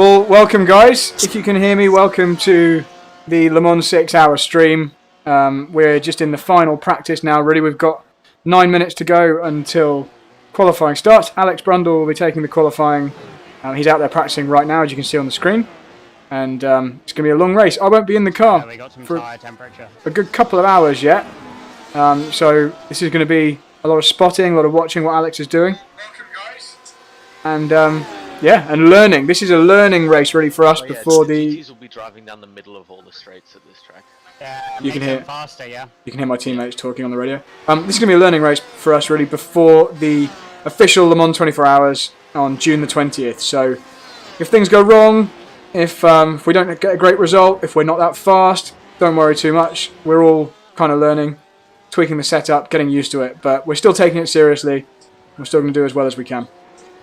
Well, welcome guys. If you can hear me, welcome to the Le Mans 6-hour stream. We're just in the final practice now, really. We've got 9 minutes to go until qualifying starts. Alex Brundle will be taking the qualifying. He's out there practicing right now, as you can see on the screen. And it's going to be a long race. I won't be in the car we got some for tyre temperature. a good couple of hours yet. So this is going to be a lot of spotting, a lot of watching what Alex is doing. Welcome, guys. And yeah, and learning. This is a learning race really for us before the the... GTs will be driving down the middle of all the straights at this track. You can hear faster, yeah. You can hear my teammates talking on the radio. This is going to be a learning race for us really before the official Le Mans 24 Hours on June the 20th. So if things go wrong, if we don't get a great result, if we're not that fast, don't worry too much. We're all kind of learning, tweaking the setup, getting used to it. But we're still taking it seriously. We're still going to do as well as we can.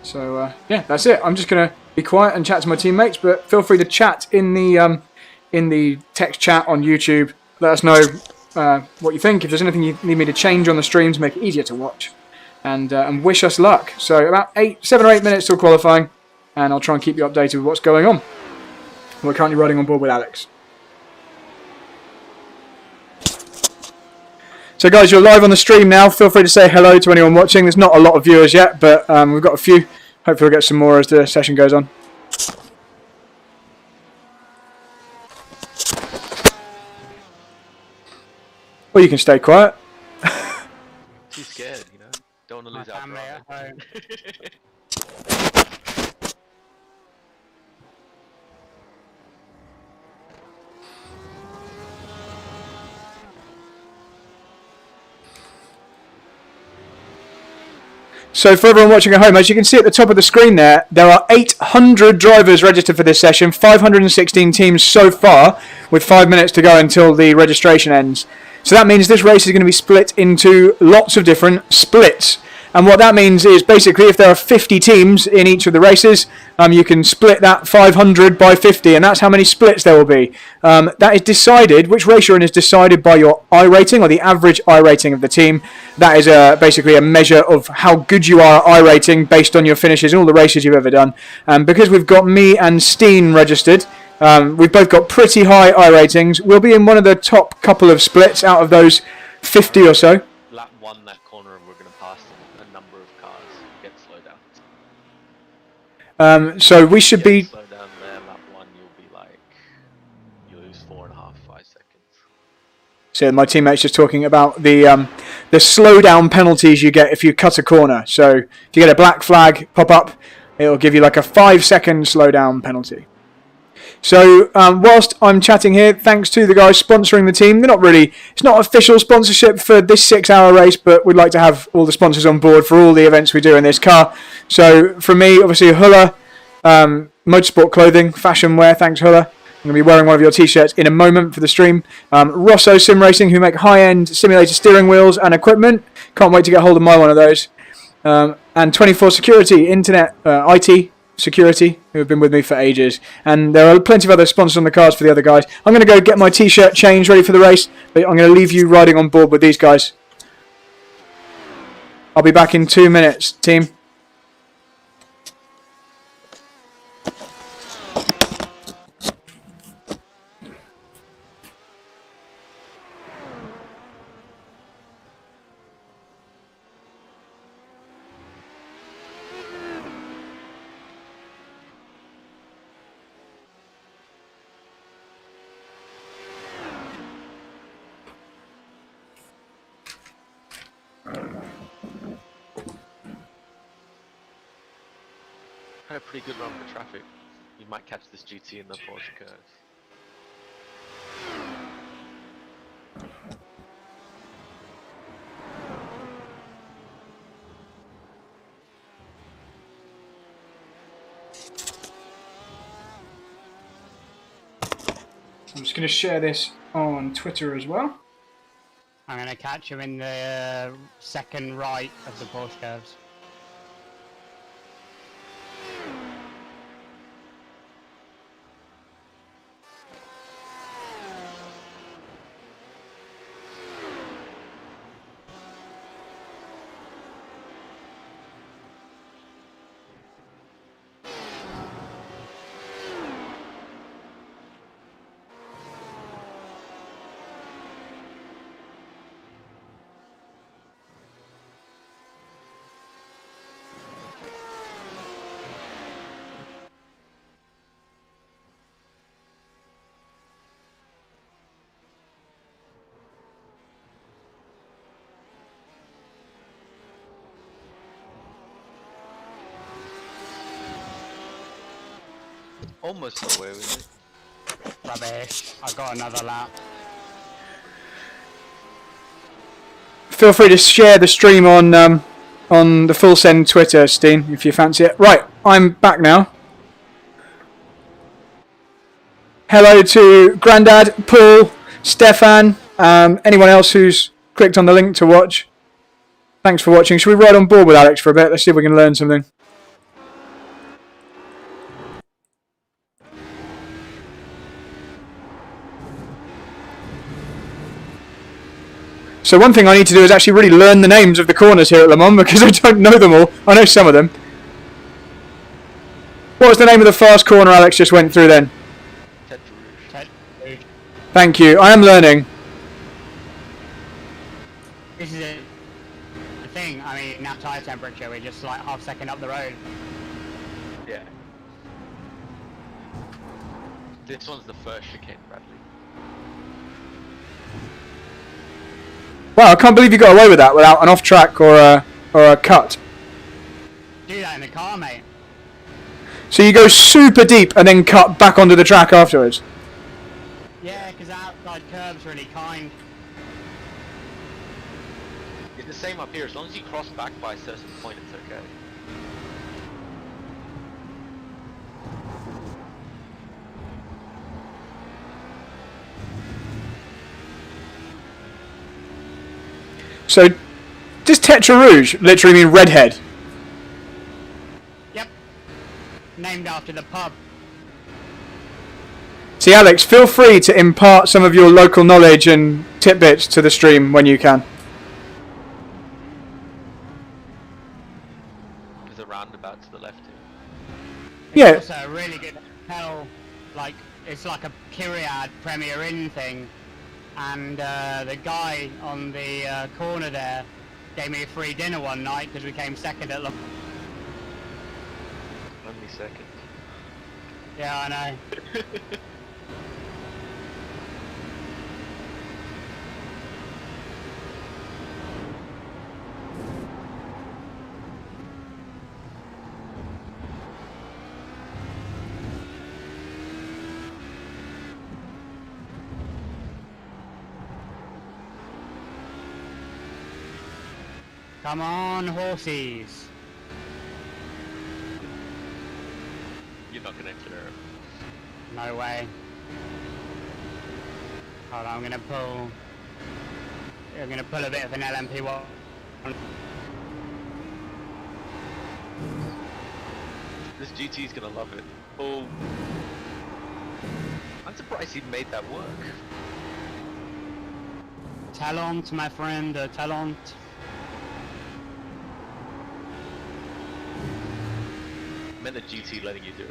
So yeah, that's it. I'm just going to be quiet and chat to my teammates, but feel free to chat in the text chat on YouTube. Let us know what you think. If there's anything you need me to change on the stream to make it easier to watch, and wish us luck. So about 7 or 8 minutes till qualifying, and I'll try and keep you updated with what's going on. We're currently riding on board with Alex. So guys, you're live on the stream now. Feel free to say hello to anyone watching. There's not a lot of viewers yet, but we've got a few. Hopefully we'll get some more as the session goes on. Or you can stay quiet. Too scared, you know? Don't want to lose out. So for everyone watching at home, as you can see at the top of the screen there are 800 drivers registered for this session, 516 teams so far, with 5 minutes to go until the registration ends. So that means this race is going to be split into lots of different splits. And what that means is basically if there are 50 teams in each of the races, you can split that 500 by 50, and that's how many splits there will be. That is decided, which race you're in is decided by your I rating, or the average I rating of the team. That is basically a measure of how good you are at I rating based on your finishes in all the races you've ever done. Because we've got me and Steen registered, we've both got pretty high I ratings. We'll be in one of the top couple of splits out of those 50 or so. Lap 1, that corner, we're going to pass a number of cars. Get slowed down. So we should be... Slow down there, lap 1, you'll be like... You lose 4.5, 5 seconds. So my teammate's just talking about the slowdown penalties you get if you cut a corner. So if you get a black flag pop up, it'll give you like a 5-second slowdown penalty. So whilst I'm chatting here, thanks to the guys sponsoring the team. It's not official sponsorship for this 6-hour race, but we'd like to have all the sponsors on board for all the events we do in this car. So from me, obviously Huller, Motorsport Clothing, Fashion Wear, thanks Huller. I'm going to be wearing one of your t-shirts in a moment for the stream. Rosso Sim Racing, who make high-end simulator steering wheels and equipment. Can't wait to get hold of my one of those. And 24 Security, Internet, IT Security, who have been with me for ages. And there are plenty of other sponsors on the cars for the other guys. I'm going to go get my t-shirt changed, ready for the race. But I'm going to leave you riding on board with these guys. I'll be back in 2 minutes, team. Had a pretty good run for traffic. You might catch this GT in the Porsche Curves. I'm just going to share this on Twitter as well. I'm going to catch him in the second right of the Porsche Curves. Almost got away with it. Rubbish. I got another lap. Feel free to share the stream on the Full Send Twitter, Steen, if you fancy it. Right, I'm back now. Hello to Grandad, Paul, Stefan, anyone else who's clicked on the link to watch. Thanks for watching. Should we ride on board with Alex for a bit? Let's see if we can learn something. So one thing I need to do is actually really learn the names of the corners here at Le Mans because I don't know them all. I know some of them. What was the name of the fast corner Alex just went through then? Thank you. I am learning. This is it. The thing, I mean, now tyre temperature, we're just like half second up the road. Yeah. This one's the first chicane, Bradley. Wow, I can't believe you got away with that without an off-track or a cut. Do that in the car, mate. So you go super deep and then cut back onto the track afterwards. Yeah, because outside curve's really kind. It's the same up here. As long as you cross back by a certain point, it's okay. So, does Tetra Rouge literally mean redhead? Yep. Named after the pub. See, Alex, feel free to impart some of your local knowledge and tidbits to the stream when you can. There's a roundabout to the left here. Yeah. It's also a really good hotel, like, it's like a Kyriad Premier Inn thing. And the guy on the corner there gave me a free dinner one night because we came second at Only second. Yeah, I know. Come on, horsies. You're not gonna clear it. No way. Hold on, I'm gonna pull a bit of an LMP1. This GT's gonna love it. Oh. I'm surprised he made that work. Talent, my friend, talent. I meant the GT letting you do it.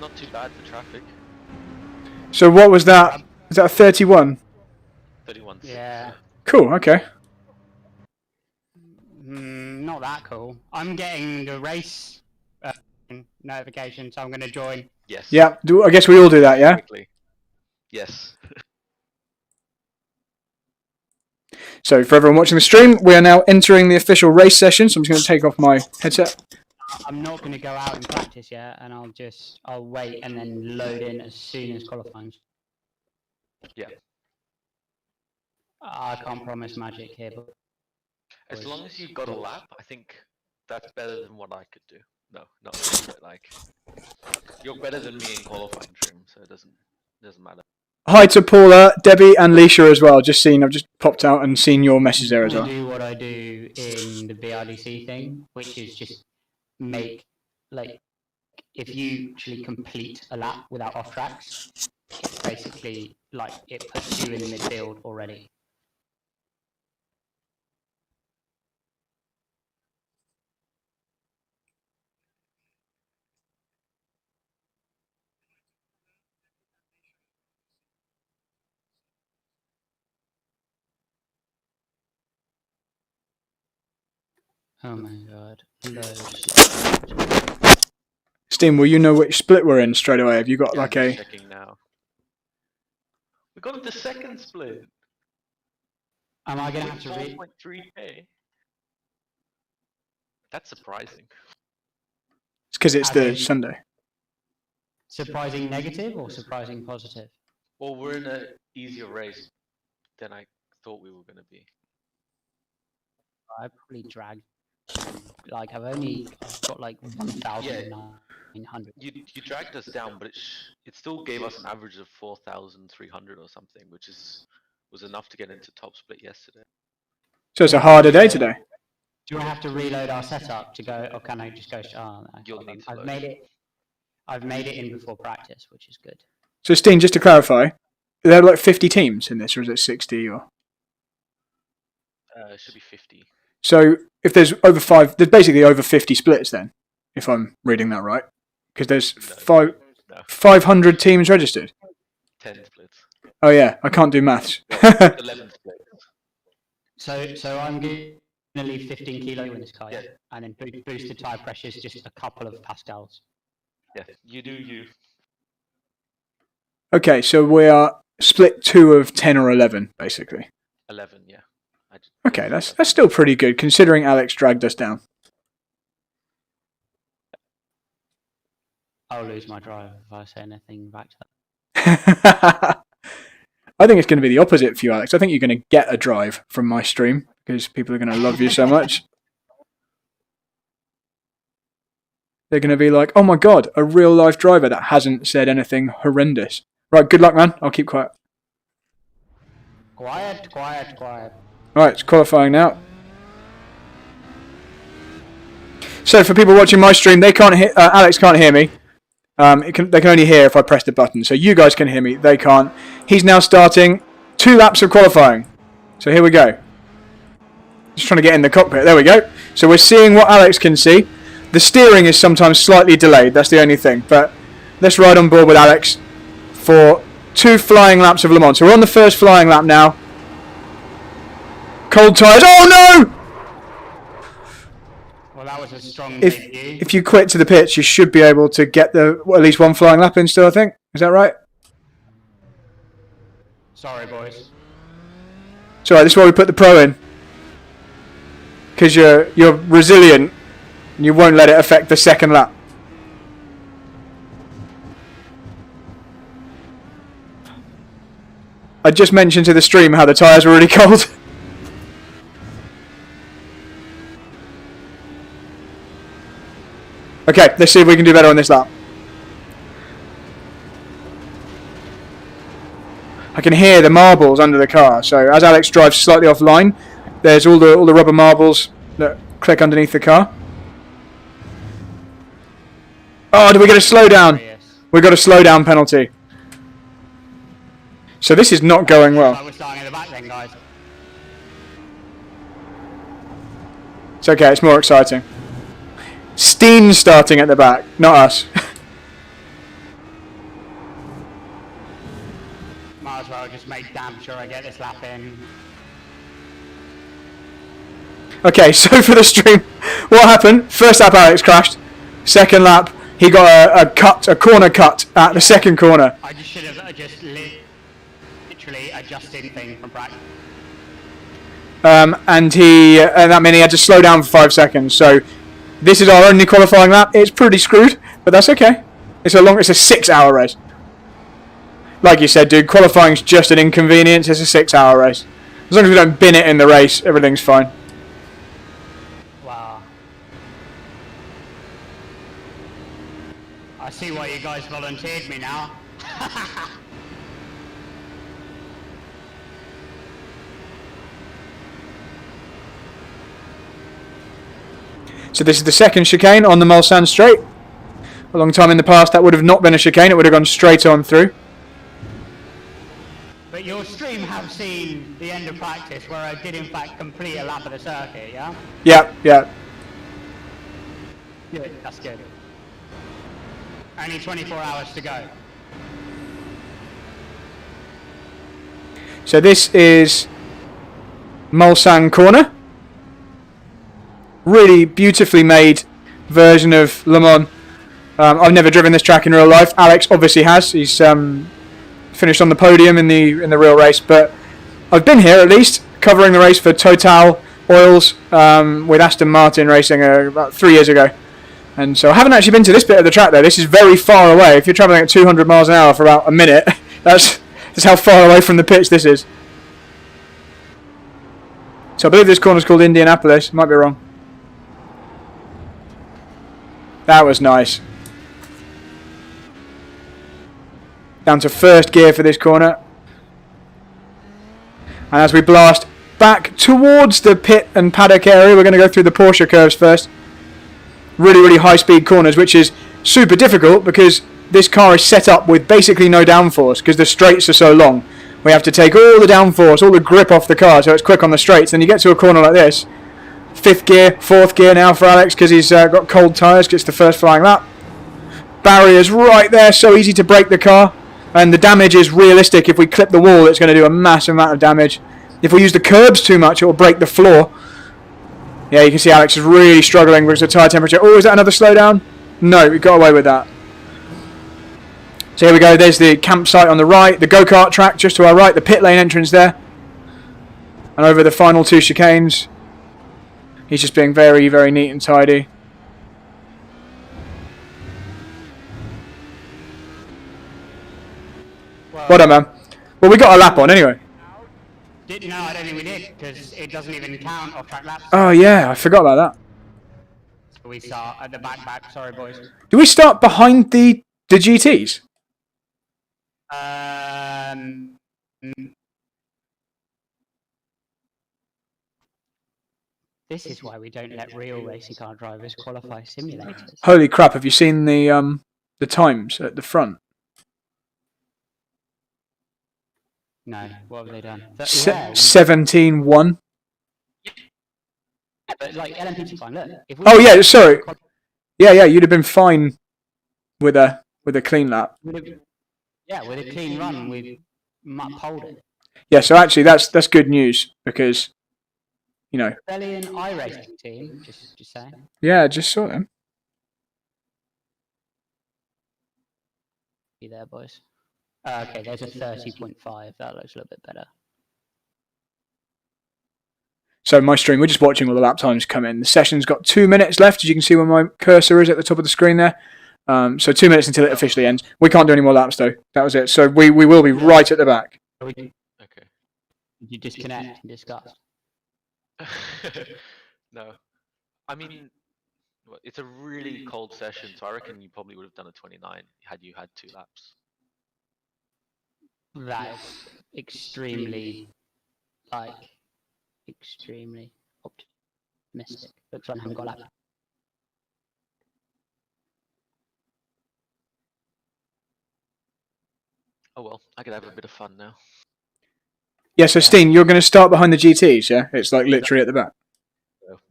Not too bad for traffic. So what was that? Is that a 31? 31. Yeah. Cool, okay. Not that cool. I'm getting the race notification, so I'm gonna join. Yes. Yeah, I guess we all do that, yeah? Quickly. Yes. So for everyone watching the stream, we are now entering the official race session, so I'm just going to take off my headset. I'm not gonna go out and practice yet, and I'll wait and then load in as soon as qualifying. Yeah. I can't promise magic here, but As long as you've got a lap, I think that's better than what I could do. No, not really, but like, you're better than me in qualifying trim, so it doesn't matter. Hi to Paula, Debbie, and Leisha as well. I've just popped out and seen your message there as I well. do what I do in the BRDC thing, which is just make, like, if you actually complete a lap without off tracks, it's basically like it puts you in the midfield already. Oh my god. Load. Steam, will you know which split we're in straight away? Have you got Yeah, like I'm a... just checking now. We got the second split. Am I gonna have to read? 4.3k. That's surprising. It's because it's As the in- Sunday. Surprising negative or surprising positive? Well, we're in an easier race than I thought we were going to be. I probably dragged. Like I've got like 1,900. You dragged us down, but it still gave us an average of 4,300 or something, which was enough to get into top split yesterday. So it's a harder day today. Do I have to reload our setup to go, or can I just go? Oh no, You'll hold on. need to I've load made it. I've made it in before practice, which is good. So Steen, just to clarify, there are like 50 teams in this, or is it 60? Or It should be 50. so if there's there's basically over 50 splits then, if I'm reading that right, because there's No. 500 teams registered. 10 splits. Oh yeah, I can't do maths. 11 splits. So I'm going to leave 15 kilo in this car, Yeah. and then boosted tire pressure is just a couple of pascals. Yeah, you do you. Okay, so we are split 2 of 10 or 11, basically. 11, yeah. Okay, that's still pretty good considering Alex dragged us down. I'll lose my drive if I say anything back to I think it's going to be the opposite for you, Alex. I think you're going to get a drive from my stream because people are going to love you so much. They're going to be like, oh my god, a real life driver that hasn't said anything horrendous. Right, good luck, man. I'll keep quiet. Quiet. Right, it's qualifying now. So for people watching my stream, they can't hear. Alex can't hear me. They can only hear if I press the button. So you guys can hear me. They can't. He's now starting 2 laps of qualifying. So here we go. Just trying to get in the cockpit. There we go. So we're seeing what Alex can see. The steering is sometimes slightly delayed. That's the only thing. But let's ride on board with Alex for 2 flying laps of Le Mans. So we're on the first flying lap now. Cold tyres. Oh no! Well, that was a strong If debut. you quit to the pits, you should be able to get at least 1 flying lap in still, I think. Is that right? Sorry, boys. It's alright, this is why we put the pro in. Because you're resilient and you won't let it affect the second lap. I just mentioned to the stream how the tyres were really cold. Okay, let's see if we can do better on this lap. I can hear the marbles under the car, so as Alex drives slightly offline, there's all the rubber marbles that click underneath the car. Oh, did we get a slowdown? We got a slowdown penalty. So this is not going well. We're starting at the back then, guys. It's okay, it's more exciting. Steen's starting at the back, not us. Might as well just make damn sure I get this lap in. Okay, so for the stream, what happened? First lap, Alex crashed. Second lap, he got a corner cut at the second corner. I just should have just literally adjusted thing from practice. And that meant he had to slow down for 5 seconds. So this is our only qualifying lap. It's pretty screwed, but that's okay. It's a 6-hour race. Like you said, dude, qualifying's just an inconvenience. It's a 6-hour race. As long as we don't bin it in the race, everything's fine. Wow. I see why you guys volunteered me now. So this is the second chicane on the Mulsanne straight. A long time in the past, that would have not been a chicane. It would have gone straight on through. But your stream have seen the end of practice where I did in fact complete a lap of the circuit, yeah? Yeah. Good, that's good. Only 24 hours to go. So this is Mulsanne Corner. really beautifully made version of Le Mans. I've never driven this track in real life. Alex obviously has. He's finished on the podium in the real race, but I've been here at least covering the race for Total Oils with Aston Martin Racing about 3 years ago. And so I haven't actually been to this bit of the track though. This is very far away. If you're travelling at 200 miles an hour for about a minute, that's how far away from the pitch this is. So I believe this corner's called Indianapolis. Might be wrong. That was nice. Down to first gear for this corner. And as we blast back towards the pit and paddock area, we're going to go through the Porsche Curves first. Really, really high speed corners, which is super difficult because this car is set up with basically no downforce because the straights are so long. We have to take all the downforce, all the grip off the car so it's quick on the straights. Then you get to a corner like this. 5th gear, 4th gear now for Alex because he's got cold tyres, gets the first flying lap. Barriers right there, so easy to break the car. And the damage is realistic. If we clip the wall, it's going to do a massive amount of damage. If we use the curbs too much, it will break the floor. Yeah, you can see Alex is really struggling with the tyre temperature. Oh, is that another slowdown? No, we got away with that. So here we go. There's the campsite on the right. The go-kart track just to our right. The pit lane entrance there. And over the final 2 chicanes. He's just being very, very neat and tidy. Well done, man. Well, we got a lap on anyway. No, I don't think we did, because it doesn't even count off-track laps. Oh, yeah, I forgot about that. We start at the back, sorry boys. Do we start behind the GTs? This is why we don't let real racing car drivers qualify simulators. Holy crap, have you seen the times at the front? No, what have they done? 17-1. Yeah, but like LMP's fine. Look. If we yeah, sorry. Yeah, you'd have been fine with a clean lap. Yeah, with a clean run, we've pulled it. Yeah, so actually that's good news because, you know. Bellion iRacing team, just saying. Yeah, just saw them. Be there, boys. Okay, there's a 30.5. That looks a little bit better. So my stream, we're just watching all the lap times come in. The session's got 2 minutes left, as you can see where my cursor is at the top of the screen there. So 2 minutes until it officially ends. We can't do any more laps though. That was it. So we will be right at the back. Okay. Did you disconnect and discuss? No. I mean, it's a really cold session, so I reckon you probably would have done a 29 had you had 2 laps. That is extremely optimistic. Looks like I haven't got a lap. Oh well, I could have a bit of fun now. Yeah, so Steen, you're going to start behind the GTs, yeah? It's like literally at the back.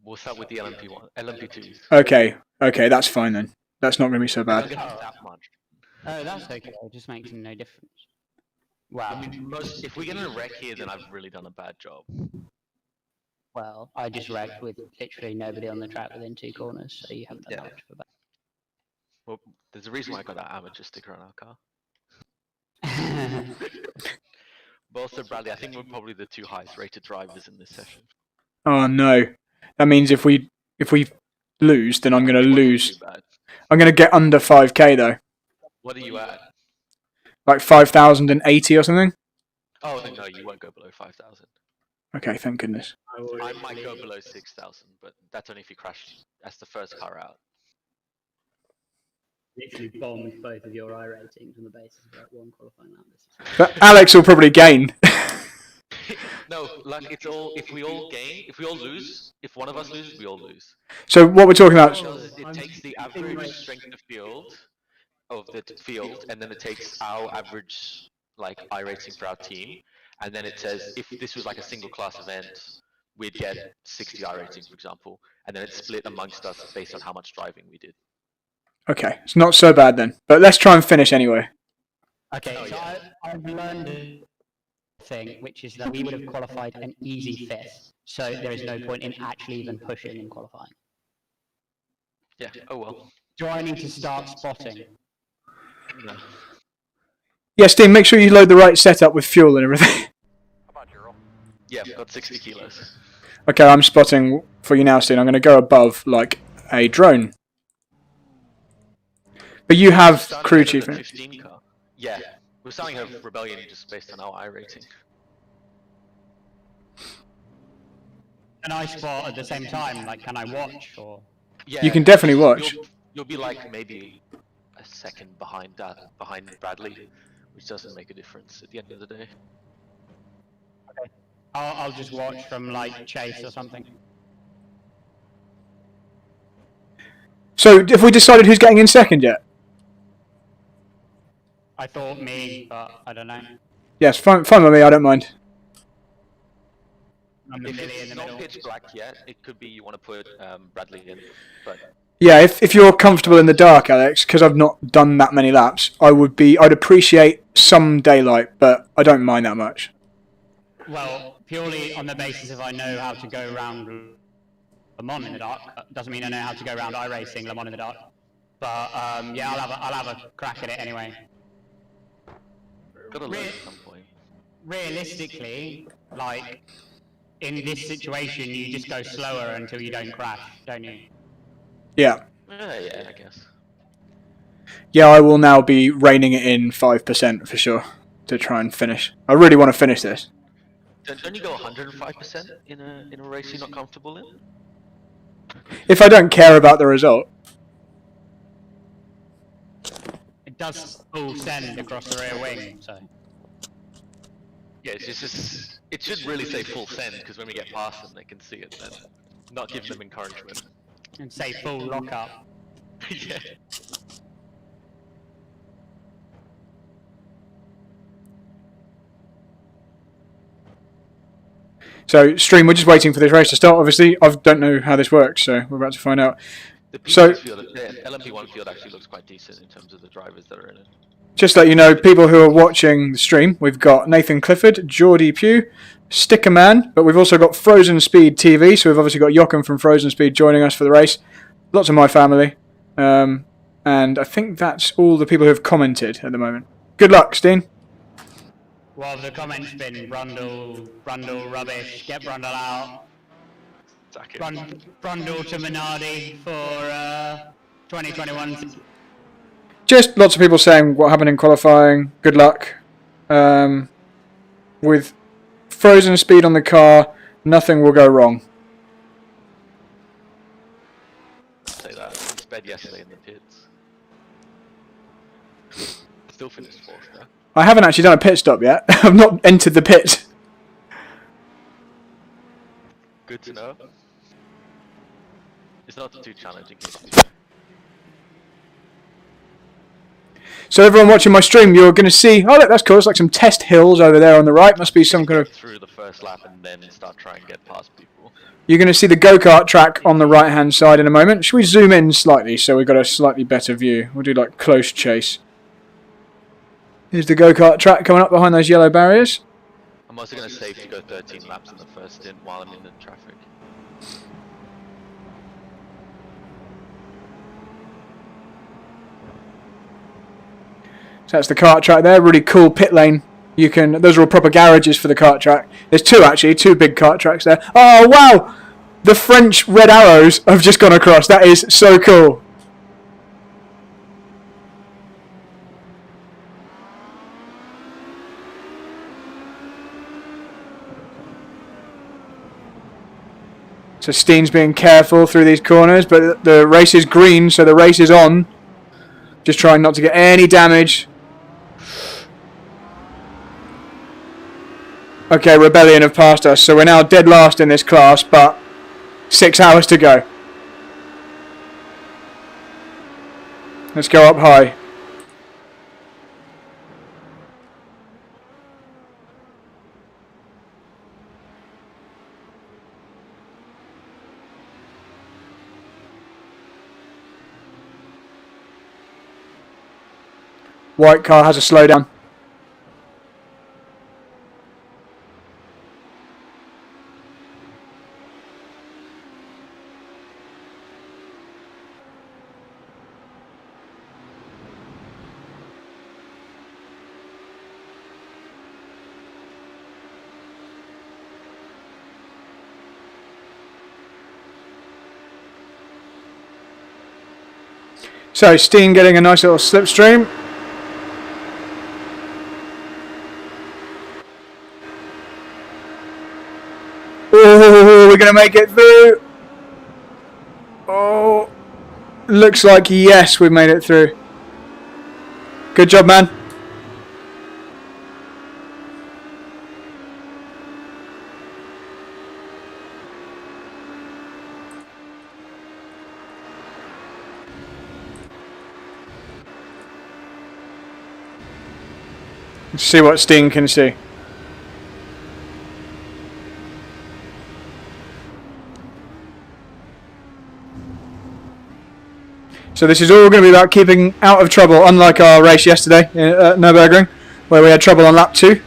We'll start with the LMP2s. Okay, that's fine then. That's not going to be so bad. That much. Oh, that's okay. It just makes no difference. Wow. I mean, if we're gonna wreck here, then I've really done a bad job. Well, I just wrecked with literally nobody on the track within 2 corners, so you haven't done much for that. Well, there's a reason why I got that amateur sticker on our car. But also, Bradley, I think we're probably the 2 highest rated drivers in this session. Oh no. That means if we lose, then I'm going to lose. I'm going to get under 5k though. What are you at? Like 5,080 or something? Oh, no, you won't go below 5,000. Okay, thank goodness. I might go below 6,000, but that's only if you crash as the first car out. Literally bombed both of your iRatings on the basis of that 1 qualifying lap. But Alex will probably gain. No, like it's all. If we all gain, if we all lose, if one of us loses, we all lose. So what we're talking about? It takes the average strength of the field, and then it takes our average iRating for our team, and then it says if this was like a single class event, we'd get 60 iRating, for example, and then it's split amongst us based on how much driving we did. Okay, it's not so bad then. But let's try and finish anyway. Okay, so I've learned a thing, which is that we would have qualified an easy 5th, so there is no point in actually even pushing and qualifying. Yeah. Oh well. Do I need to start spotting? No. Yeah, Steen, make sure you load the right setup with fuel and everything. Yeah, I've got 60 kilos. Okay, I'm spotting for you now, Steen. I'm going to go above like a drone. But you have Starting crew ahead of chief. the Right? 15 car. Yeah. We're starting ahead of Rebellion just based on our I rating. Can I spot at the same time? Like, can I watch or? Yeah. You can definitely watch. You'll be like maybe a second behind Bradley, which doesn't make a difference at the end of the day. I'll just watch from like Chase or something. So, have we decided who's getting in second yet? I thought me, but I don't know. Yes, fine with me. I don't mind. I'm If Billy in it's the not middle. pitch black yet, it could be you want to put Bradley in, but Yeah, if you're comfortable in the dark, Alex, because I've not done that many laps, I'd appreciate some daylight, but I don't mind that much. Well, purely on the basis if I know how to go around Le Mans in the dark. Doesn't mean I know how to go around iRacing Le Mans in the dark. But yeah, I'll have a crack at it anyway. gotta learn at some point. Realistically, like in this situation, you just go slower until you don't crash, don't you? Yeah. Yeah, I guess. Yeah, I will now be reining it in 5% for sure to try and finish. I really want to finish this. Don't you go 105% in a race you're not comfortable in? If I don't care about the result. It does full send across the rear wing, so. Yeah, it's just it should really say full send because when we get past them, they can see it. Then, not giving them encouragement. And say full lockup. Yeah. So, stream, we're just waiting for this race to start, obviously. I don't know how this works, so we're about to find out. The So- P6 field, the LMP1 field actually looks quite decent in terms of the drivers that are in it. Just to let you know, people who are watching the stream, we've got Nathan Clifford, Geordie Pugh, Stickerman, but we've also got Frozen Speed TV, so we've obviously got Joachim from Frozen Speed joining us for the race. Lots of my family. And I think that's all the people who have commented at the moment. Good luck, Steen. Well, the comments been Brundle rubbish, get Brundle out. Sack it. Brundle to Minardi for 2021. Just lots of people saying what happened in qualifying. Good luck. With Frozen Speed on the car, nothing will go wrong. Say that. He sped yesterday in the pits. Still finished fourth though. I haven't actually done a pit stop yet. I've not entered the pit. Good to know. It's not too challenging. So everyone watching my stream, you're going to see... Oh, look, that's cool. It's like some test hills over there on the right. Must be some kind of... Through the first lap and then start trying to get past people. You're going to see the go-kart track on the right-hand side in a moment. Should we zoom in slightly so we've got a slightly better view? We'll do like close chase. Here's the go-kart track coming up behind those yellow barriers. I'm also going to save to go 13 laps in the first stint while I'm in the traffic. So that's the kart track there. Really cool pit lane. Those are all proper garages for the kart track. There's two big kart tracks there. Oh, wow! The French red arrows have just gone across. That is so cool. So Steen's being careful through these corners, but the race is green, so the race is on. Just trying not to get any damage. Okay, Rebellion have passed us, so we're now dead last in this class, but 6 hours to go. Let's go up high. White car has a slowdown. So Steen getting a nice little slipstream. Oh, we're going to make it through. Oh, looks like yes, we've made it through. Good job, man. Let's see what Steen can see. So this is all going to be about keeping out of trouble, unlike our race yesterday at Nürburgring, where we had trouble on lap 2.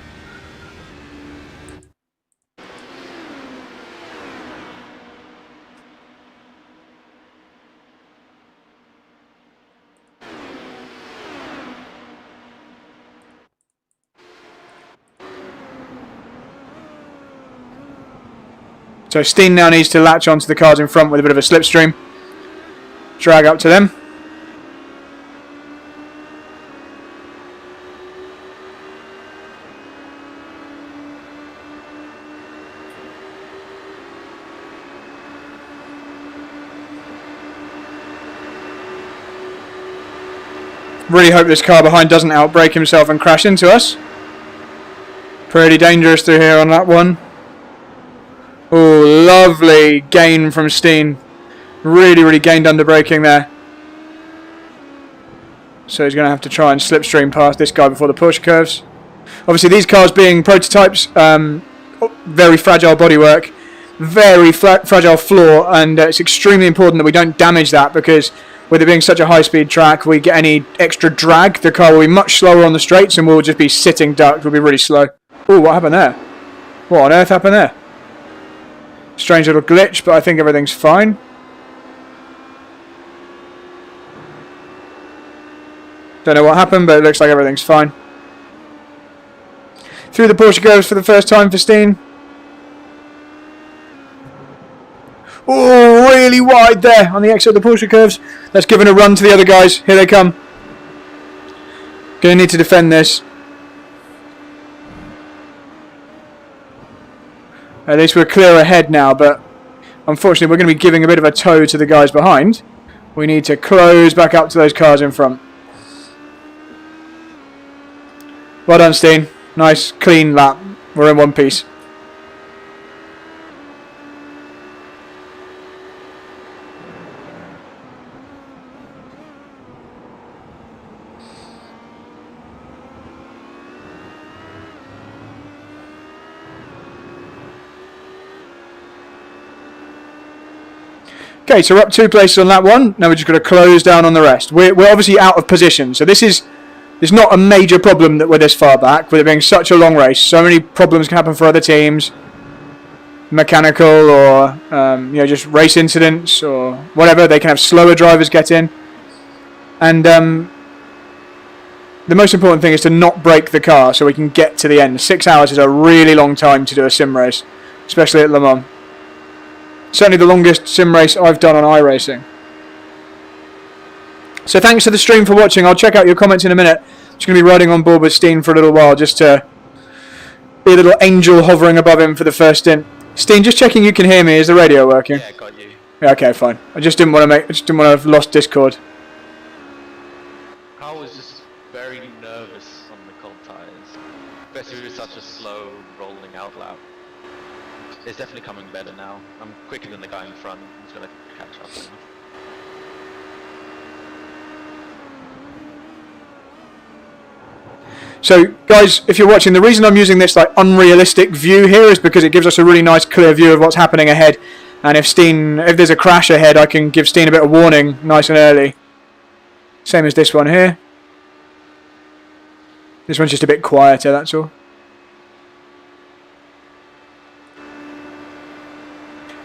So Steen now needs to latch onto the cars in front with a bit of a slipstream. Drag up to them. Really hope this car behind doesn't outbrake himself and crash into us. Pretty dangerous through here on that one. Oh, lovely gain from Steen. Really gained under braking there. So he's going to have to try and slipstream past this guy before the Porsche Curves. Obviously these cars being prototypes, very fragile bodywork, very fragile floor, and it's extremely important that we don't damage that, because with it being such a high-speed track, we get any extra drag, the car will be much slower on the straights and we'll just be sitting ducked, we'll be really slow. Oh, what happened there? What on earth happened there? Strange little glitch, but I think everything's fine. Don't know what happened, but it looks like everything's fine. Through the Porsche Curves for the first time for Steen. Oh, really wide there on the exit of the Porsche Curves. That's given a run to the other guys. Here they come. Going to need to defend this. At least we're clear ahead now, but unfortunately we're going to be giving a bit of a tow to the guys behind. We need to close back up to those cars in front. Well done, Steen. Nice, clean lap. We're in one piece. Okay, so we're up 2 places on lap 1. Now we're just going to close down on the rest. We're obviously out of position, so this is not a major problem that we're this far back, with it being such a long race. So many problems can happen for other teams, mechanical or just race incidents or whatever. They can have slower drivers get in, and the most important thing is to not break the car so we can get to the end. 6 hours is a really long time to do a sim race, especially at Le Mans. Certainly the longest sim race I've done on iRacing. So thanks to the stream for watching. I'll check out your comments in a minute. Just going to be riding on board with Steen for a little while, just to be a little angel hovering above him for the first stint. Steen, just checking you can hear me. Is the radio working? Yeah, got you. Yeah, okay, fine. I just didn't want to have lost Discord. I was just very nervous on the cold tires, especially with such a slow rolling out lap. It's definitely coming better now. I'm quicker than the guy in front. I'm just gonna catch up now. So, guys, if you're watching, the reason I'm using this like unrealistic view here is because it gives us a really nice, clear view of what's happening ahead. And if there's a crash ahead, I can give Steen a bit of warning, nice and early. Same as this one here. This one's just a bit quieter, that's all.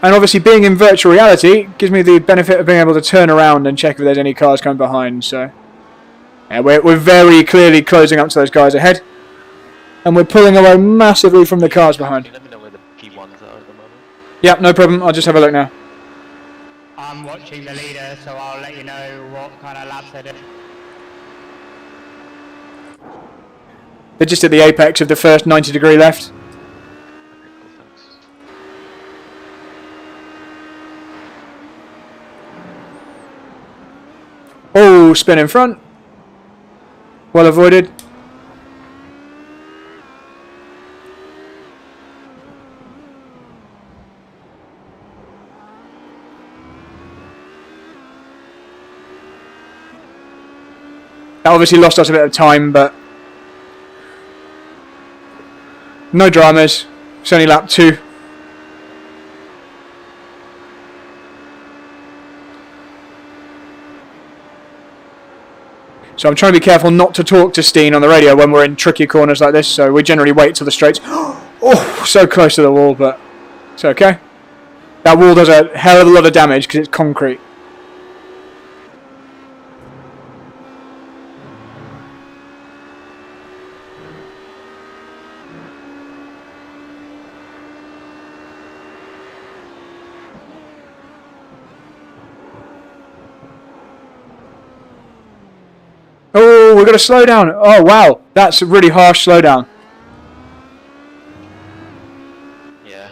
And obviously, being in virtual reality gives me the benefit of being able to turn around and check if there's any cars coming behind. So, yeah, we're very clearly closing up to those guys ahead, and we're pulling away massively from the cars behind. Let me know where the P1s are at the moment. Yeah, no problem. I'll just have a look now. I'm watching the leader, so I'll let you know what kind of laps they did. They're just at the apex of the first 90-degree left. Okay, cool, thanks. Oh, spin in front. Well avoided. That obviously lost us a bit of time, but no dramas. It's only lap 2. So I'm trying to be careful not to talk to Steen on the radio when we're in tricky corners like this. So we generally wait till the straights. Oh, so close to the wall, but it's okay. That wall does a hell of a lot of damage because it's concrete. Oh, we've got to slow down. Oh, wow. That's a really harsh slowdown. Yeah.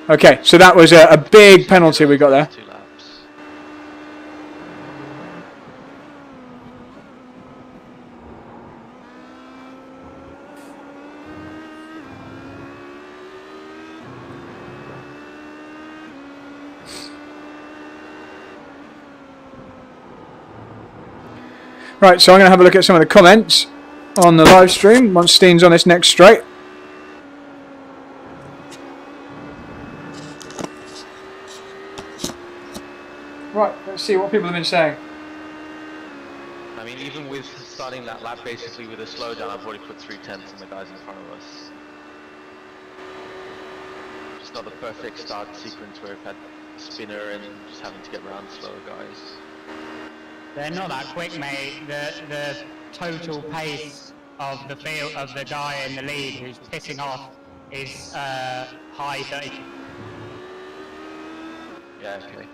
Okay, so that was a big penalty we got there. 2 laps. Right, so I'm going to have a look at some of the comments on the live stream once Steen's on this next straight. Right, let's see what people have been saying. I mean, even with starting that lap basically with a slowdown, I've already put 3/10 on the guys in front of us. It's not the perfect start sequence where we've had spinner and just having to get around slower guys. They're not that quick, mate. The total pace of the field of the guy in the lead who's pissing off is high 30. Yeah, okay.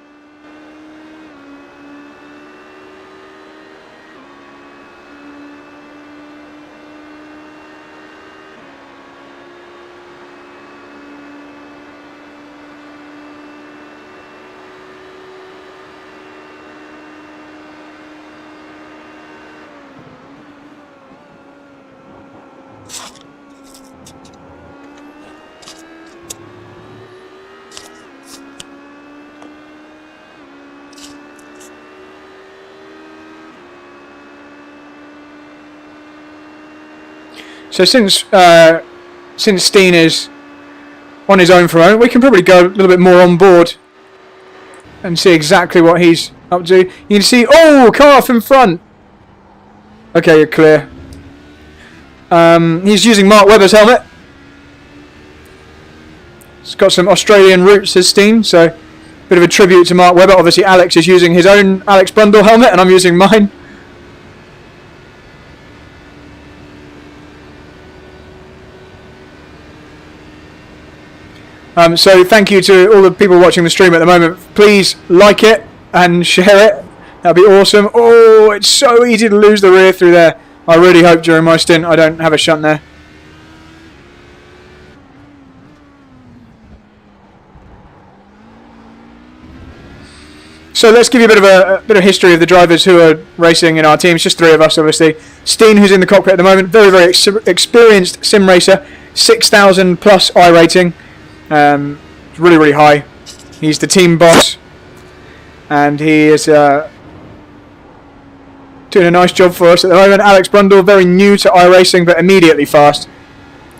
So since Steen is on his own for a moment, we can probably go a little bit more on board and see exactly what he's up to. You can see, oh, car off in front. Okay, you're clear. He's using Mark Webber's helmet. It's got some Australian roots, says Steen, so a bit of a tribute to Mark Webber. Obviously, Alex is using his own Alex Brundle helmet, and I'm using mine. So thank you to all the people watching the stream at the moment. Please like it and share it. That'd be awesome. Oh, it's so easy to lose the rear through there. I really hope during my stint I don't have a shunt there. So let's give you a bit of history of the drivers who are racing in our team. It's just 3 of us, obviously. Steen, who's in the cockpit at the moment, very experienced sim racer, 6,000 plus I rating. Really, really high. He's the team boss, and he is doing a nice job for us at the moment. Alex Brundle, very new to iRacing, but immediately fast.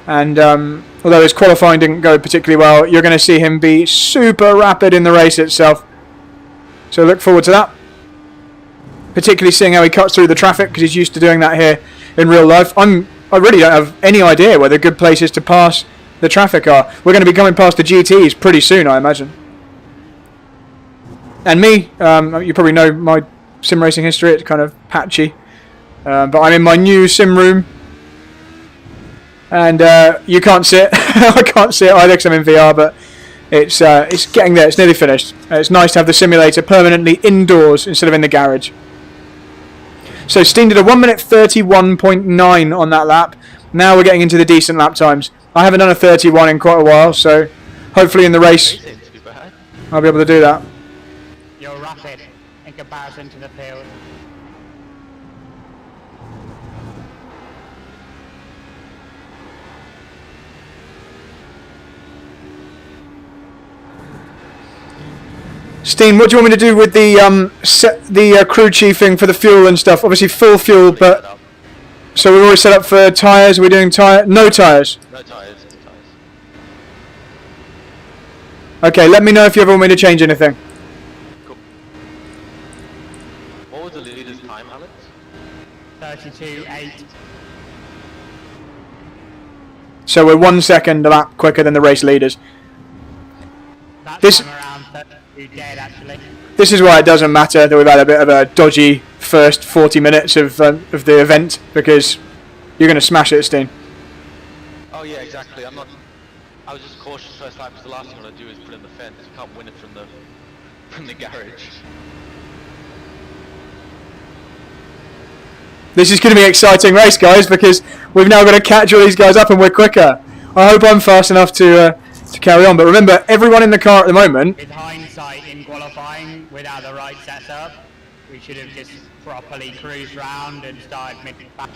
And although his qualifying didn't go particularly well, you're going to see him be super rapid in the race itself. So look forward to that. Particularly seeing how he cuts through the traffic, because he's used to doing that here in real life. I really don't have any idea where the good places to pass the traffic are. We're going to be coming past the GTs pretty soon, I imagine. And me, you probably know my sim racing history. It's kind of patchy. But I'm in my new sim room. And you can't see it. I can't see it either because I'm in VR, but it's getting there. It's nearly finished. It's nice to have the simulator permanently indoors instead of in the garage. So Steen did a 1 minute 31.9 on that lap. Now we're getting into the decent lap times. I haven't done a 31 in quite a while, so hopefully in the race I'll be able to do that. You're rapid in comparison to the field. Steen, what do you want me to do with the crew chiefing for the fuel and stuff? Obviously full fuel, but so we're already set up for tyres. We're doing no tyres. No tyres. Okay, let me know if you ever want me to change anything. Cool. What was the leader's time, Alex? 32.8. So we're 1 second a lap quicker than the race leaders. That This- time around 32 dead actually. This is why it doesn't matter that we've had a bit of a dodgy first 40 minutes of the event, because you're going to smash it, Steen. Oh yeah, exactly. I was just cautious first lap because the last thing I want to do is put in the fence. You can't win it from the garage. This is going to be an exciting race, guys, because we've now got to catch all these guys up and we're quicker. I hope I'm fast enough to carry on. But remember, everyone in the car at the moment... With hindsight in qualifying, without the right setup, we should have just properly cruised round and started mid-pack.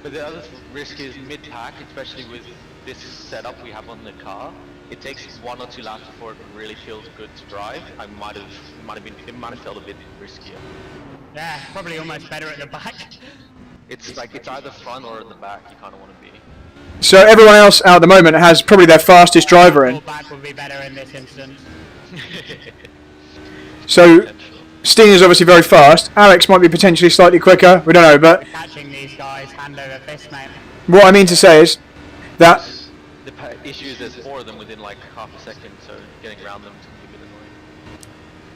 But the other risk is mid-pack, especially with this setup we have on the car. It takes 1 or 2 laps before it really feels good to drive. It might have felt a bit riskier. Yeah, probably almost better at the back. It's like it's either front or at the back. You kind of want to be. So everyone else out at the moment has probably their fastest driver in. Back would be better in this instance. So Steen is obviously very fast. Alex might be potentially slightly quicker. We don't know, but Catching these guys hand over fist, mate. what I mean to say is that The issue is there's 4 of them within like half a second, so getting around them is going to be a bit annoying.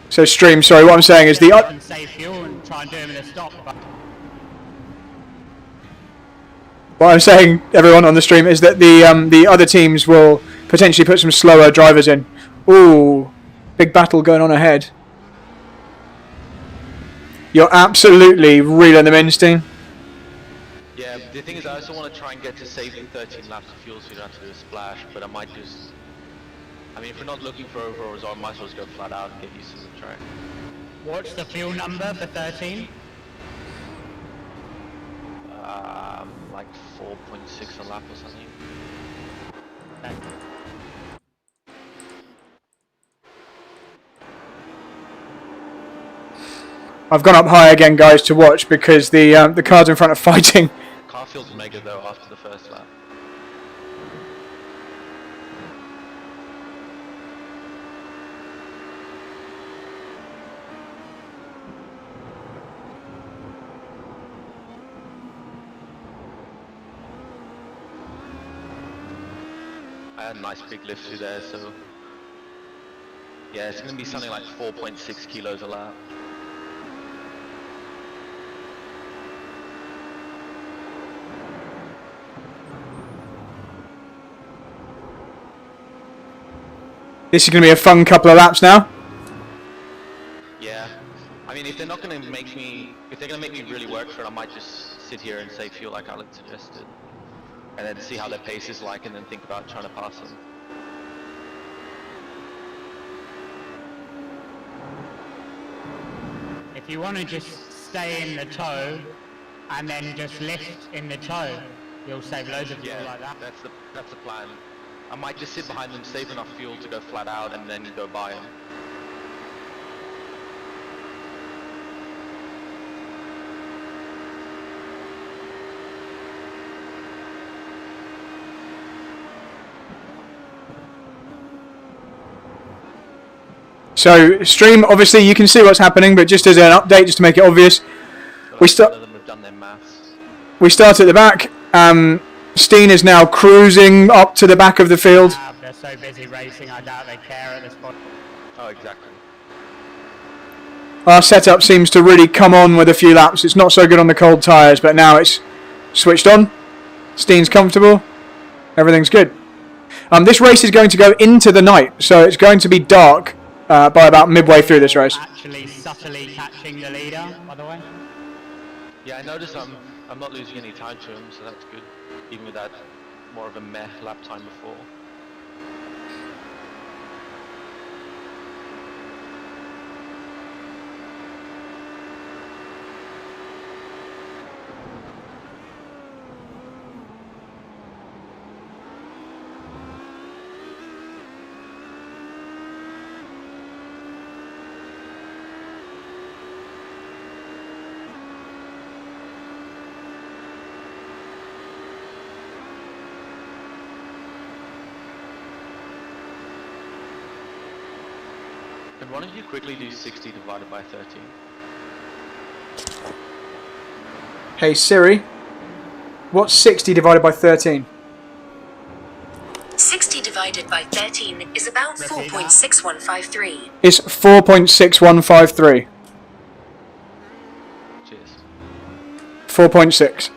so stream. Sorry, what I'm saying is And save fuel and try and do them in a stop. But what I'm saying, everyone on the stream, is that the other teams will potentially put some slower drivers in. Ooh, big battle going on ahead. You're absolutely reeling them in, Steen. Yeah, the thing is I also want to try and get to saving 13 laps of fuel so you don't have to do a splash, but I might just... I mean, if we're not looking for overalls, I might as well just go flat out and get used to the track. what's the fuel number for 13? Like 4.6 a lap or something. Okay. I've gone up high again, guys, to watch because the cars in front are fighting. Car feels mega though after the first lap. I had a nice big lift through there, so yeah, it's going to be something like 4.6 kilos a lap. This is going to be a fun couple of laps now. Yeah, I mean, if they're not going to make me, if they're going to make me really work for it, I might just sit here and save fuel like Alex suggested, and then see how their pace is like, and then think about trying to pass them. If you want to just stay in the toe and then just lift in the toe, you'll save loads of fuel Yeah, like that. that's the plan. I might just sit behind them, save enough fuel to go flat out, and then go by them. So, stream, obviously you can see what's happening, but just as an update, just to make it obvious, we None of them have done their maths. We start at the back. Steen is now cruising up to the back of the field. They're so busy racing, I doubt they care at this point. Oh, exactly. Our setup seems to really come on with a few laps. It's not so good on the cold tyres, but now it's switched on. Steen's comfortable. Everything's good. This race is going to go into the night, so it's going to be dark by about midway through this race. Actually, subtly catching the leader, by the way. Yeah, I noticed I'm not losing any time to him, so that's good. Even with that more of a meh lap time before. And why don't you quickly do 60 divided by 13? Hey Siri, what's 60 divided by 13? 60 divided by 13 is about 4.6153. It's 4.6153. Cheers. 4.6.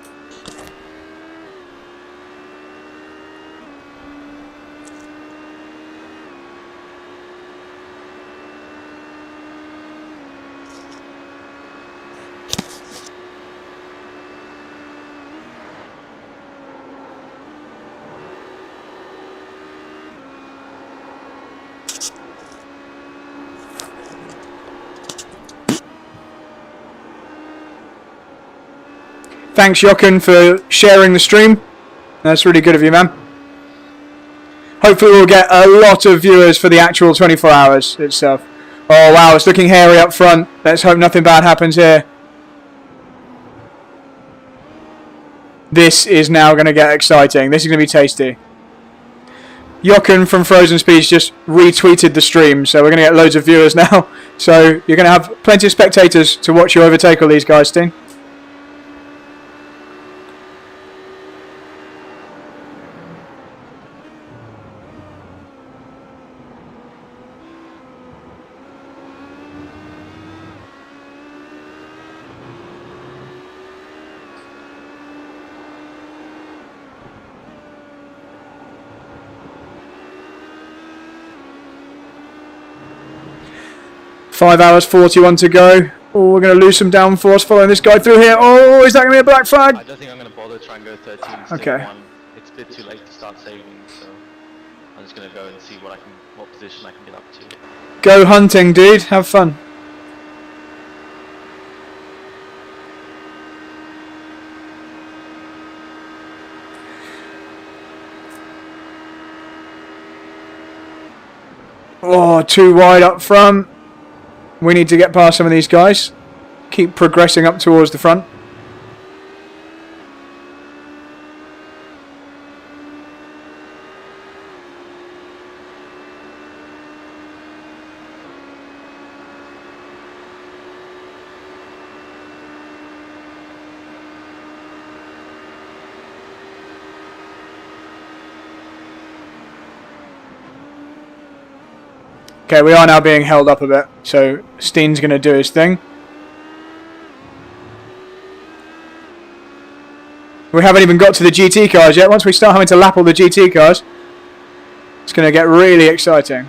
Thanks, Jochen, for sharing the stream. That's really good of you, man. Hopefully we'll get a lot of viewers for the actual 24 hours itself. Oh, wow, it's looking hairy up front. Let's hope nothing bad happens here. This is now going to get exciting. This is going to be tasty. Jochen from Frozen Speech just retweeted the stream, so we're going to get loads of viewers now. So you're going to have plenty of spectators to watch you overtake all these guys, Steen. Five hours 41 to go. Oh, we're going to lose some downforce following this guy through here. Oh, is that going to be a black flag? I don't think I'm going to bother try and go 13 instead Okay. of 1. It's a bit too late to start saving, so I'm just going to go and see what position I can get up to. Go hunting, dude. Have fun. Oh, too wide up front. We need to get past some of these guys. Keep progressing up towards the front. Okay, we are now being held up a bit, so Steen's going to do his thing. We haven't even got to the GT cars yet. Once we start having to lap all the GT cars, it's going to get really exciting.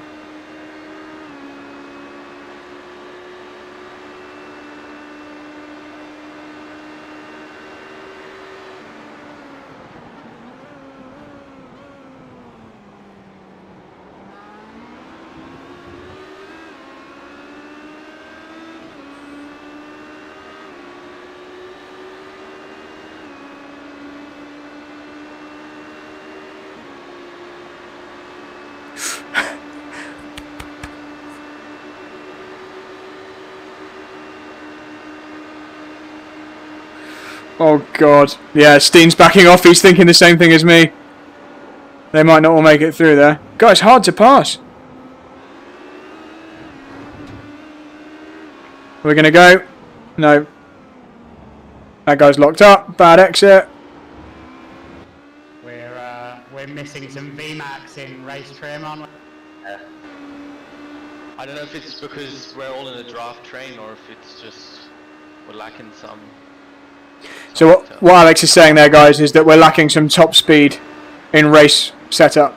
Oh god. Yeah, Steen's backing off. He's thinking the same thing as me. They might not all make it through there. God, it's hard to pass. We're going to go. No. That guy's locked up. Bad exit. We're missing some VMAX in race trim, aren't we? Yeah. I don't know if it's because we're all in a draft train or if it's just we're lacking some. So what Alex is saying there, guys, is that we're lacking some top speed in race setup.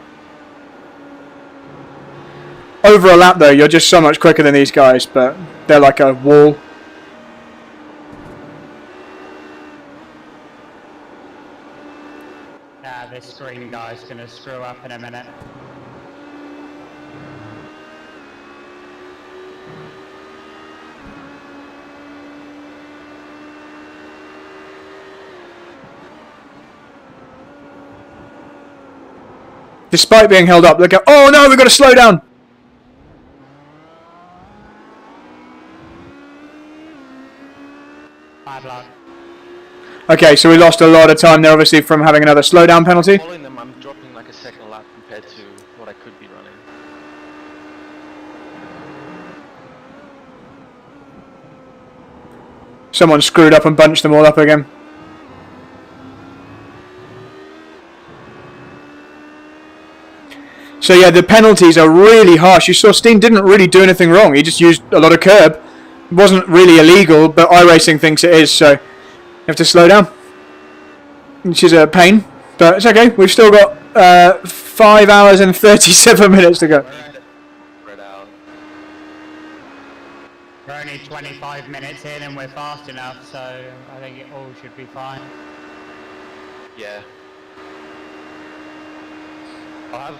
Over a lap though, you're just so much quicker than these guys, but they're like a wall. This green guy's gonna screw up in a minute. Despite being held up, look at, oh no, we've got to slow down. Bad luck. Okay, so we lost a lot of time there, obviously, from having another slowdown penalty. Following them, I'm dropping like a second lap compared to what I could be running. Someone screwed up and bunched them all up again. So yeah, the penalties are really harsh. You saw Steen didn't really do anything wrong. He just used a lot of curb. It wasn't really illegal, but iRacing thinks it is, so you have to slow down. Which is a pain, but it's okay. We've still got 5 hours and 37 minutes to go. Spread out. We're only 25 minutes in and we're fast enough, so I think it all should be fine. Yeah.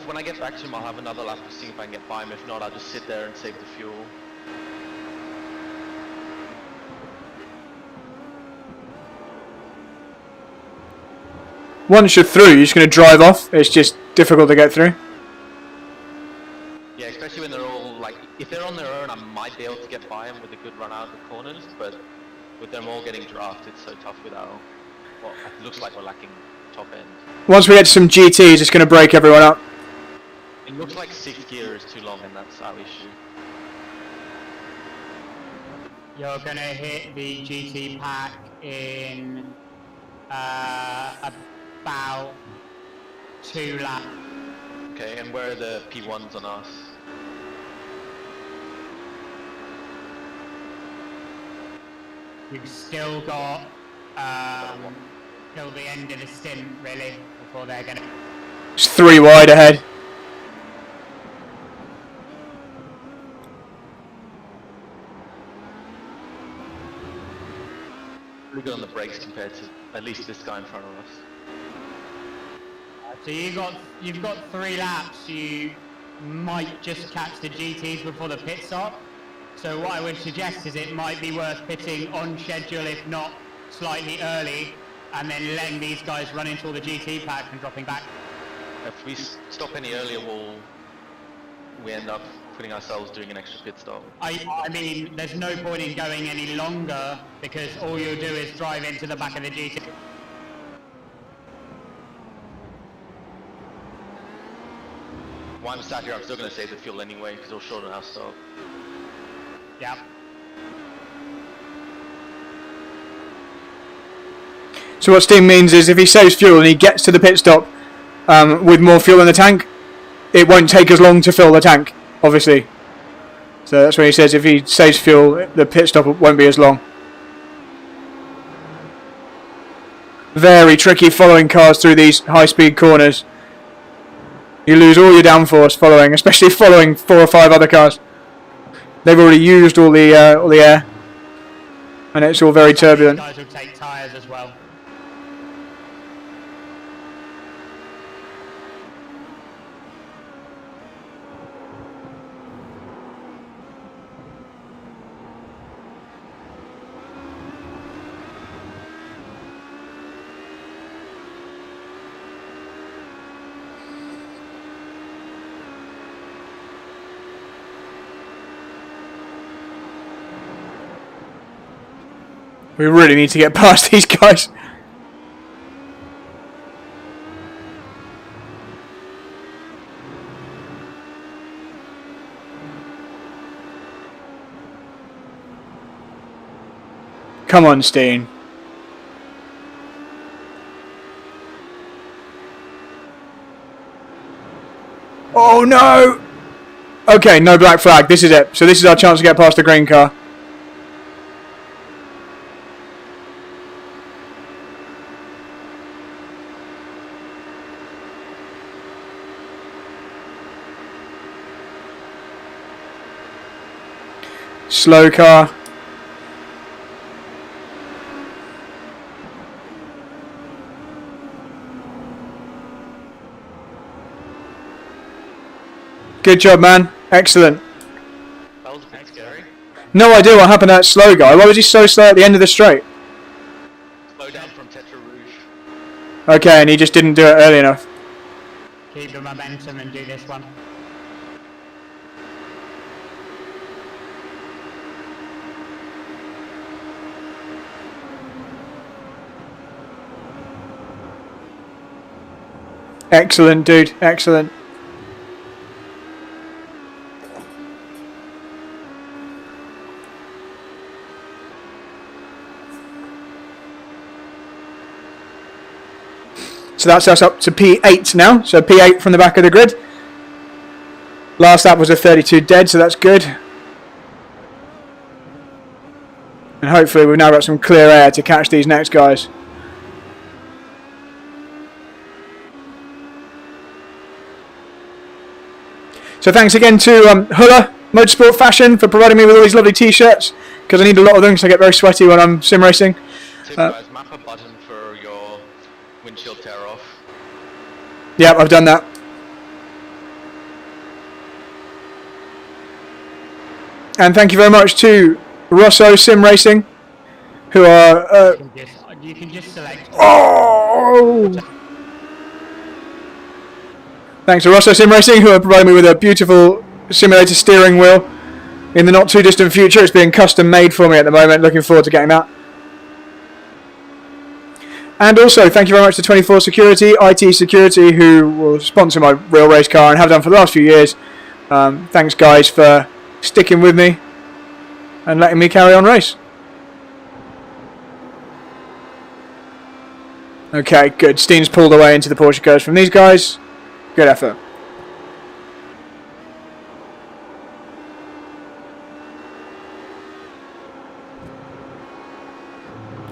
When I get back to him, I'll have another lap to see if I can get by him. If not, I'll just sit there and save the fuel. Once you're through, you're just going to drive off. It's just difficult to get through. Yeah, especially when they're all like, if they're on their own, I might be able to get by them with a good run out of the corners, but with them all getting drafted, it's so tough without, well, it looks like we're lacking top end. Once we get to some GTs, it's going to break everyone up. It looks like 6th gear is too long, and that's our issue. You're gonna hit the GT pack in about 2 laps. Okay, and where are the P1s on us? You've still got till the end of the stint, really, before they're gonna. It's 3 wide ahead. Pretty good on the brakes compared to at least this guy in front of us. So you've got 3 laps. You might just catch the GTs before the pit stop. So what I would suggest is it might be worth pitting on schedule, if not slightly early, and then letting these guys run into all the GT pack and dropping back. If we stop any earlier, we end up putting ourselves doing an extra pit stop. I mean, there's no point in going any longer because all you'll do is drive into the back of the GT. While I'm sat here, I'm still going to save the fuel anyway because it'll shorten our stop. Yeah. So what Steen means is if he saves fuel and he gets to the pit stop with more fuel in the tank, it won't take as long to fill the tank, obviously. So that's when he says if he saves fuel, the pit stop won't be as long. Very tricky following cars through these high-speed corners. You lose all your downforce following, especially following 4 or 5 other cars. They've already used all the air, and it's all very turbulent. Guys will take tyres as well. We really need to get past these guys. Come on, Steen. Oh no! Okay, no black flag. This is it. So this is our chance to get past the green car. Slow car. Good job, man. Excellent. That was a bit scary. No idea what happened to that slow guy. Why was he so slow at the end of the straight? Slow down from Tetra Rouge. Okay, and he just didn't do it early enough. Keep the momentum and do this one. Excellent, dude. Excellent. So that's us up to P8 now. So P8 from the back of the grid. Last lap was a 32 dead, so that's good. And hopefully we've now got some clear air to catch these next guys. So thanks again to Huller Motorsport Fashion for providing me with all these lovely t-shirts, because I need a lot of them because I get very sweaty when I'm sim racing. Tip guys, map a button for your windshield tear off. Yeah, I've done that. And thank you very much to Rosso Sim Racing, who are... You can just select... oh! Thanks to Rosso Sim Racing, who are providing me with a beautiful simulator steering wheel. In the not too distant future, it's being custom made for me at the moment. Looking forward to getting that. And also, thank you very much to 24 Security, IT Security, who will sponsor my real race car and have done for the last few years. Thanks, guys, for sticking with me and letting me carry on race. Okay, good. Steen's pulled away into the Porsche Curves from these guys. Good effort.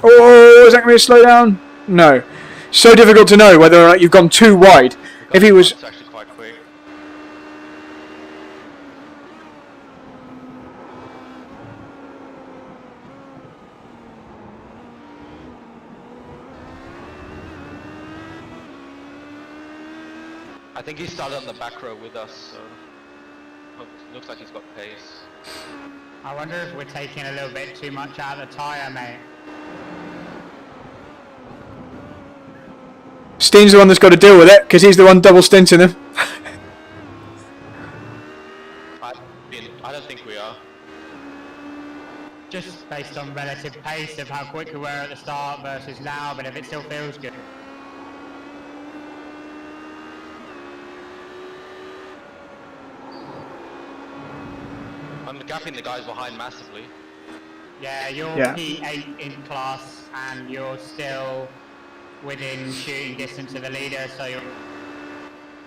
Oh, is that going to be a slowdown? No. So difficult to know whether or not you've gone too wide. If he was... It's actually quite quick. I think he started on the back row with us, so looks like he's got pace. I wonder if we're taking a little bit too much out of the tyre, mate. Steen's the one that's got to deal with it, because he's the one double stinting him. I don't think we are. Just based on relative pace of how quick we were at the start versus now, but if it still feels good. I'm gapping the guys behind massively. Yeah, you're P8 in class, and you're still within shooting distance of the leader, so you're...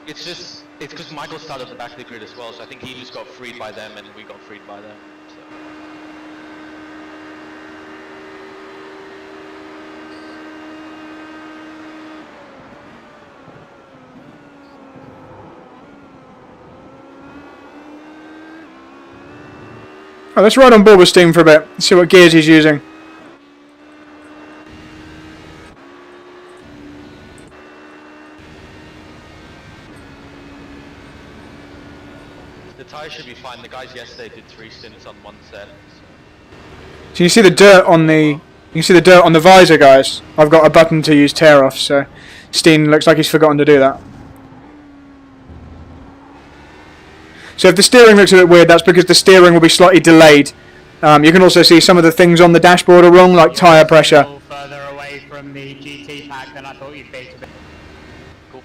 It's because Michael started at the back of the grid as well, so I think he just got freed by them and we got freed by them. So. Oh, let's ride on board with Steen for a bit, see what gears he's using. The tyres should be fine. The guys yesterday did 3 stints on one set. So you see the dirt on the... You can see the dirt on the visor, guys. I've got a button to use tear off, so Steen looks like he's forgotten to do that. So if the steering looks a bit weird, that's because the steering will be slightly delayed. You can also see some of the things on the dashboard are wrong, like tyre pressure. Further away from the GT pack than I thought you'd be. Cool.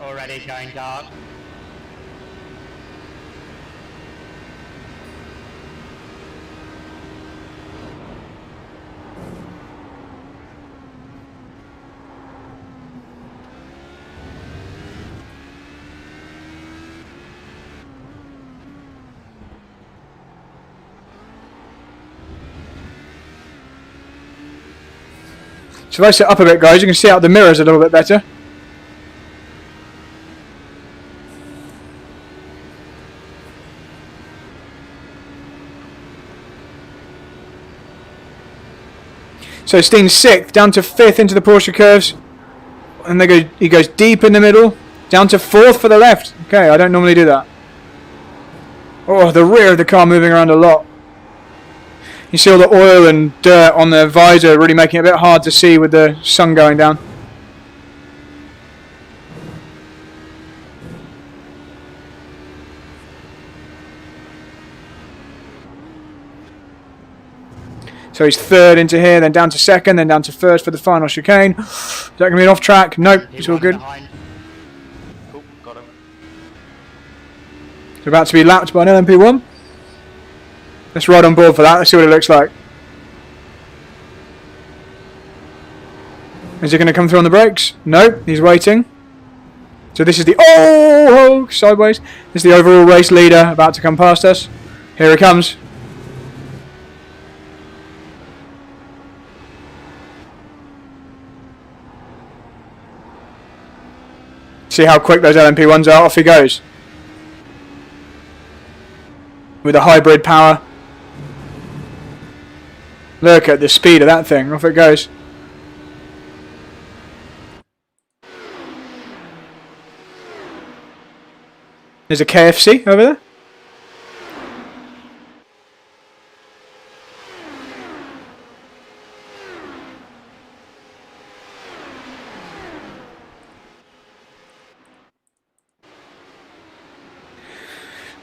Already going dark. So if I sit up a bit, guys, you can see out the mirrors a little bit better. So Steen's 6th, down to 5th into the Porsche Curves. And he goes deep in the middle, down to 4th for the left. Okay, I don't normally do that. Oh, the rear of the car moving around a lot. You see all the oil and dirt on the visor, really making it a bit hard to see with the sun going down. So he's 3rd into here, then down to 2nd, then down to 1st for the final chicane. Is that going to be an off track? Nope, it's all good. Cool, got him. He's about to be lapped by an LMP1. Let's ride on board for that. Let's see what it looks like. Is he going to come through on the brakes? Nope, he's waiting. So this is the... Oh! Sideways. This is the overall race leader about to come past us. Here he comes. See how quick those LMP1s are? Off he goes. With a hybrid power. Look at the speed of that thing. Off it goes. There's a KFC over there.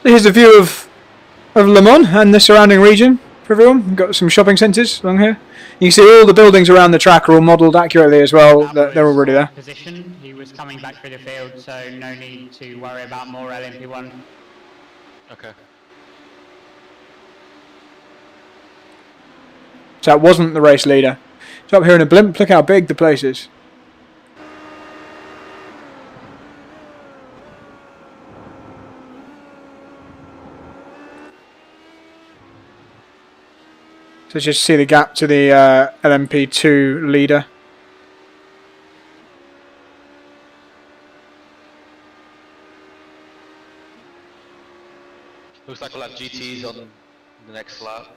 Here's a view of Le Mans and the surrounding region for everyone. We've got some shopping centres along here. You can see all the buildings around the track are all modelled accurately as well. They're already there. Position. He was coming back through the field, so no need to worry about more LMP1. Okay. So that wasn't the race leader. It's up here in a blimp. Look how big the place is. So let's just see the gap to the LMP2 leader. Looks like we'll have GTs on the next lap.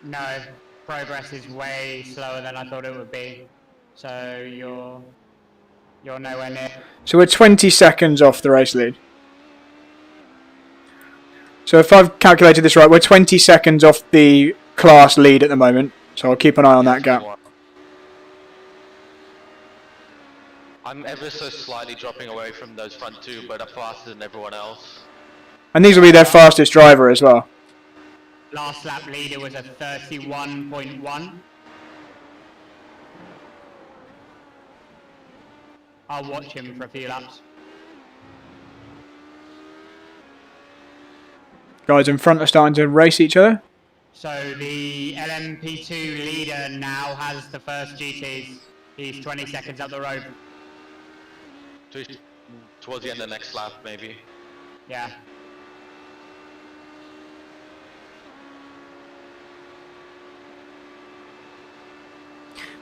No, progress is way slower than I thought it would be. So you're nowhere near. So we're 20 seconds off the race lead. So if I've calculated this right, we're 20 seconds off the class lead at the moment. So I'll keep an eye on that gap. I'm ever so slightly dropping away from those front two, but I'm faster than everyone else. And these will be their fastest driver as well. Last lap leader was a 31.1. I'll watch him for a few laps. Guys in front are starting to race each other. So the LMP2 leader now has the first GTs. He's 20 seconds up the road. Towards the end of the next lap, maybe. Yeah.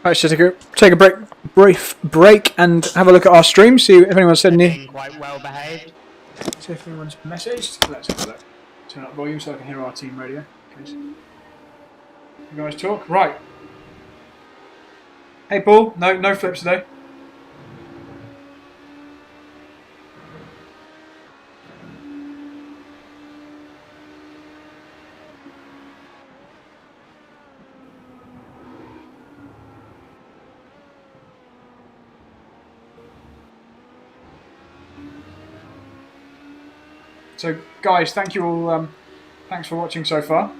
Right, so take a brief break and have a look at our stream. See if anyone's said any. Quite well behaved. See if anyone's messaged. Let's have a look. Turn up volume so I can hear our team radio. You guys talk? Right. Hey Paul, no flips today. So guys, thank you all. Thanks for watching so far.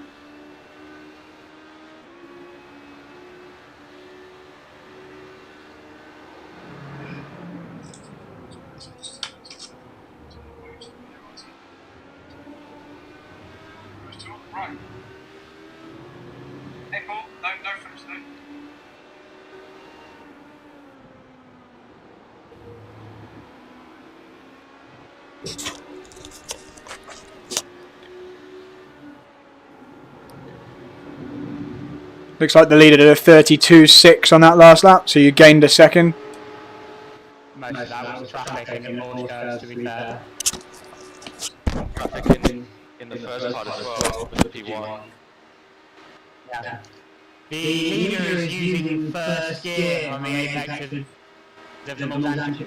Right. Hey Paul, no flips today. Looks like the leader did a 32.6 on that last lap, so you gained a second. Most of that was traffic in the Porsche Curves, to be fair. Traffic in the first part as well with the P1. Yeah. The leader is using first gear on the apex of the Mulsanne.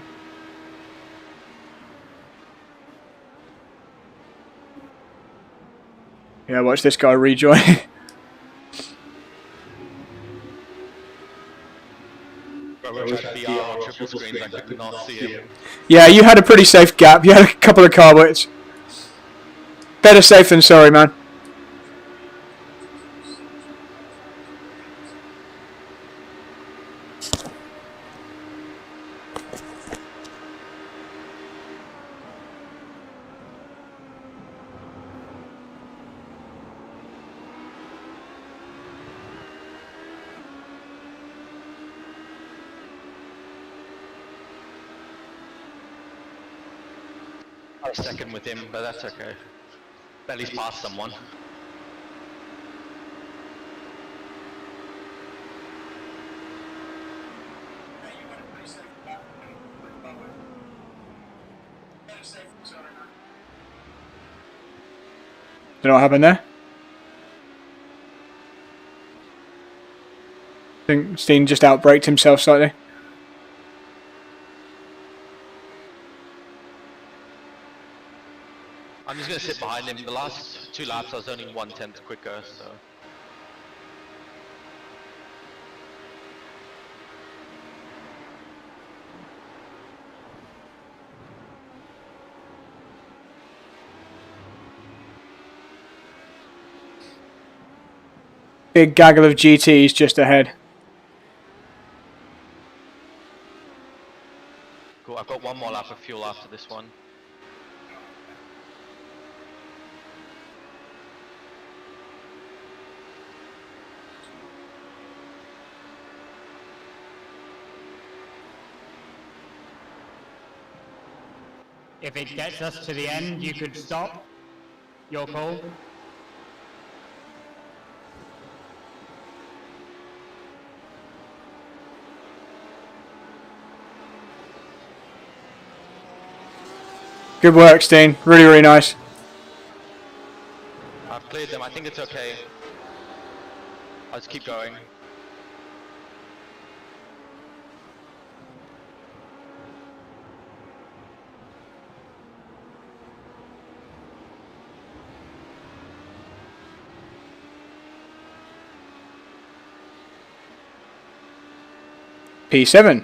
Yeah, watch this guy rejoin. Bro, we tried VR on triple screens, I could not see him. Yeah, you had a pretty safe gap. You had a couple of car widths. Better safe than sorry, man. I was second with him, but that's okay. At least passed someone. Don't know what happened there. I think Steen just outbraked himself slightly. I'm just going to sit behind him. The last 2 laps I was only 1/10 quicker, so... Big gaggle of GTs just ahead. Cool, I've got 1 more lap of fuel after this one. If it gets us to the end, you could stop. Your call. Good work, Steen. Really, really nice. I've cleared them, I think it's okay. I'll just keep going. P7.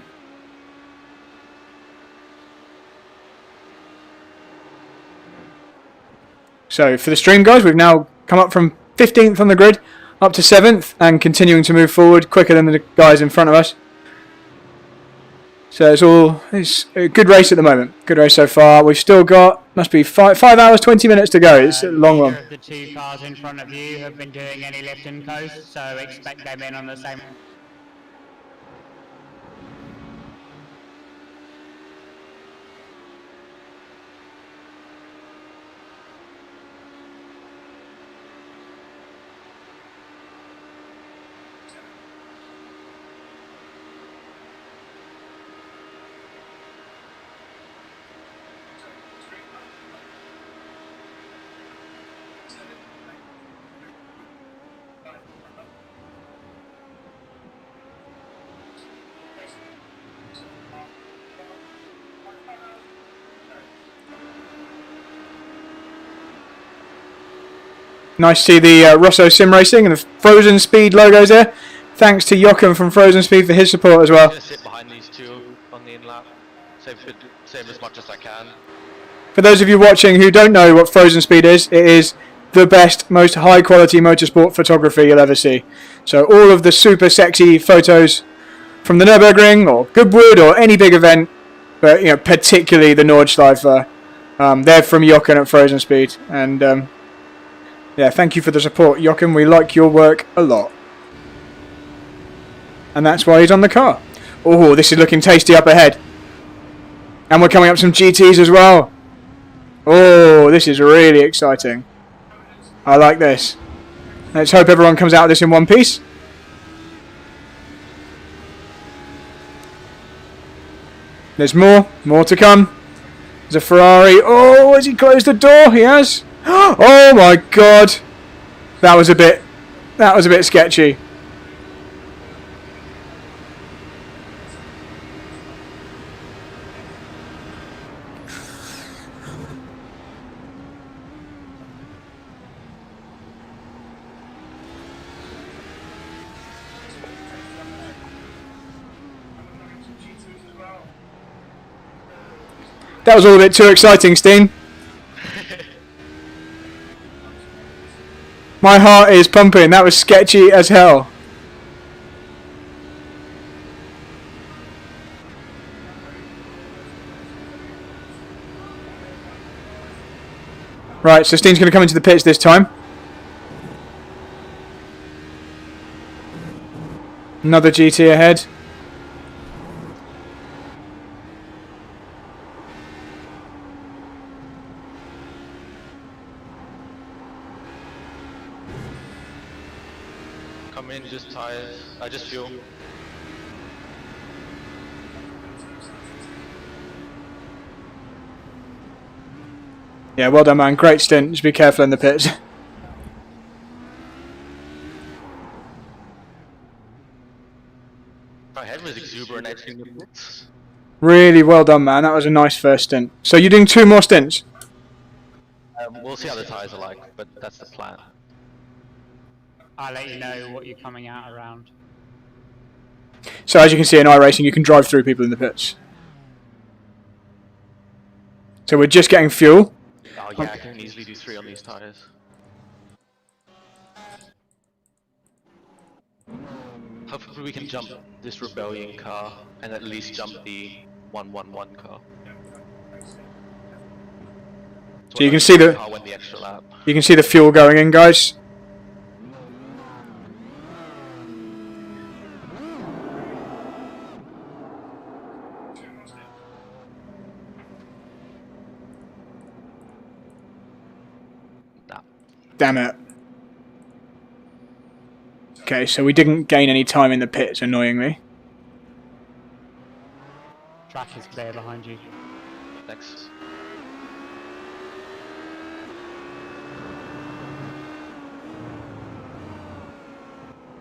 So for the stream, guys, we've now come up from 15th on the grid up to 7th and continuing to move forward quicker than the guys in front of us. So it's a good race at the moment. Good race so far. We've still got, must be 5 hours, 20 minutes to go. It's a long one. The 2 cars in front of you have been doing any lift and coast, so expect them in on the same. Nice to see the Rosso Sim Racing and the Frozen Speed logos there. Thanks to Jochen from Frozen Speed for his support as well. I'm going to sit behind these 2 on the in-lap. Save as much as I can. For those of you watching who don't know what Frozen Speed is, it is the best, most high quality motorsport photography you'll ever see. So all of the super sexy photos from the Nürburgring or Goodwood or any big event, but particularly the Nordschleife, they're from Jochen at Frozen Speed. And yeah, thank you for the support, Jochen. We like your work a lot. And that's why he's on the car. Oh, this is looking tasty up ahead. And we're coming up some GTs as well. Oh, this is really exciting. I like this. Let's hope everyone comes out of this in one piece. There's more to come. There's a Ferrari. Oh, has he closed the door? He has. Oh my God, that was a bit sketchy. That was all a bit too exciting, Steen. My heart is pumping. That was sketchy as hell. Right, so Steen's going to come into the pits this time. Another GT ahead. Come in, just tires. I just fuel. Yeah, well done, man. Great stint. Just be careful in the pits. My head was exuberant edging the pits. Really well done, man. That was a nice first stint. So you're doing 2 more stints? We'll see how the tires are like, but that's the plan. I'll let you know what you're coming out around. So as you can see in iRacing, you can drive through people in the pits. So we're just getting fuel. Oh yeah, I can easily do 3 on these tires. Hopefully we can jump this Rebellion car and at least jump the 111 car. So you can see the car went the extra lap. You can see the fuel going in, guys. Damn it. Okay, so we didn't gain any time in the pits, annoyingly. Track is clear behind you. Thanks.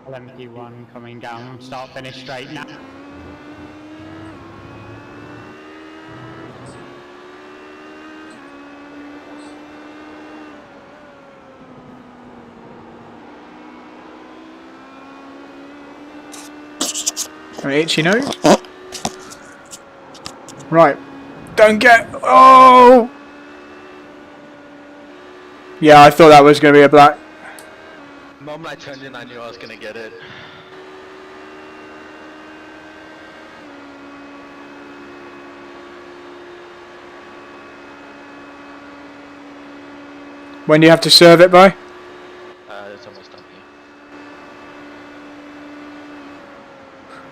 LMP1 coming down, start finish straight now. Itchy nose. Right. Don't get... Oh! Yeah, I thought that was going to be a black. The moment I turned in, I knew I was gonna get it. When do you have to serve it by? It's almost done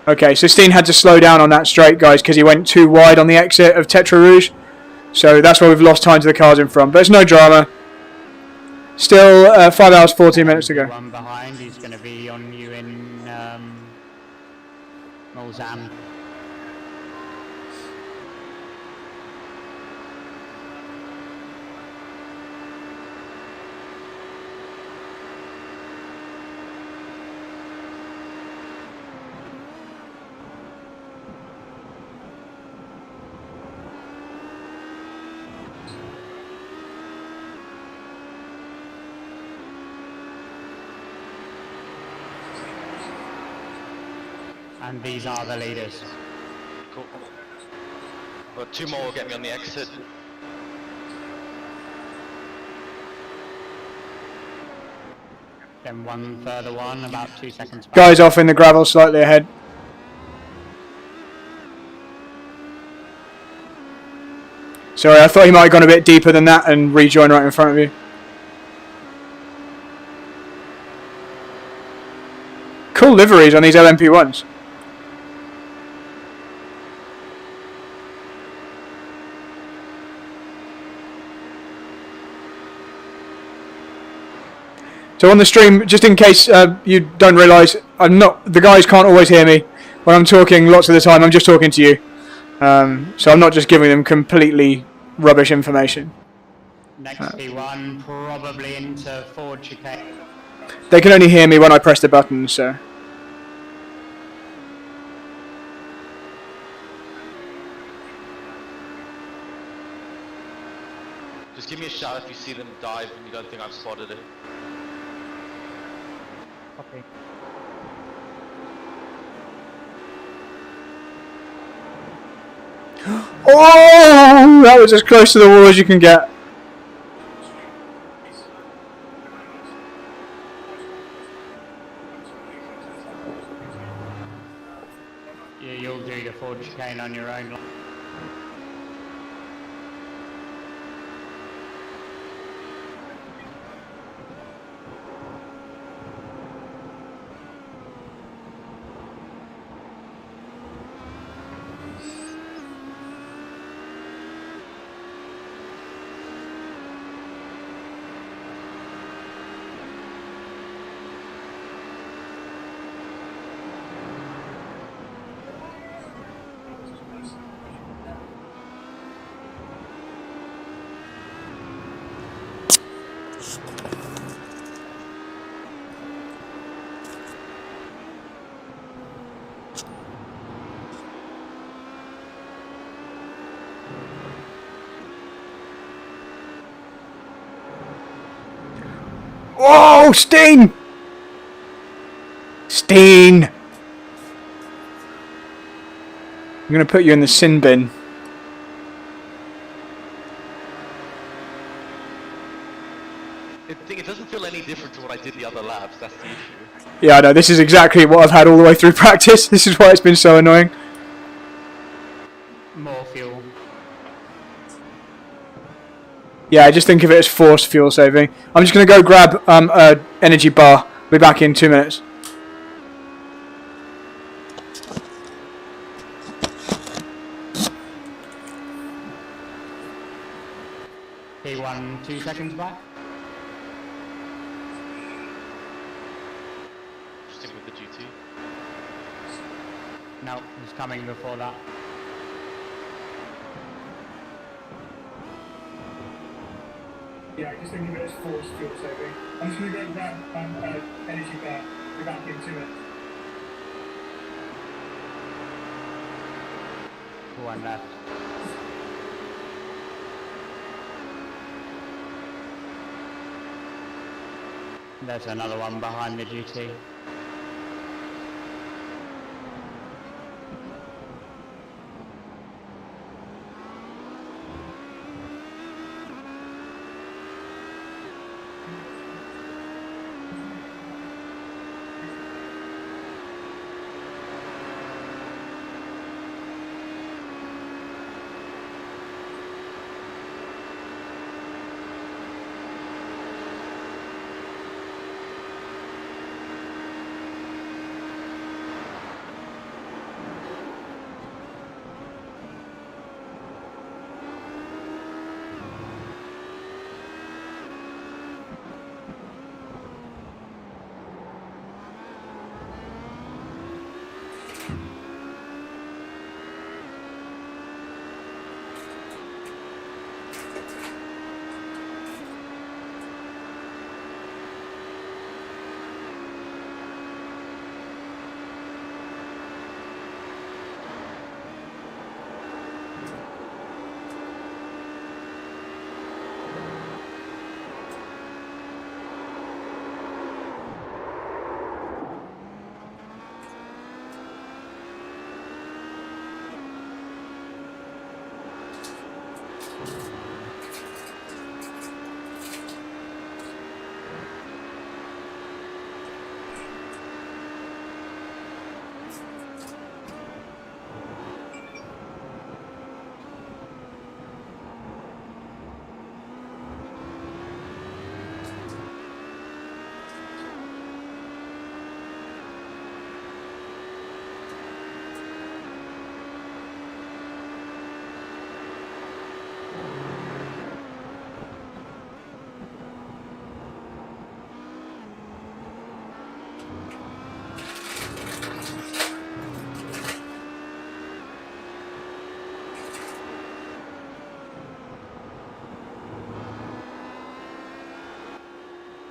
here. Okay, so Steen had to slow down on that straight, guys, because he went too wide on the exit of Tetra Rouge. So that's why we've lost time to the cars in front. But it's no drama. Still 5 hours, 14 minutes to go. One behind, he's going to be on you in Mulsanne. And these are the leaders. Cool. But 2 more will get me on the exit. Then one further one, about 2 seconds back. Guys off in the gravel, slightly ahead. Sorry, I thought he might have gone a bit deeper than that and rejoined right in front of you. Cool liveries on these LMP1s. So on the stream, just in case you don't realise, the guys can't always hear me when I'm talking lots of the time. I'm just talking to you. So I'm not just giving them completely rubbish information. Next P1, probably into forward chicane. They can only hear me when I press the button, so... Just give me a shout if you see them dive and you don't think I've spotted it. Copy. Oh! That was as close to the wall as you can get. Yeah, you'll do the forward chicane on your own. Oh, Steen! Steen! I'm gonna put you in the sin bin. It doesn't feel any different to what I did the other laps, that's the issue. Yeah, I know, this is exactly what I've had all the way through practice. This is why it's been so annoying. More fuel. Yeah, I just think of it as forced fuel saving. I'm just gonna go grab a energy bar. Be back in 2 minutes. P1, 2 seconds back. Stick with the GT. No, it's coming before that. Yeah, I just think of it as forced fuel saving. I'm just gonna go grab energy bar. Be back in 2 minutes. One left. There's another one behind the GT.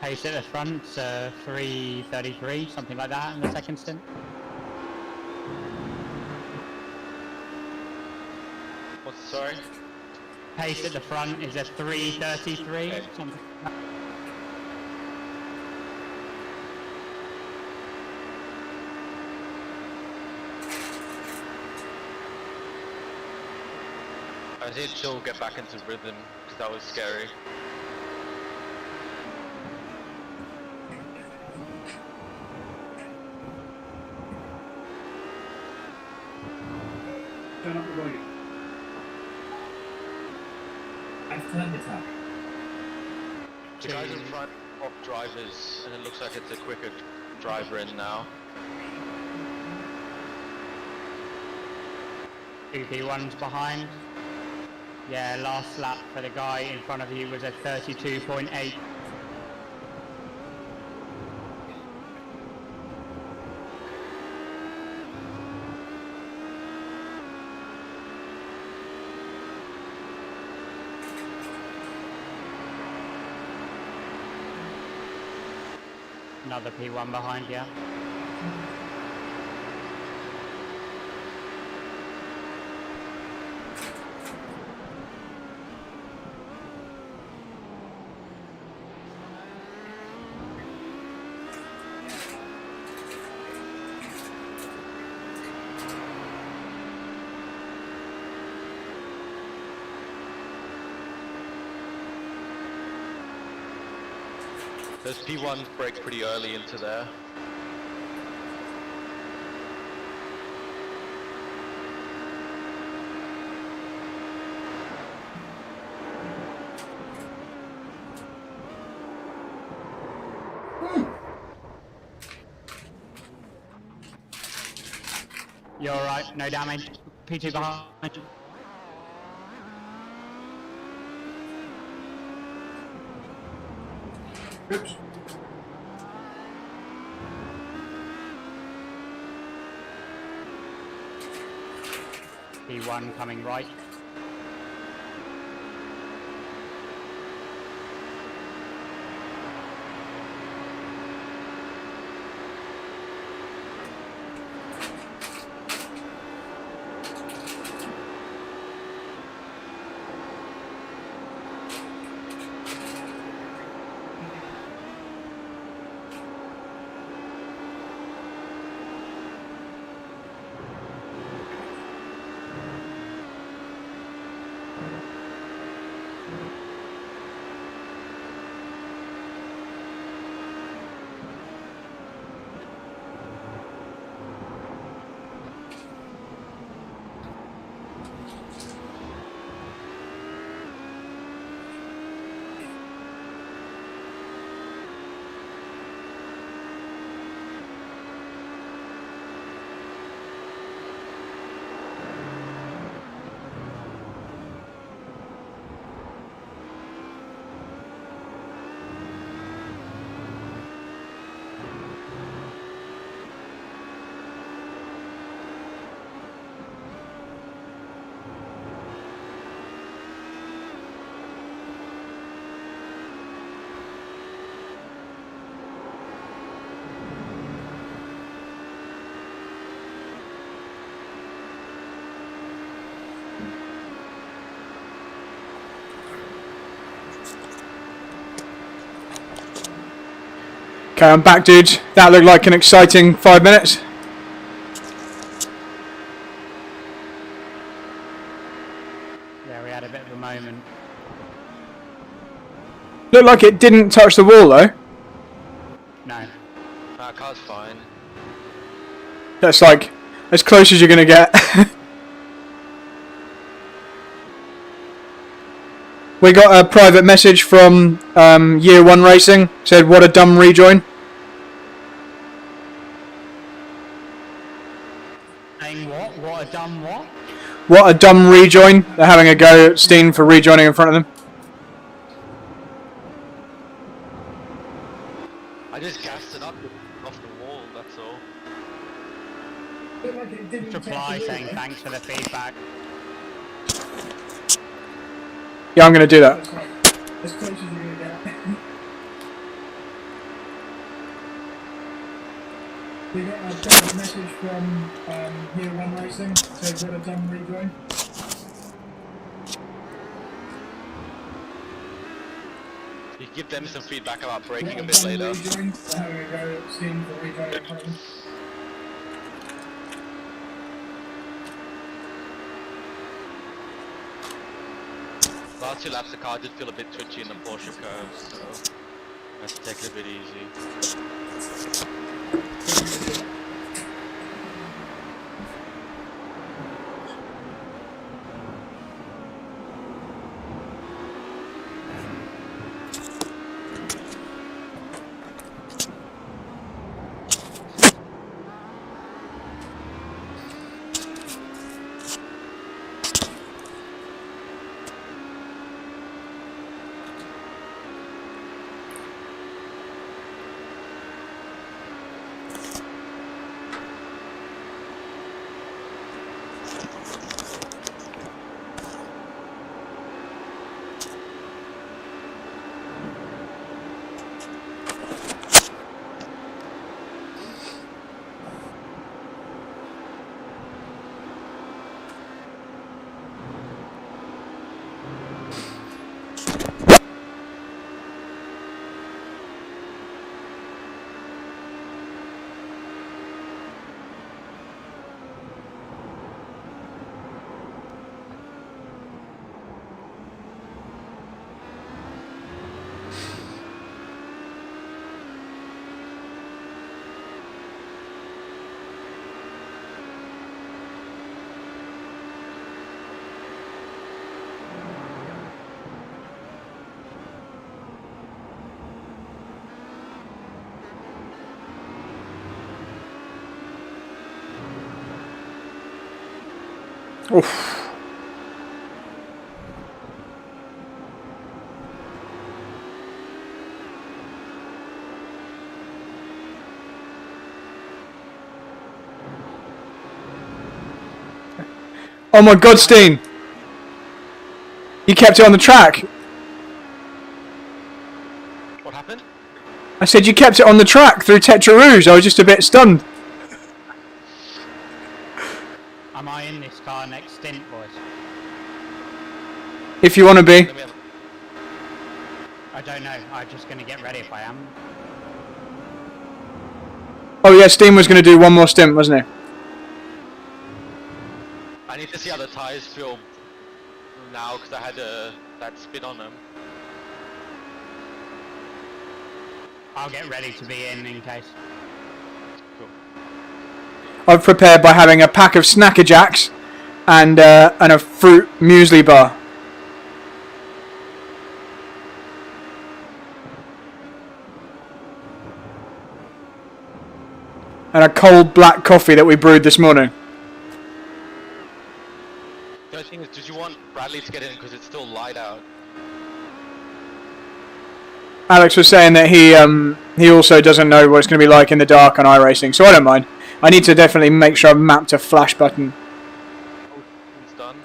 Pace at the front, 3:33, something like that in the second stint. What's sorry? Pace at the front is a 3:33, Okay. something like that. I need to get back into rhythm because that was scary. Turn up the volume. I've turned it up. The guys in front of drivers, and it looks like it's a quicker driver in now. 2 P1s behind. Yeah, last lap for the guy in front of you was a 32.8. Another P1 behind, yeah. Those P1s break pretty early into there. You're alright, no damage. P2 behind. Oops. P1 coming right. Okay, I'm back, dudes. That looked like an exciting 5 minutes. Yeah, we had a bit of a moment. Looked like it didn't touch the wall, though. No. That car's fine. That's like as close as you're going to get. We got a private message from Year 1 Racing. Said, what a dumb rejoin. Saying what? What a dumb what? What a dumb rejoin. They're having a go at Steen for rejoining in front of them. I just gassed it up off the wall, that's all. Looked like it didn't Reply touch the saying wall. thanks for the feedback. Yeah, I'm going to do that. That's quite as close as you're going to get. We got a direct message from Year 1 Racing, said what a done rejoin. You give them some feedback about braking a What bit done later. rejoin, we're having a go at Steam for rejoin in front of them. Last 2 laps the car did feel a bit twitchy in the Porsche Curves, so I have to take it a bit easy. Oof. Oh my God, Steen! You kept it on the track. What happened? I said you kept it on the track through Tetra Rouge. I was just a bit stunned. Am I in this car next stint, boys? If you want to be. Then we have I don't know. I'm just going to get ready if I am. Oh yeah, Steen was going to do one more stint, wasn't he? I need to see how the tires feel now because I had that spin on them. I'll get ready to be in case. Cool. I've prepared by having a pack of Snacker Jacks and a fruit muesli bar. And a cold black coffee that we brewed this morning. The only thing is, did you want Bradley to get in because it's still light out? Alex was saying that he also doesn't know what it's going to be like in the dark on iRacing, so I don't mind. I need to definitely make sure I've mapped a flash button. Oh, it's done.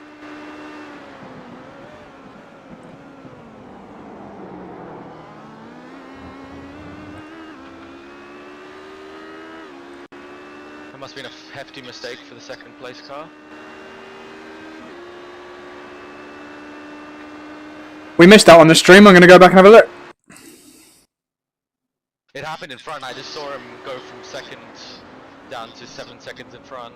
That must have been a hefty mistake for the second place car. We missed that on the stream. I'm going to go back and have a look. It happened in front. I just saw him go from second down to 7 seconds in front.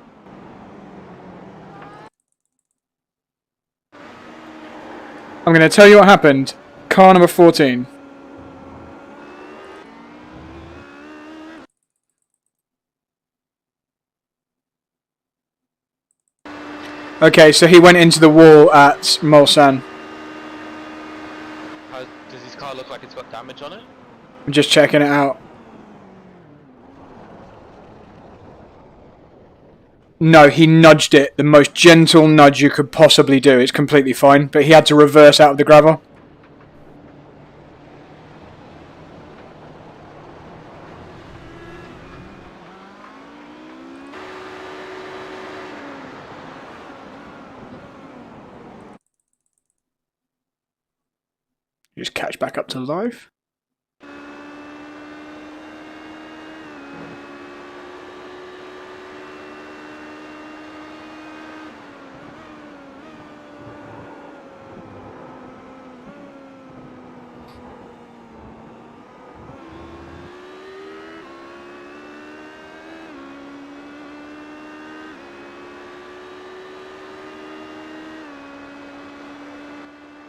I'm going to tell you what happened. Car number 14. Okay, so he went into the wall at Mulsanne. Does his car look like it's got damage on it? I'm just checking it out. No, he nudged it. The most gentle nudge you could possibly do. It's completely fine, but he had to reverse out of the gravel. Just catch back up to life.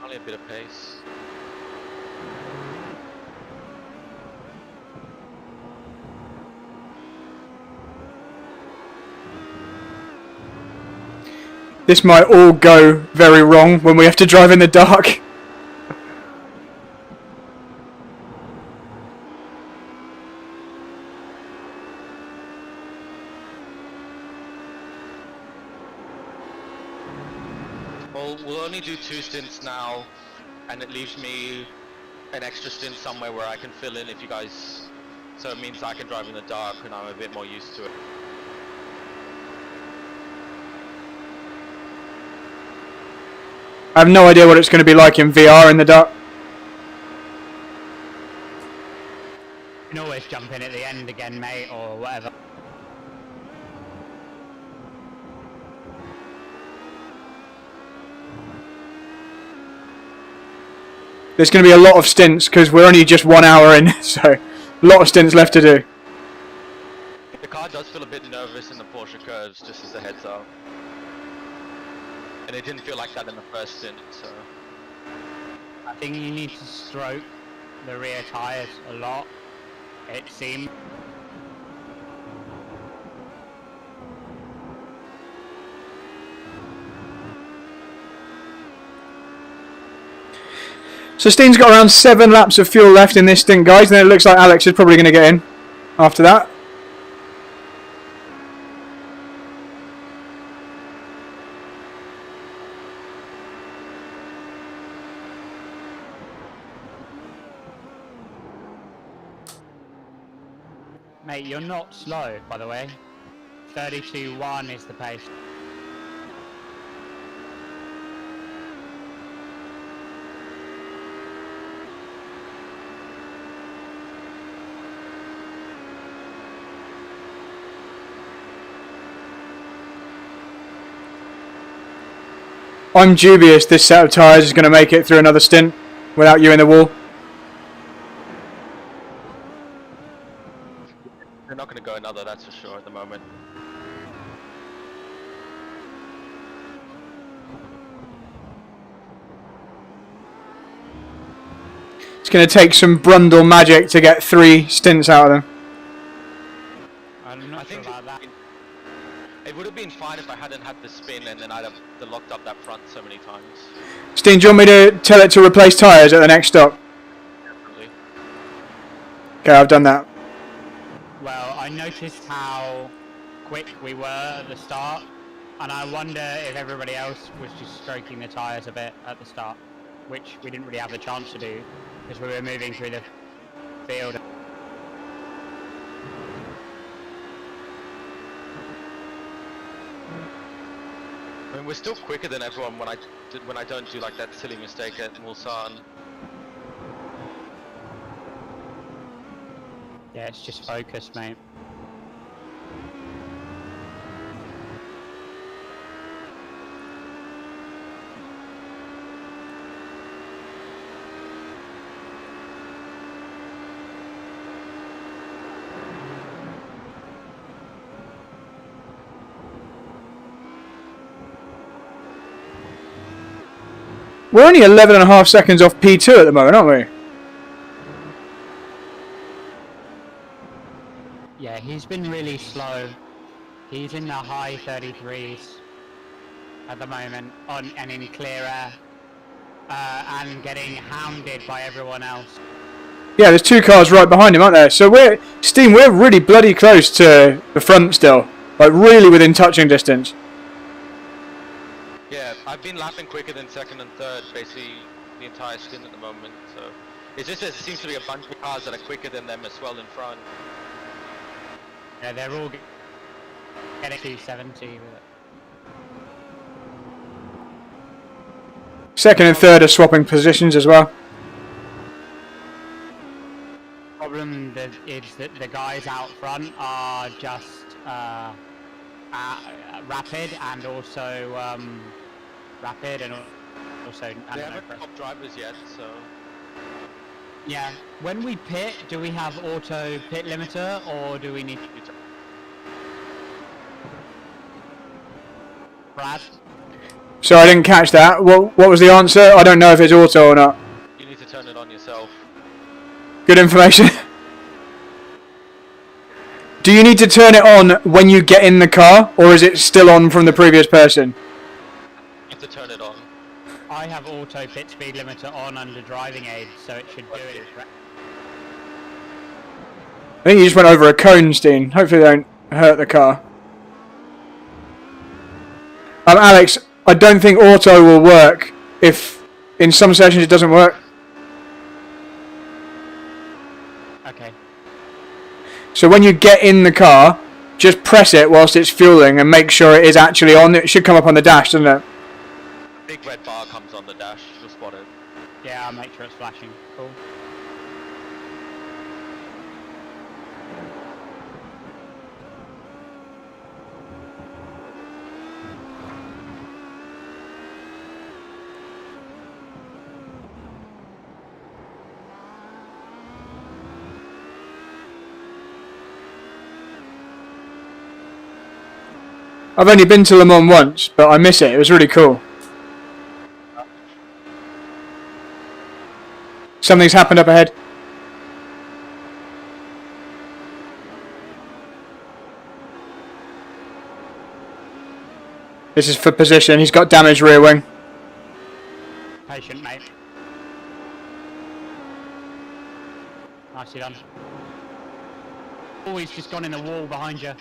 only a bit of pace. This might all go very wrong when we have to drive in the dark. Well, we'll only do 2 stints now, and it leaves me an extra stint somewhere where I can fill in if you guys... So it means I can drive in the dark and I'm a bit more used to it. I have no idea what it's going to be like in VR in the dark. You can always jump in at the end again, mate, or whatever. There's going to be a lot of stints because we're only just 1 hour in, so a lot of stints left to do. The car does feel a bit nervous in the Porsche Curves, just as a heads up. And it didn't feel like that in the first stint, so... I think you need to stroke the rear tyres a lot, it seems. So Steen's got around 7 laps of fuel left in this stint, guys, and then it looks like Alex is probably going to get in after that. Mate, you're not slow, by the way. 32.1 is the pace. I'm dubious this set of tyres is going to make it through another stint without you in the wall. They're not going to go another, that's for sure, at the moment. It's going to take some Brundle magic to get 3 stints out of them. I'm not sure about that. It would have been fine if I hadn't had the spin and then I'd have locked up that front so many times. Steen, do you want me to tell it to replace tyres at the next stop? Definitely. Okay, I've done that. Well, I noticed how quick we were at the start, and I wonder if everybody else was just stroking the tyres a bit at the start, which we didn't really have the chance to do, because we were moving through the field. I mean, we're still quicker than everyone when I don't do like that silly mistake at Mulsanne. Yeah, it's just focus, mate. We're only 11.5 seconds off P2 at the moment, aren't we? Yeah, he's been really slow. He's in the high 33s at the moment, and in clear air, and getting hounded by everyone else. Yeah, there's 2 cars right behind him, aren't there? So we're really bloody close to the front still. Like, really within touching distance. Yeah, I've been lapping quicker than second and third, basically the entire stint at the moment, so... It's just there seems to be a bunch of cars that are quicker than them as well in front. Yeah, they're all getting 270 with it. Second and third are swapping positions as well. Problem is that the guys out front are just rapid and also They haven't top drivers yet, so... Yeah, when we pit, do we have auto pit limiter or do we need to... Brad? Sorry, I didn't catch that. What was the answer? I don't know if it's auto or not. You need to turn it on yourself. Good information. Do you need to turn it on when you get in the car, or is it still on from the previous person? You have to turn it on. I have auto pit speed limiter on under driving aid, so it should do it. I think you just went over a cone, Steen. Hopefully they don't hurt the car. Alex, I don't think auto will work if in some sessions it doesn't work. Okay. So when you get in the car, just press it whilst it's fueling and make sure it is actually on. It should come up on the dash, doesn't it? Big red bar comes on the dash. You'll spot it. Yeah, I'll make sure it's flashing. Cool. I've only been to Le Mans once, but I miss it. It was really cool. Something's happened up ahead. This is for position. He's got damaged rear wing. Patient, mate. Nicely done. Oh, he's just gone in the wall behind you.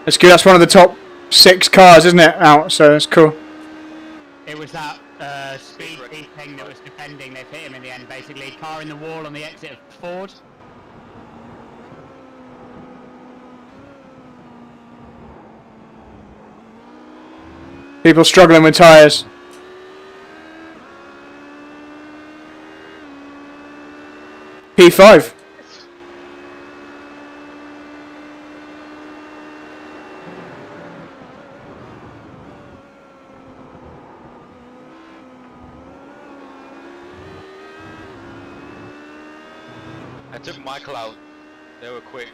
That's good. That's one of the top 6 cars, isn't it? Out, so that's cool. It was that speed thing that was defending. They've hit him in the end, basically. Car in the wall on the exit of Ford. People struggling with tyres. P5. I took Michael out. They were quick.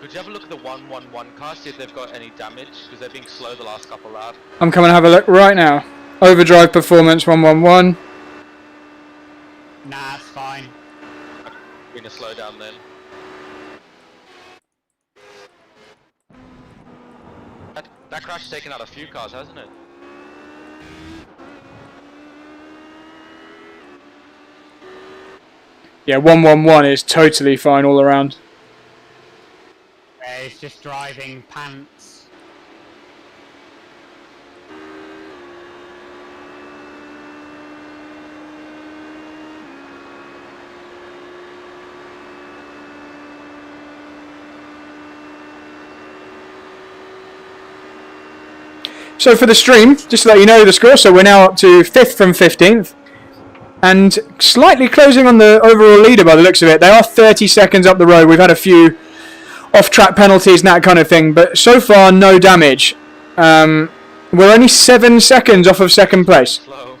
Could you have a look at the 111 car, see if they've got any damage? Because they're being slow the last couple laps. I'm coming to have a look right now. Overdrive performance 111. Nah, it's fine. Been a slowdown then. That crash has taken out a few cars, hasn't it? Yeah, 111 is totally fine all around. It's just driving pants. So for the stream, just to let you know the score, so we're now up to 5th from 15th. And slightly closing on the overall leader by the looks of it. They are 30 seconds up the road. We've had a few off-track penalties and that kind of thing, but so far no damage. We're only 7 seconds off of second place. Slow.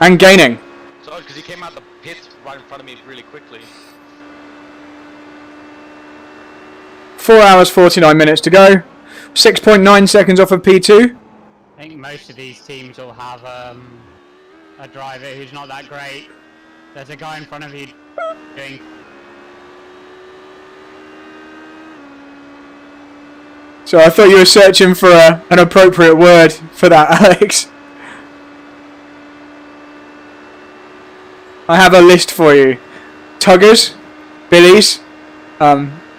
And gaining. Sorry, because he came out the pit right in front of me really quickly. 4 hours 49 minutes to go. 6.9 seconds off of P2. I think most of these teams will have a driver who's not that great. There's a guy in front of you doing... So I thought you were searching for an appropriate word for that, Alex. I have a list for you. Tuggers, billies,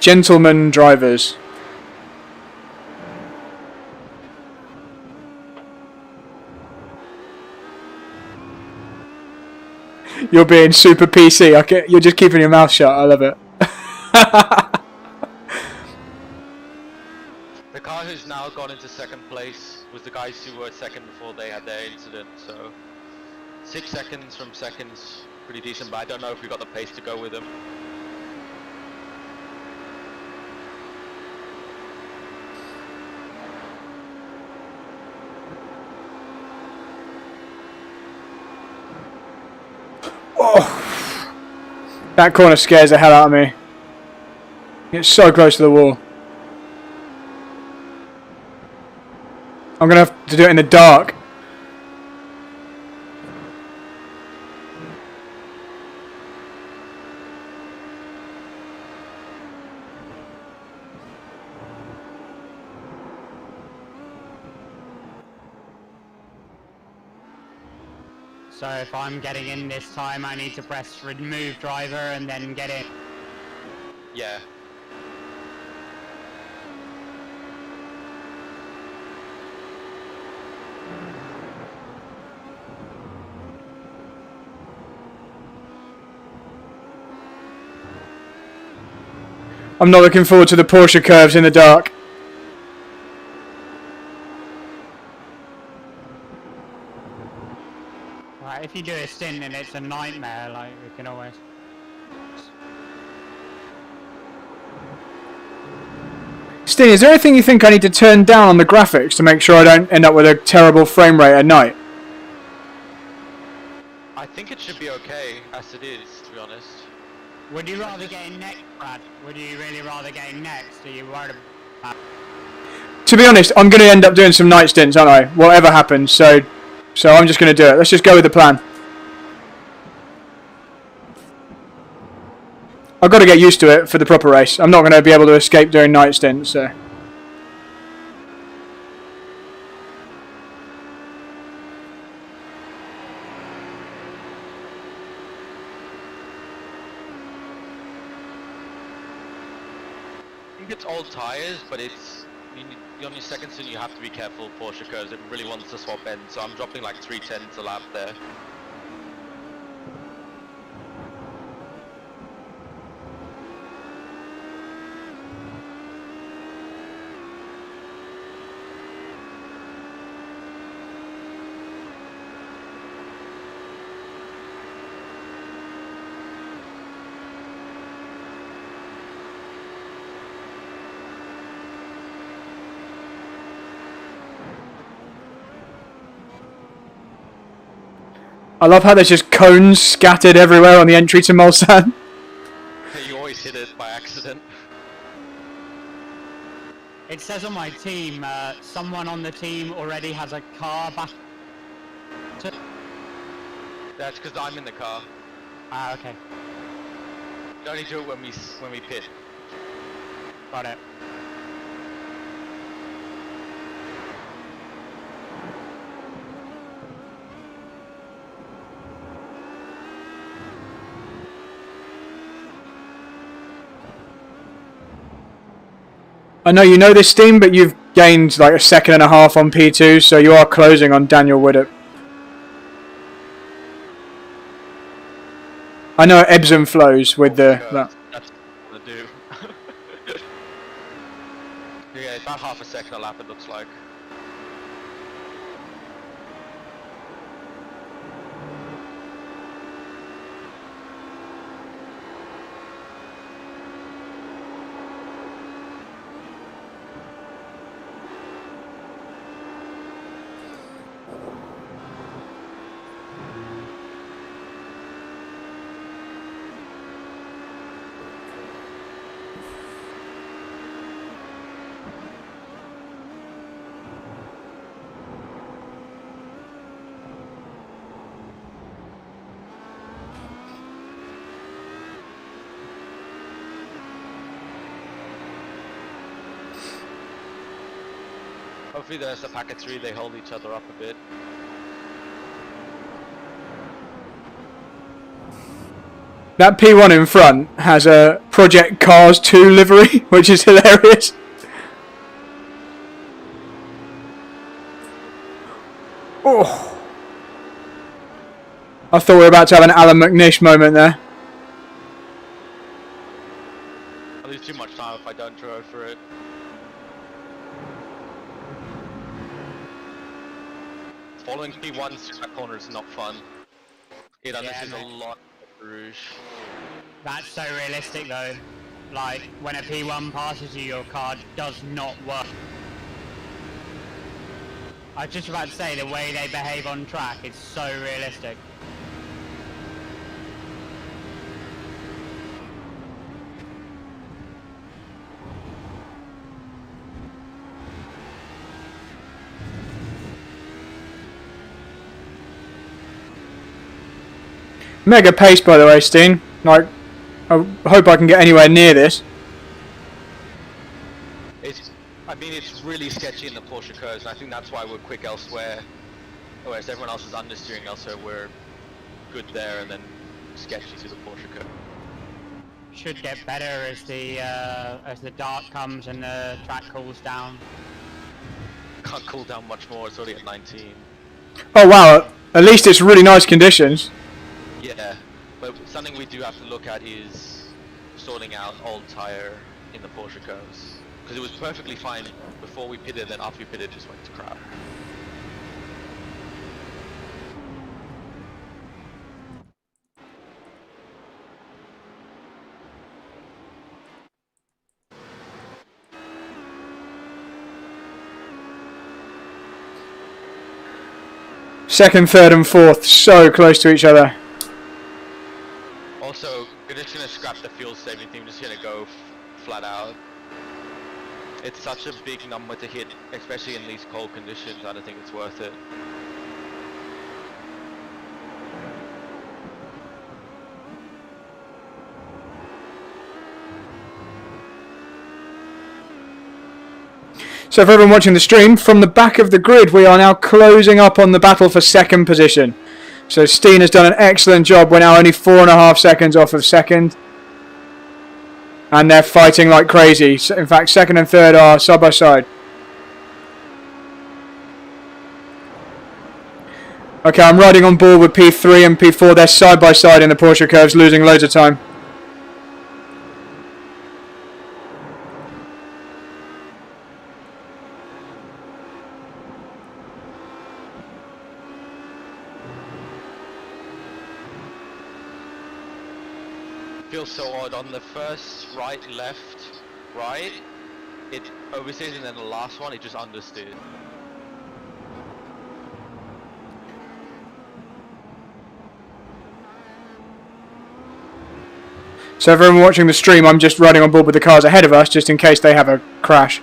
gentlemen drivers. You're being super PC. You're just keeping your mouth shut. I love it. The car who's now gone into second place was the guys who were second before they had their incident, so 6 seconds from second's pretty decent, but I don't know if we got the pace to go with them. Oh, that corner scares the hell out of me. It's so close to the wall. I'm gonna have to do it in the dark. So if I'm getting in this time, I need to press remove driver and then get in. Yeah. I'm not looking forward to the Porsche curves in the dark. Right, if you do a stint and it's a nightmare, like, we can always... Steen, is there anything you think I need to turn down on the graphics to make sure I don't end up with a terrible frame rate at night? I think it should be okay as it is, to be honest. Would you rather get in next, Brad? Would you really rather get in next? Are you worried about... To be honest, I'm going to end up doing some night stints, aren't I? Whatever happens, so I'm just going to do it. Let's just go with the plan. I've got to get used to it for the proper race. I'm not going to be able to escape doing night stints, so... I think it's old tyres, but it's... on your second stint you have to be careful of Porsche Curves. It really wants to swap ends, so I'm dropping like 3/10 a lap there. I love how there's just cones scattered everywhere on the entry to Mulsanne. You always hit it by accident. It says on my team, someone on the team already has a car back... That's because I'm in the car. Ah, okay. You only do it when we pit. Got it. I know you know this, Steen, but you've gained like a second and a half on P2, so you are closing on Daniel Widdop. I know it ebbs and flows with the... That's what to do. Yeah, about half a second a lap it looks like. Hopefully there's a packet 3, they hold each other up a bit. That P1 in front has a Project Cars 2 livery, which is hilarious. Oh. I thought we were about to have an Alan McNish moment there. I'll lose too much time if I don't go for it. Following P1 through that corner is not fun. It unleashes a lot of rouge. That's so realistic though. Like, when a P1 passes you, your car does not work. I was just about to say, the way they behave on track is so realistic. Mega pace, by the way, Steen. Like, I hope I can get anywhere near this. I mean, it's really sketchy in the Porsche Curves, and I think that's why we're quick elsewhere. Whereas everyone else is understeering elsewhere, we're good there and then sketchy to the Porsche Curve. Should get better as the dark comes and the track cools down. Can't cool down much more, it's already at 19. Oh wow, at least it's really nice conditions. Yeah, but something we do have to look at is sorting out old tyre in the Porsche Curves. Because it was perfectly fine before we pitted, then after we pitted it just went to crap. Second, third and fourth, so close to each other. Also, we're just going to scrap the fuel saving thing, we're just going to go flat out. It's such a big number to hit, especially in these cold conditions. I don't think it's worth it. So for everyone watching the stream, from the back of the grid we are now closing up on the battle for second position. So Steen has done an excellent job. We're now only 4.5 seconds off of second. And they're fighting like crazy. In fact, second and third are side by side. Okay, I'm riding on board with P3 and P4. They're side by side in the Porsche Curves, losing loads of time. Feels so odd on the first right, left, right, it oversteers, and then the last one it just understeered. So for everyone watching the stream, I'm just riding on board with the cars ahead of us just in case they have a crash.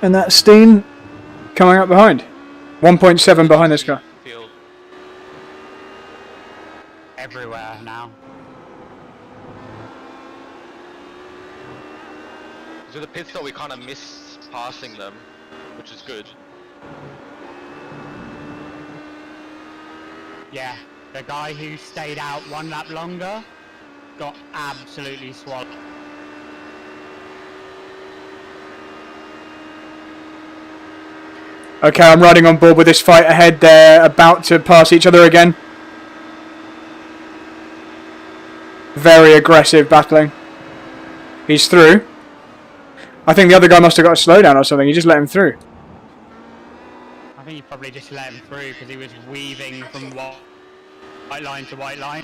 And that's Steen coming up behind. 1.7 behind this car. Field. Everywhere now. So the pit stop we kind of missed passing them, which is good. Yeah, the guy who stayed out one lap longer got absolutely swallowed. Okay, I'm riding on board with this fight ahead. They're about to pass each other again. Very aggressive battling. He's through. I think the other guy must have got a slowdown or something. He just let him through. I think he probably just let him through because he was weaving from white line to white line.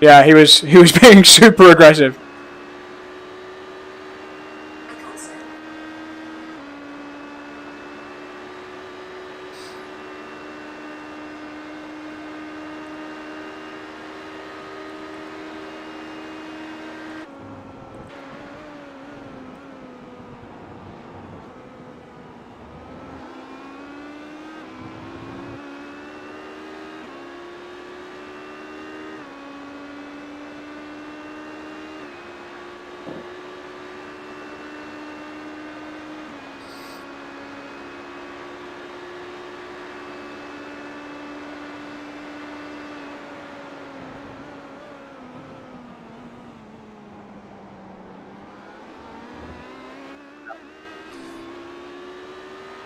Yeah, he was being super aggressive.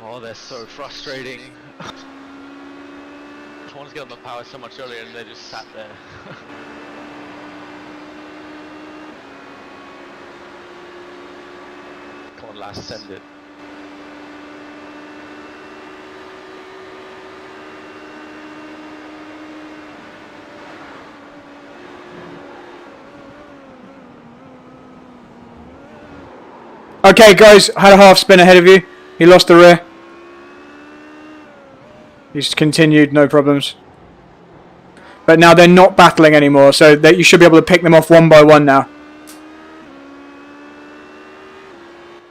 Oh, they're so frustrating. I wanted to get on the power so much earlier and they just sat there. Come on, last, send it. Okay, guys, had a half spin ahead of you. He lost the rear. He's continued, no problems. but now they're not battling anymore, so that you should be able to pick them off one by one now.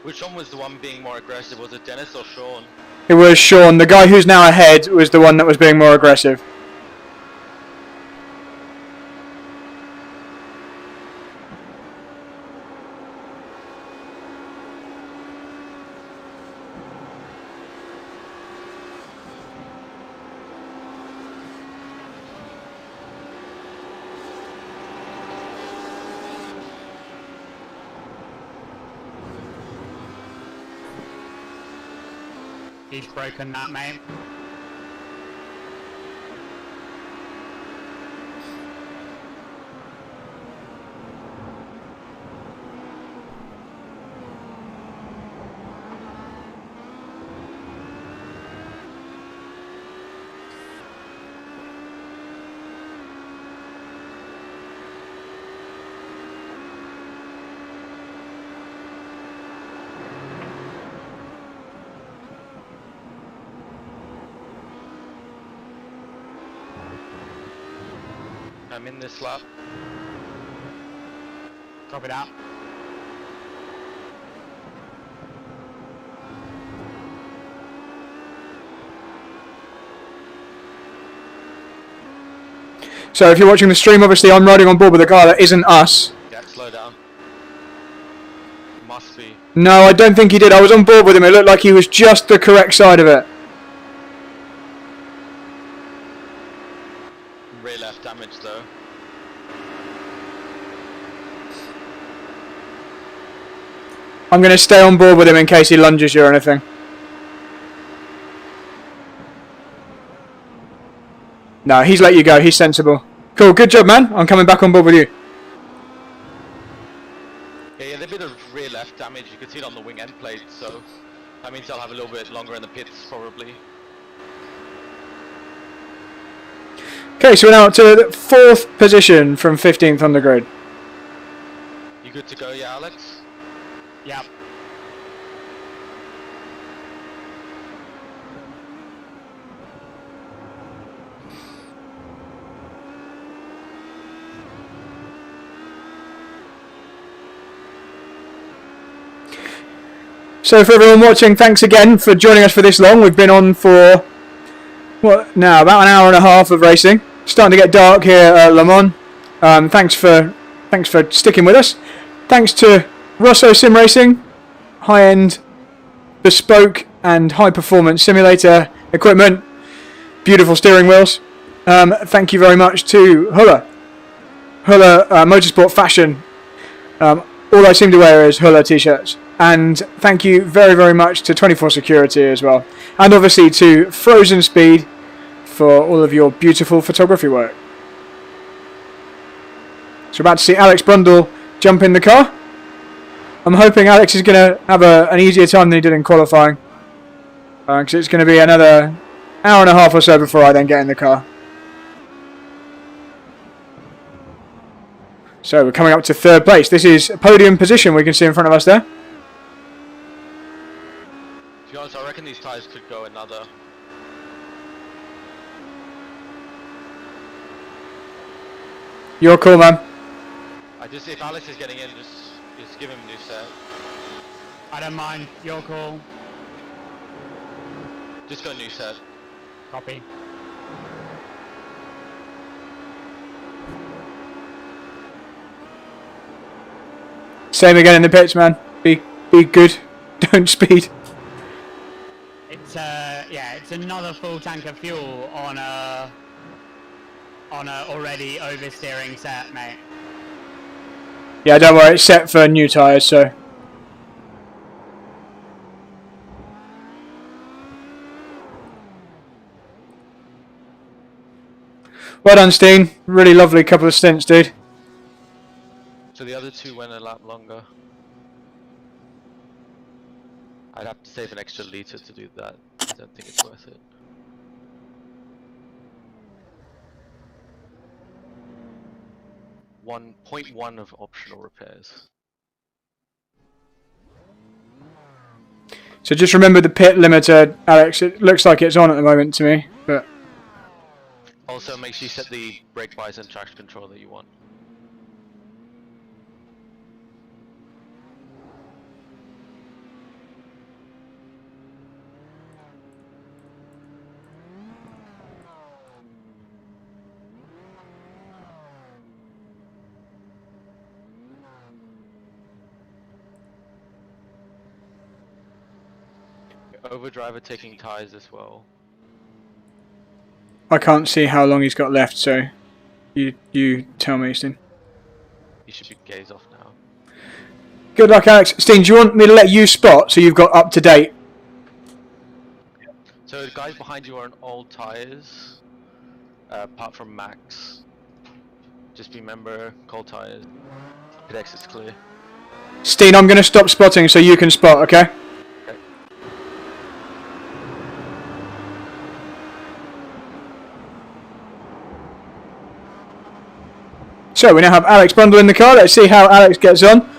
Which one was the one being more aggressive? Was it Dennis or Sean? It was Sean. The guy who's now ahead was the one that was being more aggressive. He's broken that, mate. I'm in this lap. Copy that. So if you're watching the stream, obviously I'm riding on board with a guy that isn't us. Yeah, slow down. Must be. No, I don't think he did. I was on board with him. It looked like he was just the correct side of it. Rear left damage though. I'm going to stay on board with him in case he lunges you or anything. No, he's let you go. He's sensible. Cool, good job, man. I'm coming back on board with you. Yeah, there's a bit of rear left damage. You can see it on the wing end plate, so that means I'll have a little bit longer in the pits probably. Okay, so we're now to the 4th position from 15th on the grid. You good to go, yeah, Alex? Yep. So for everyone watching, thanks again for joining us for this long. We've been on for, what now, about an hour and a half of racing. Starting to get dark here at Le Mans. Thanks for sticking with us. Thanks to Rosso Sim Racing, high-end, bespoke and high-performance simulator equipment, beautiful steering wheels. Thank you very much to Huller Motorsport Fashion. All I seem to wear is Huller t-shirts. And thank you very, very much to 24 Security as well. And obviously to Frozen Speed for all of your beautiful photography work. So we're about to see Alex Brundle jump in the car. I'm hoping Alex is going to have an easier time than he did in qualifying. Because it's going to be another hour and a half or so before I then get in the car. So we're coming up to 3rd place. This is a podium position we can see in front of us there. To be honest, I reckon these tyres could go another. You're cool, man. If Alex is getting in, just give him a new set. I don't mind. Your call. Just go new set. Copy. Same again in the pits, man. Be good. Don't speed. It's it's another full tank of fuel on a already oversteering set, mate. Yeah, don't worry. It's set for new tyres, so. Well done, Steen. Really lovely couple of stints, dude. So the other two went a lap longer. I'd have to save an extra litre to do that. I don't think it's worth it. .1 of optional repairs. So just remember the pit limiter, Alex. It looks like it's on at the moment to me, but Oh, Also, make sure you set the brake bias and traction control that you want. Overdriver taking tires as well. I can't see how long he's got left, so you tell me, Steen. You should be gaze off now. Good luck, Alex. Steen, do you want me to let you spot so you've got up to date? So the guys behind you are on old tires, apart from Max. Just remember, cold tires. Pit exit's clear. Steen, I'm going to stop spotting so you can spot, okay? Okay. So we now have Alex Brundle in the car. Let's see how Alex gets on.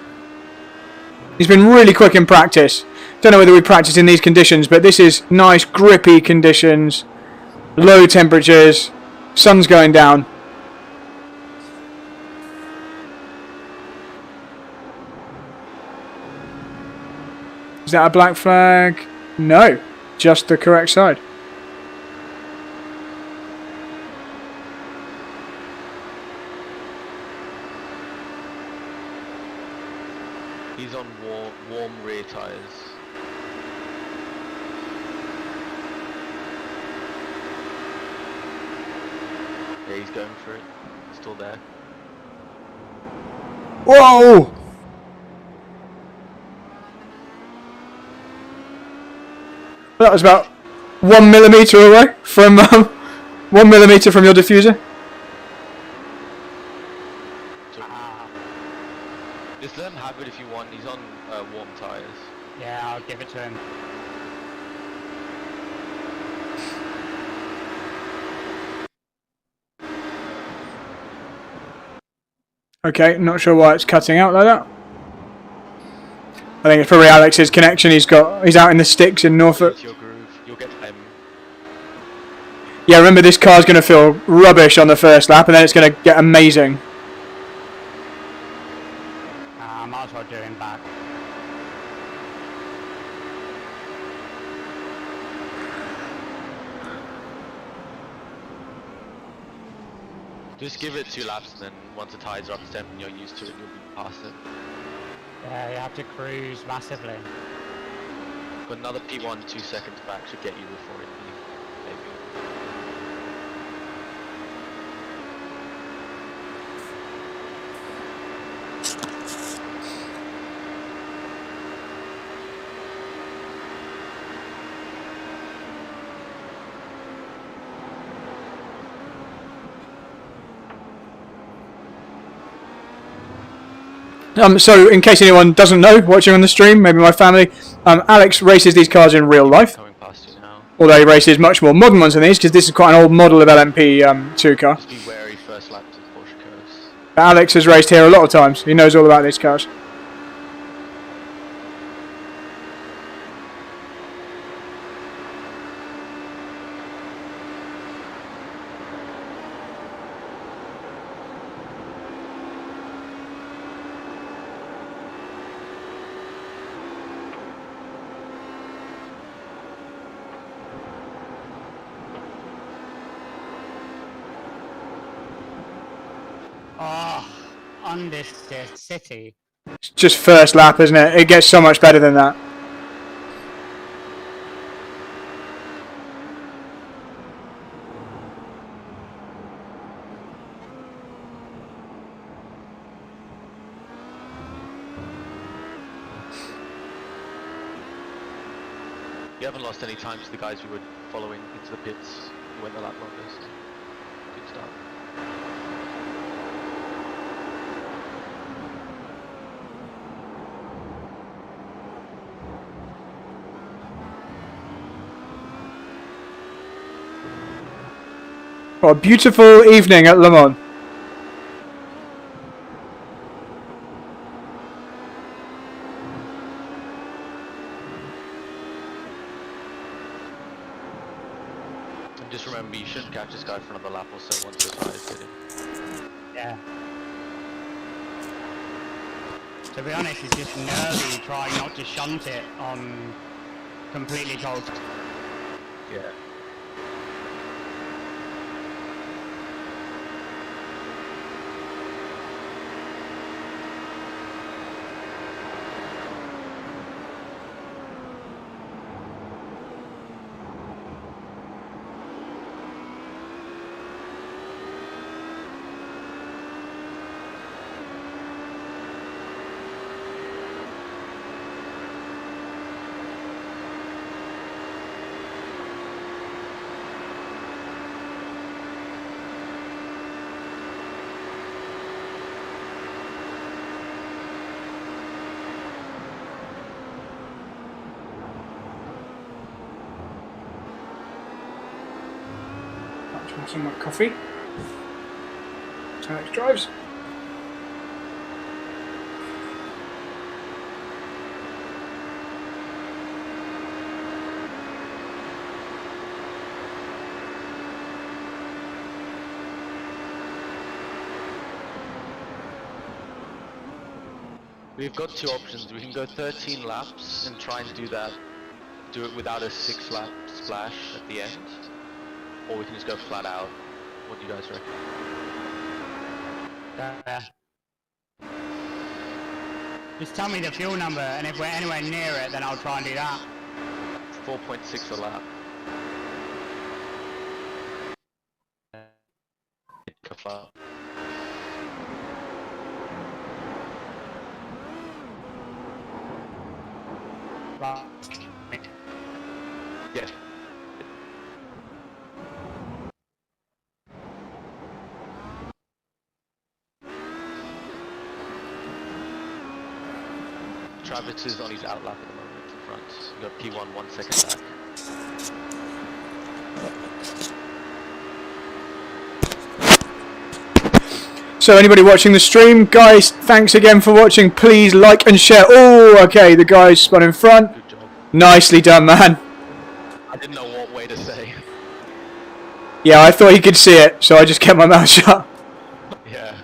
He's been really quick in practice. Don't know whether we practice in these conditions, but this is nice grippy conditions. Low temperatures. Sun's going down. Is that a black flag? No, just the correct side. He's on warm rear tires. Yeah, he's going for it. Still there. Whoa! That was about 1 millimeter away from 1 millimeter from your diffuser. Just let him have it if you want. He's on warm tires. Yeah, I'll give it to him. Okay, not sure why it's cutting out like that. I think it's probably Alex's connection. He's out in the sticks in Norfolk. It's your groove. You'll get him. Yeah, remember this car's going to feel rubbish on the first lap, and then it's going to get amazing. I might as well do him back. Just give it 2 laps, and then once the tires are up to temp and you're used to it, you'll be past it. Yeah, you have to cruise massively. But another P1 2 seconds back should get you before it maybe. So, in case anyone doesn't know, watching on the stream, maybe my family, Alex races these cars in real life. Coming past you now. Although he races much more modern ones than these, because this is quite an old model of LMP2 car. Just be wary first lap to Porsche Curves. Alex has raced here a lot of times. He knows all about these cars. Oh, on this city. It's just first lap, isn't it? It gets so much better than that. You haven't lost any time to the guys we were following into the pits. You went a lap longer, so good start. What a beautiful evening at Le Mans. Just remember, you shouldn't catch this guy for another lap or so once your tires hit him. Yeah. To be honest, it's just nervy trying not to shunt it on completely cold. Yeah. Some more coffee. So Alex drives. We've got two options. We can go 13 laps and try and do it without a 6-lap splash at the end. Or we can just go flat out. What do you guys reckon? Just tell me the fuel number, and if we're anywhere near it, then I'll try and do that. 4.6 a lap. Go flat. Right. Yes. Travis is on his outlap at the moment in front. You got P1 1 second back. So anybody watching the stream, guys, thanks again for watching. Please like and share. Oh, okay, the guy's spun in front. Good job. Nicely done, man. I didn't know what way to say. Yeah, I thought he could see it, so I just kept my mouth shut. Yeah.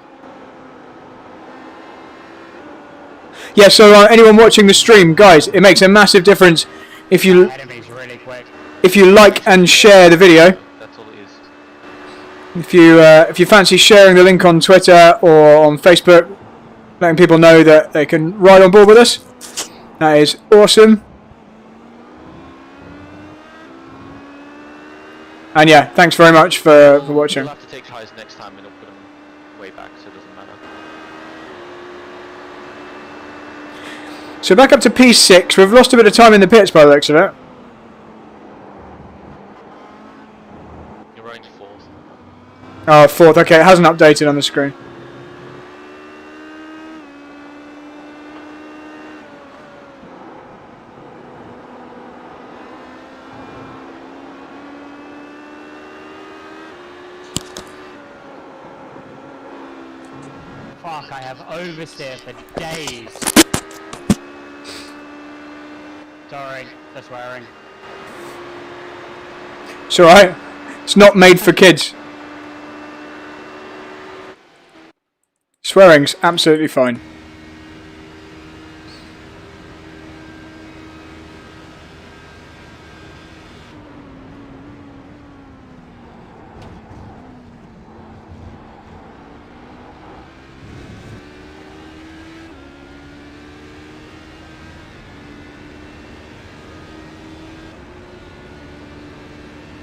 Yeah, so anyone watching the stream, guys, it makes a massive difference if you Really quick. if you like and share the video. That's all it is. If you fancy sharing the link on Twitter or on Facebook, letting people know that they can ride on board with us, that is awesome. And yeah, thanks very much for watching. We'll have to take tires next time and we'll put them way back, so it doesn't matter. So back up to P6. We've lost a bit of time in the pits by the looks of it. You're running fourth. Oh, fourth. Okay, it hasn't updated on the screen. Fuck, I have oversteer for days. Sorry, for swearing. It's alright. It's not made for kids. Swearing's absolutely fine.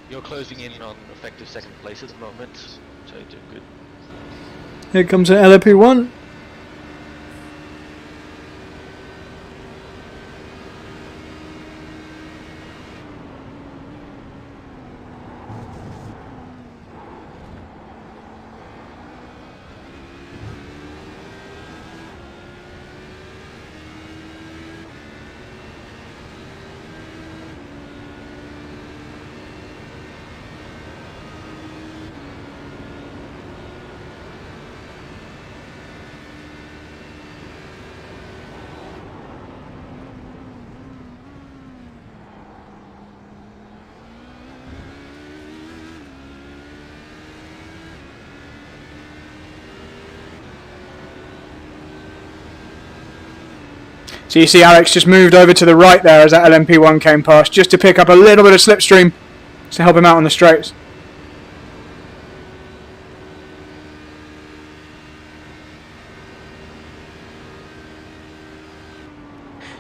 You're closing in on effective second place at the moment, so you're doing good. Here comes an LP1. So you see Alex just moved over to the right there as that LMP1 came past, just to pick up a little bit of slipstream to help him out on the straights.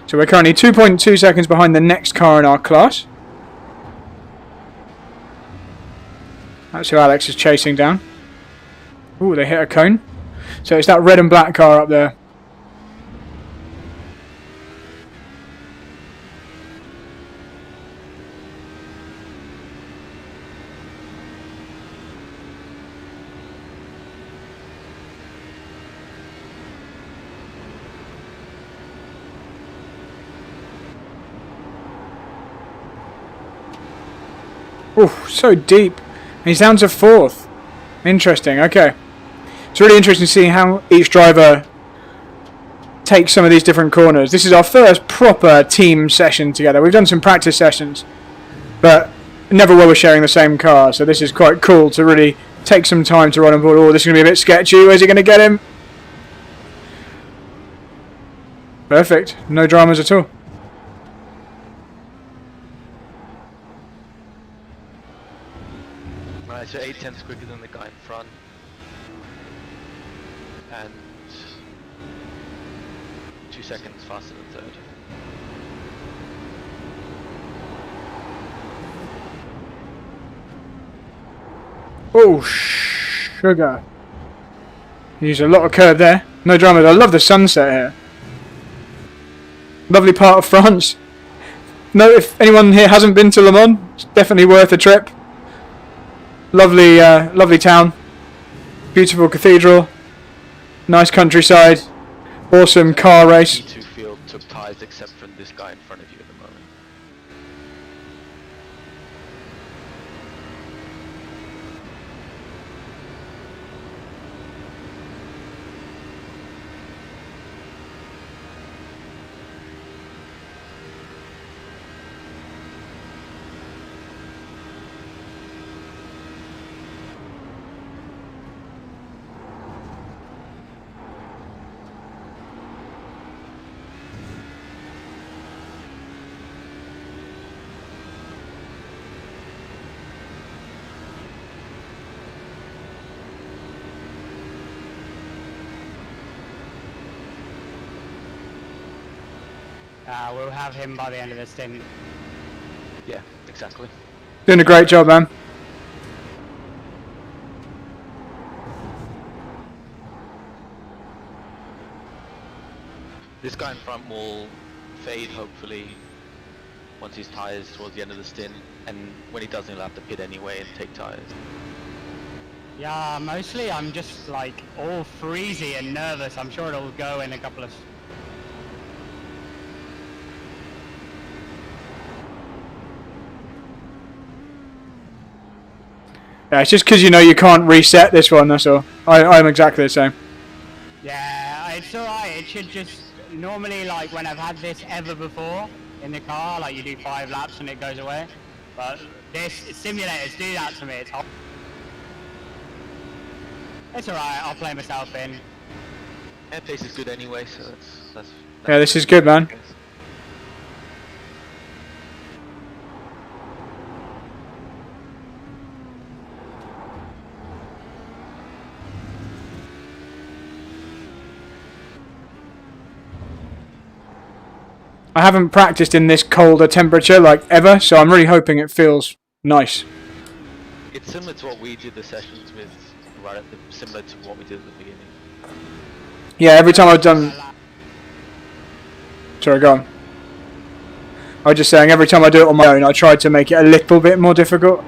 So we're currently 2.2 seconds behind the next car in our class. That's who Alex is chasing down. Ooh, they hit a cone. So it's that red and black car up there. Ooh, so deep. And he's down to 4th. Interesting, okay. It's really interesting seeing how each driver takes some of these different corners. This is our first proper team session together. We've done some practice sessions, but never were we sharing the same car, so this is quite cool to really take some time to run on board. Oh, this is going to be a bit sketchy. Where's he going to get him? Perfect. No dramas at all. Right, so 8/10 quicker than the guy in front. And 2 seconds faster than third. Oh, sugar. Use a lot of curve there. No dramas. I love the sunset here. Lovely part of France. No, if anyone here hasn't been to Le Mans, it's definitely worth a trip. Lovely, lovely town. Beautiful cathedral. Nice countryside. Awesome car race. E2 field took ties except for this guy in front of you at the moment. We'll have him by the end of the stint. Yeah, exactly. Doing a great job, man. This guy in front will fade, hopefully, once his tyres towards the end of the stint, and when he doesn't, he'll have to pit anyway and take tyres. Yeah, mostly I'm just like all freezy and nervous. I'm sure it'll go in a couple of... Yeah, it's just because you know you can't reset this one, that's all. I'm exactly the same. Yeah, it's alright. It should just... Normally, like, when I've had this ever before in the car, like, you do 5 laps and it goes away. But this simulators do that to me. It's alright, I'll play myself in. Air pace is good anyway, so that's Yeah, this is good, man. I haven't practiced in this colder temperature like ever, so I'm really hoping it feels nice. It's similar to what we did the sessions with, right at the, similar to what we did at the beginning. Yeah, every time I've done... Sorry, go on. I was just saying, every time I do it on my own, I try to make it a little bit more difficult.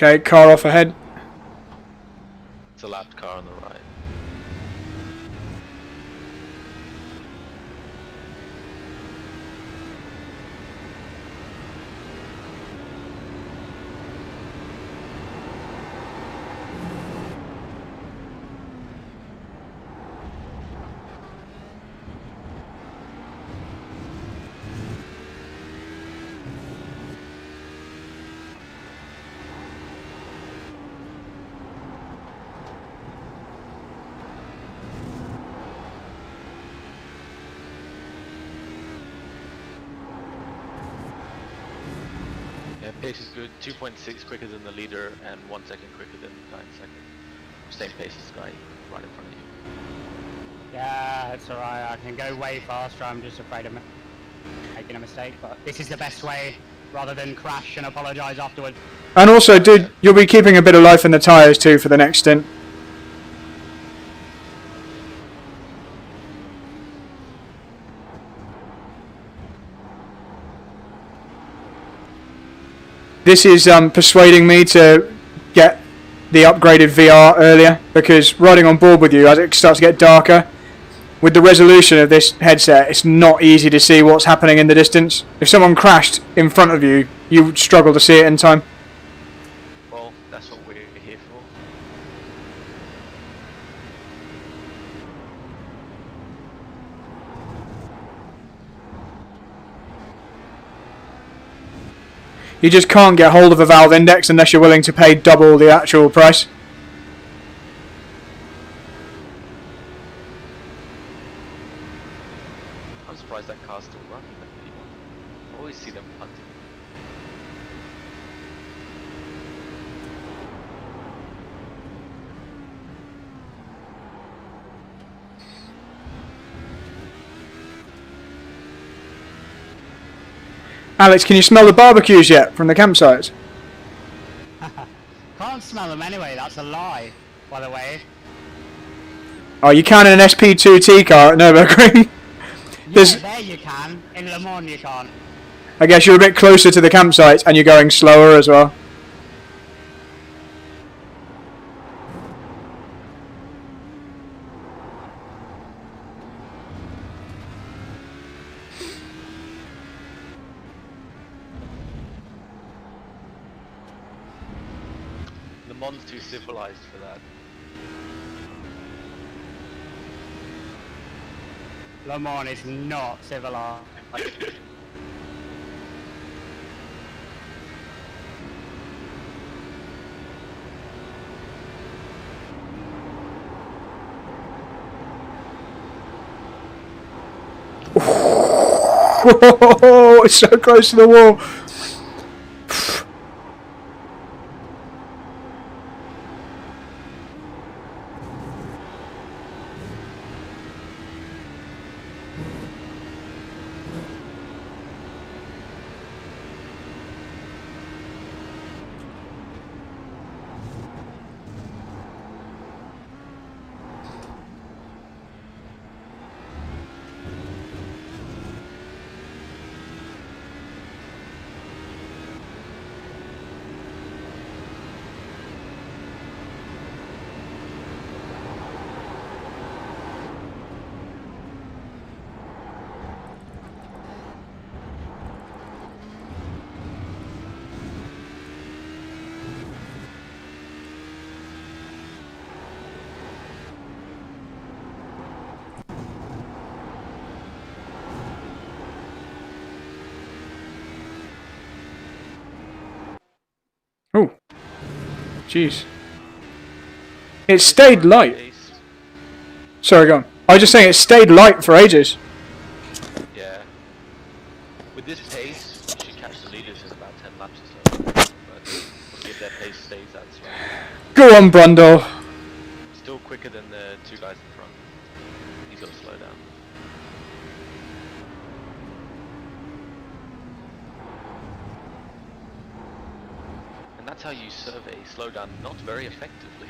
Okay, car off ahead. It's a lapped car on the right. Yeah, pace is good. 2.6 quicker than the leader and 1 second quicker than the guy in second. Same pace as the guy right in front of you. Yeah, it's alright. I can go way faster. I'm just afraid of making a mistake. But this is the best way, rather than crash and apologise afterwards. And also, dude, you'll be keeping a bit of life in the tyres too for the next stint. This is persuading me to get the upgraded VR earlier, because riding on board with you as it starts to get darker, with the resolution of this headset, it's not easy to see what's happening in the distance. If someone crashed in front of you, you would struggle to see it in time. Well, that's what we're here for. You just can't get hold of a valve index unless you're willing to pay double the actual price. I'm surprised that car's still running. I always see them punting. Alex, can you smell the barbecues yet from the campsite? Can't smell them anyway. That's a lie, by the way. Oh, you can in an SP2T car at Nürburgring. Yeah, there you can. In Le Mans you can't. I guess you're a bit closer to the campsite and you're going slower as well. The Mon's too civilized for that. Le Mans is not civilized. Oh, it's so close to the wall. Oh, jeez. It stayed light. Pace. Sorry, go on. I was just saying it stayed light for ages. Yeah. With this pace, you should catch the leaders in about 10 laps or so. But we'll see if their pace stays that slow. Go on, Brundle. Still quicker than the two guys in front. He's got to slow down. And that's how you survey slowdown not very effectively.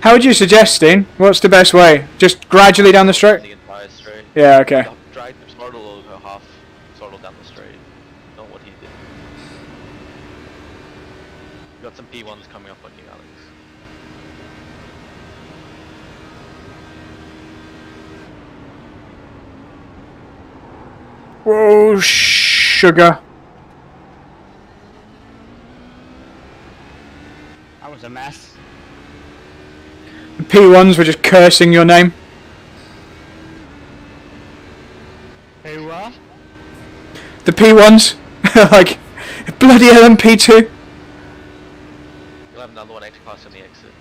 How would you suggest, Steen? What's the best way? Just gradually down the straight? The entire straight. Yeah, okay. Drag the throttle or go half throttle down the straight. Not what he did. You got some P1s coming up on you, Alex. Whoa, sugar. That was a mess. The P1s were just cursing your name. Who were? The P1s. Like, bloody LMP2. You'll have another one X class on the exit.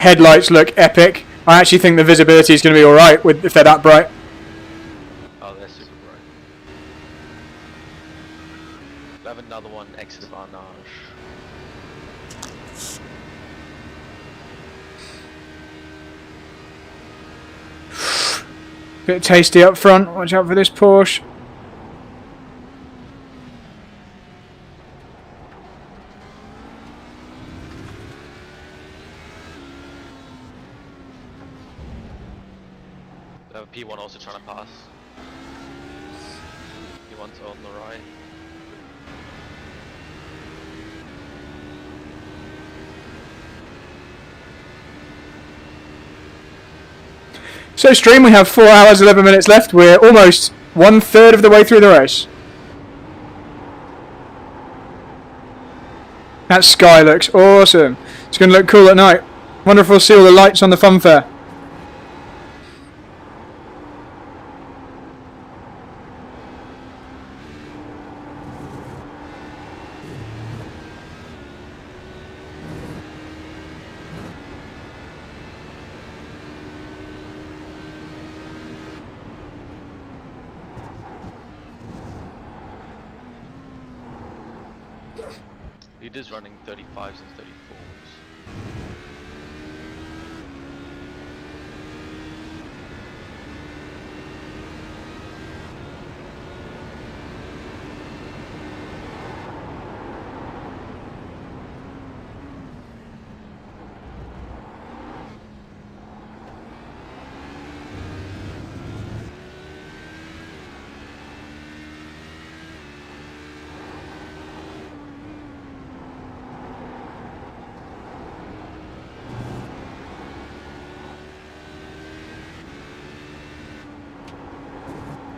headlights look epic. I actually think the visibility is going to be alright if they're that bright. Oh, they're super bright. We'll have another one exit of Arnage. Bit tasty up front. Watch out for this Porsche. We have a P1 also trying to pass. P1's on the right. So stream, we have 4 hours 11 minutes left. We're almost 1/3 of the way through the race. That sky looks awesome. It's going to look cool at night. Wonder if we'll see all the lights on the funfair. Leaders running 35s and 34s.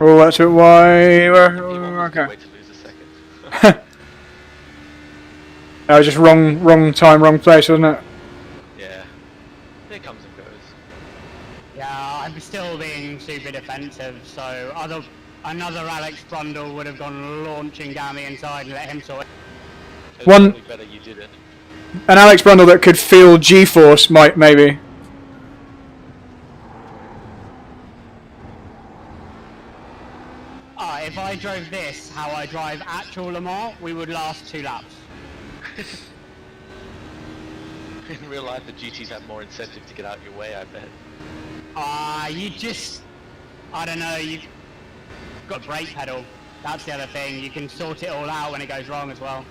Oh, that's it. Why? P1 Okay. way to lose a second. That was just wrong time, wrong place, wasn't it? Yeah. It comes and goes. Yeah, I'm still being super defensive, so another Alex Brundle would have gone launching down the inside and let him sort it. It's One- probably better you didn't. An Alex Brundle that could feel G-force might maybe. If I drove this how I drive actual Le Mans, we would last 2 laps. In real life, the GTs have more incentive to get out of your way, I bet. You just, I don't know, you've got brake pedal. That's the other thing. You can sort it all out when it goes wrong as well.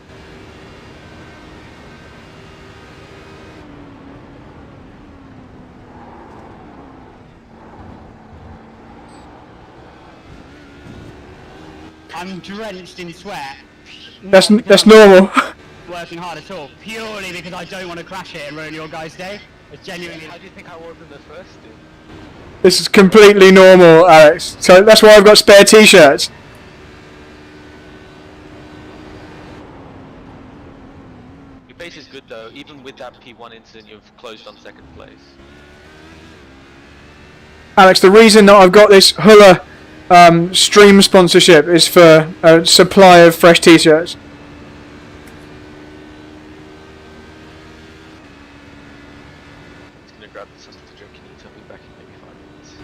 I'm drenched in sweat. That's Not because normal. I'm working hard at all, purely because I don't want to crash it and ruin your guys' day. It's genuinely. How do you think I was in the first stint? This is completely normal, Alex. So that's why I've got spare T-shirts. Your pace is good though, even with that P1 incident you've closed on second place. Alex, the reason that I've got this Huller stream sponsorship is for a supply of fresh T-shirts. Just gonna grab something to drink and eat. I'll be back in maybe 5 minutes.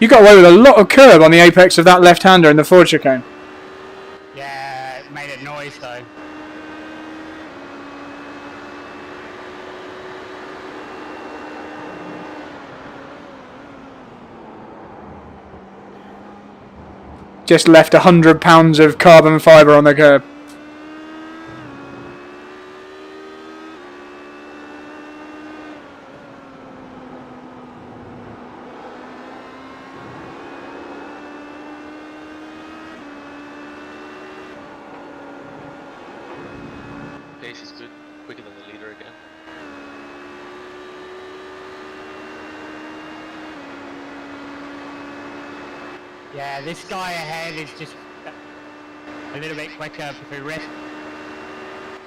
You got away with a lot of curb on the apex of that left-hander in the forward chicane. Yeah, it made a noise though. Just left 100 pounds of carbon fibre on the curb. Pace is good, quicker than the leader again. Yeah, this guy ahead is just a little bit quicker for risk.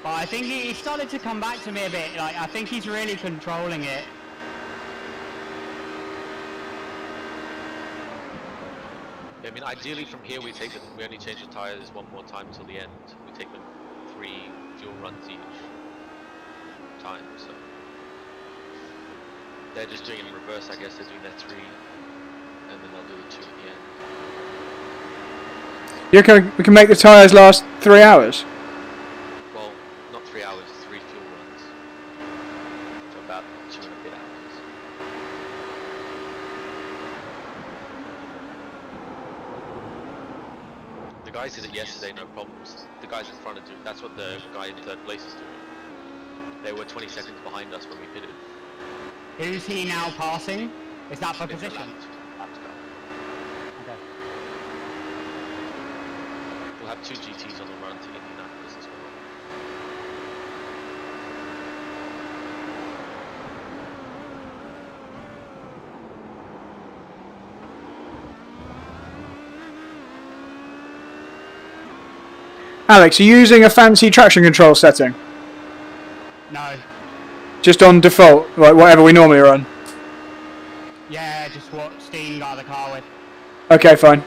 But I think he started to come back to me a bit. Like, I think he's really controlling it. I mean, ideally from here we only change the tyres one more time till the end. We take them 3 fuel runs each time, so they're just doing it in reverse. I guess they're doing their 3, and then they'll do the 2 at the end. You reckon we can make the tyres last 3 hours? Well, not 3 hours, 3 fuel runs, so about 2 and a bit hours. The guys did it yesterday, no problems. The guys in front are doing. That's what the guy in 3rd place is doing. They were 20 seconds behind us when we pitted. Who's he now passing? Is that for It's a position? lapped car. Okay. We'll have 2 GTs on the run to Indianapolis as well. Alex, are you using a fancy traction control setting? No. Just on default, like whatever we normally run? Yeah, just what Steen got the car with. Okay, fine.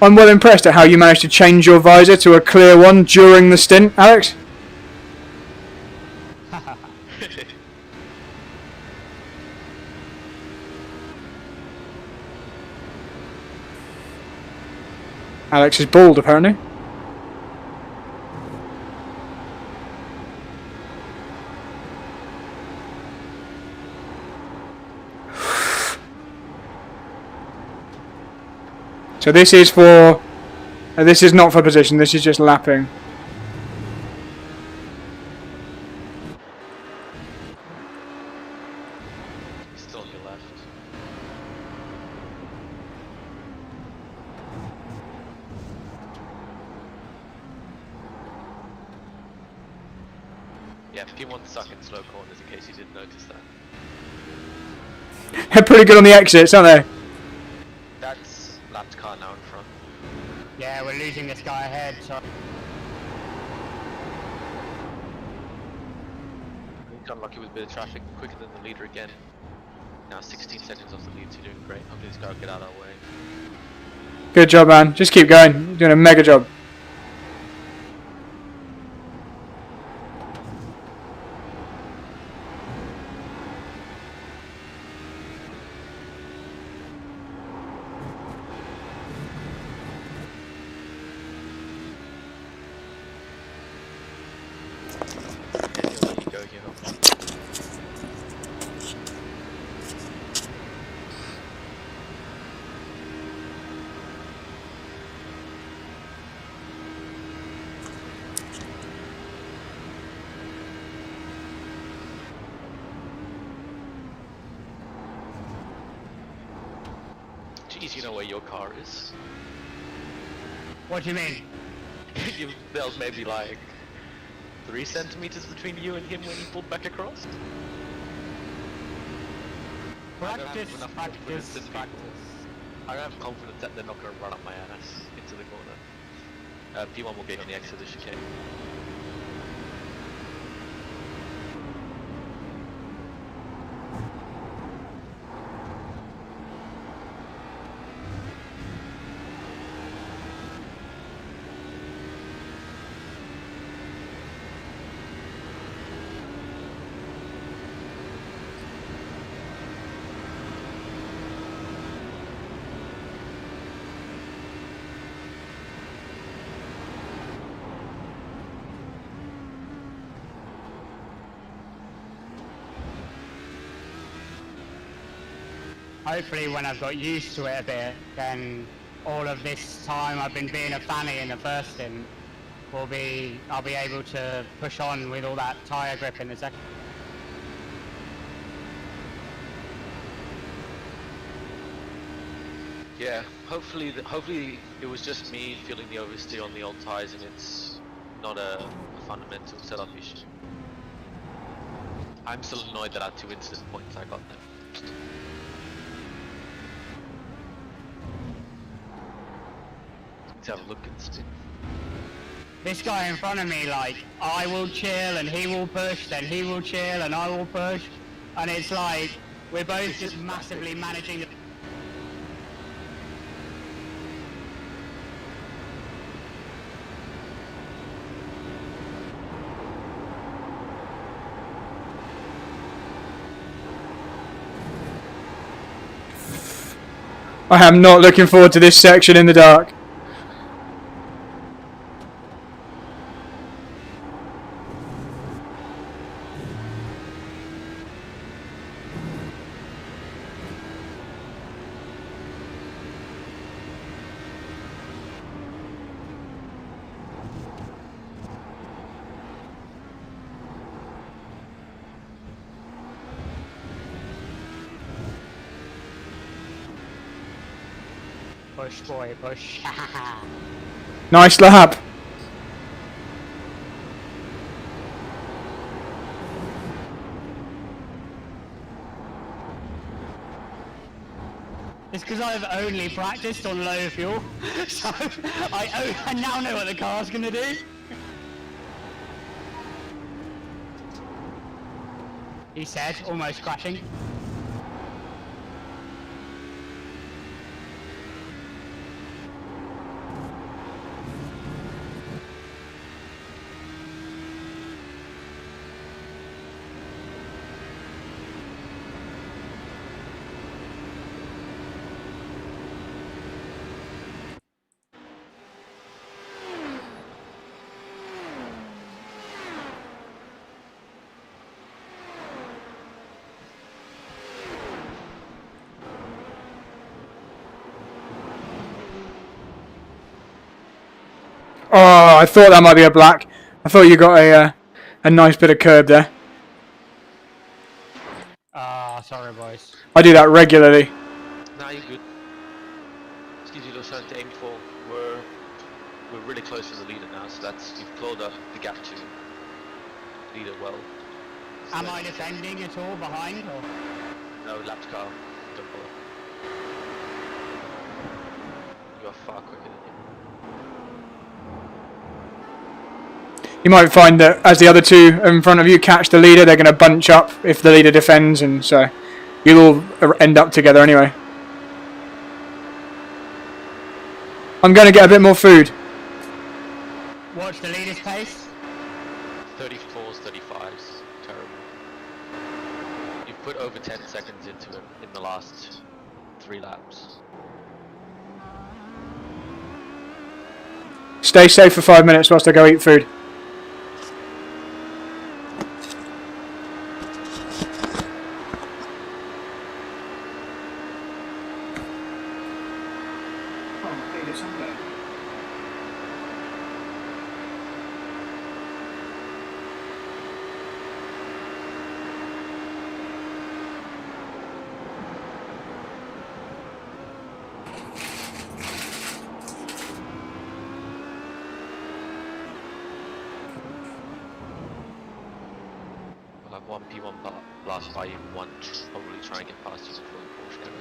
I'm well impressed at how you managed to change your visor to a clear one during the stint, Alex. Alex is bald, apparently. So this is for... this is not for position, this is just lapping. Still on your left. Yeah, P1 suck in slow corners in case you didn't notice that. They're pretty good on the exits, aren't they? That's lapped car now in front. Yeah, we're losing this guy ahead, so... Got unlucky with a bit of traffic, quicker than the leader again. Now 16 seconds off the lead, so you're doing great. Hopefully this guy will get out of our way. Good job, man. Just keep going. You're doing a mega job. Yeah, he'll let you go here, hopefully. Jeez, you know where your car is. What do you mean? There's maybe like 3 centimeters between you and him when he pulled back across. I don't have enough confidence in people. I don't have confidence that they're not going to run up my ass into the corner. P1 will get on the exit of the chicane. hopefully when I've got used to it a bit, then all of this time I've been being a fanny in the first stint I'll be able to push on with all that tyre grip in the second. Yeah, hopefully it was just me feeling the oversteer on the old tyres and it's not a fundamental setup issue. I'm still annoyed that our 2 incident points I got them. Let's have a look at the spin. This guy in front of me, like, I will chill and he will push, then he will chill and I will push, and it's like we're both just massively managing the... I am not looking forward to this section in the dark. Push, boy, push. Nice lap. It's because I've only practiced on low fuel, so I now know what the car's gonna do. He said, almost crashing. Oh, I thought that might be a black. I thought you got a nice bit of curb there. Ah, sorry boys. I do that regularly. Nah, you're good. Just gives you a little something to aim for. We're really close to the leader now, so you've clawed up the gap to leader well. So Am I defending at all behind? Or? No, lapped car. Don't bother. You are far quicker than him. You might find that as the other two in front of you catch the leader, they're going to bunch up if the leader defends, and so you'll all end up together anyway. I'm going to get a bit more food. Watch the leader's pace. 34s, 35s. Terrible. You've put over 10 seconds into him in the last 3 laps. Stay safe for 5 minutes whilst I go eat food. We'll have one P1 blast by you, one probably try and get past you before the Porsche Curves.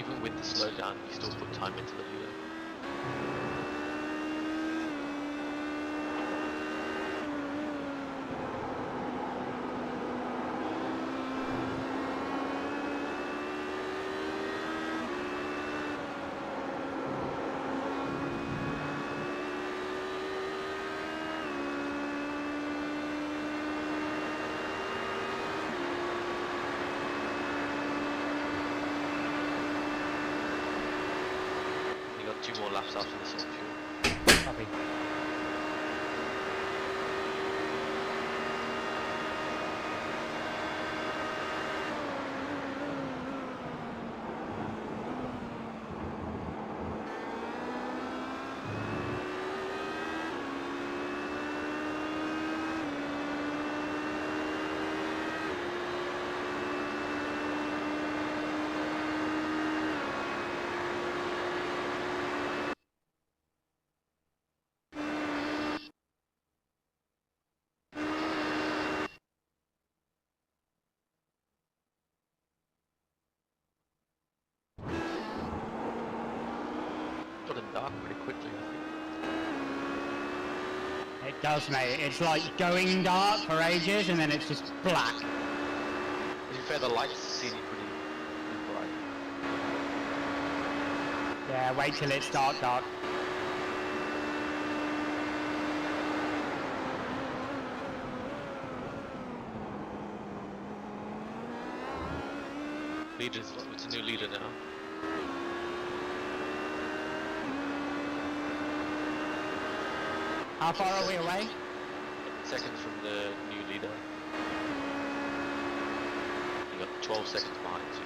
even with the slowdown, you still put time into the leader. You got 2 more laps after this on fuel. Copy. Got them dark pretty quickly, I think. It does, mate. It's like going dark for ages and then it's just black. To be fair, the lights seem pretty bright. Yeah, wait till it's dark. Leaders, it's a new leader now. How far are we away? Seconds from the new leader. You got 12 seconds behind you.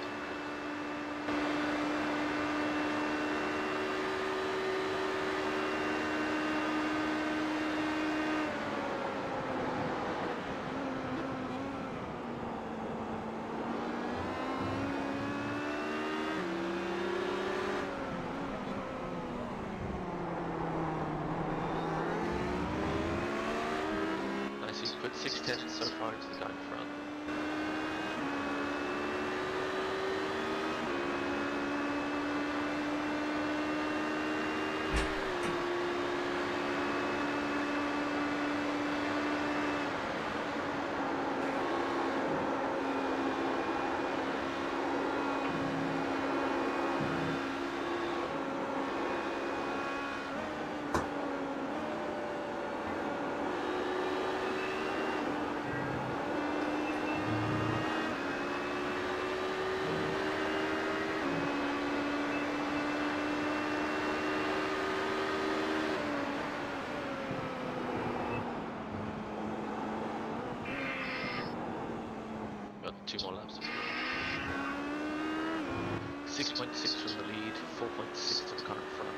He's put 6 tenths so far into the guy in front. Got 2 more laps. 6.6 from the lead, 4.6 to the car in front.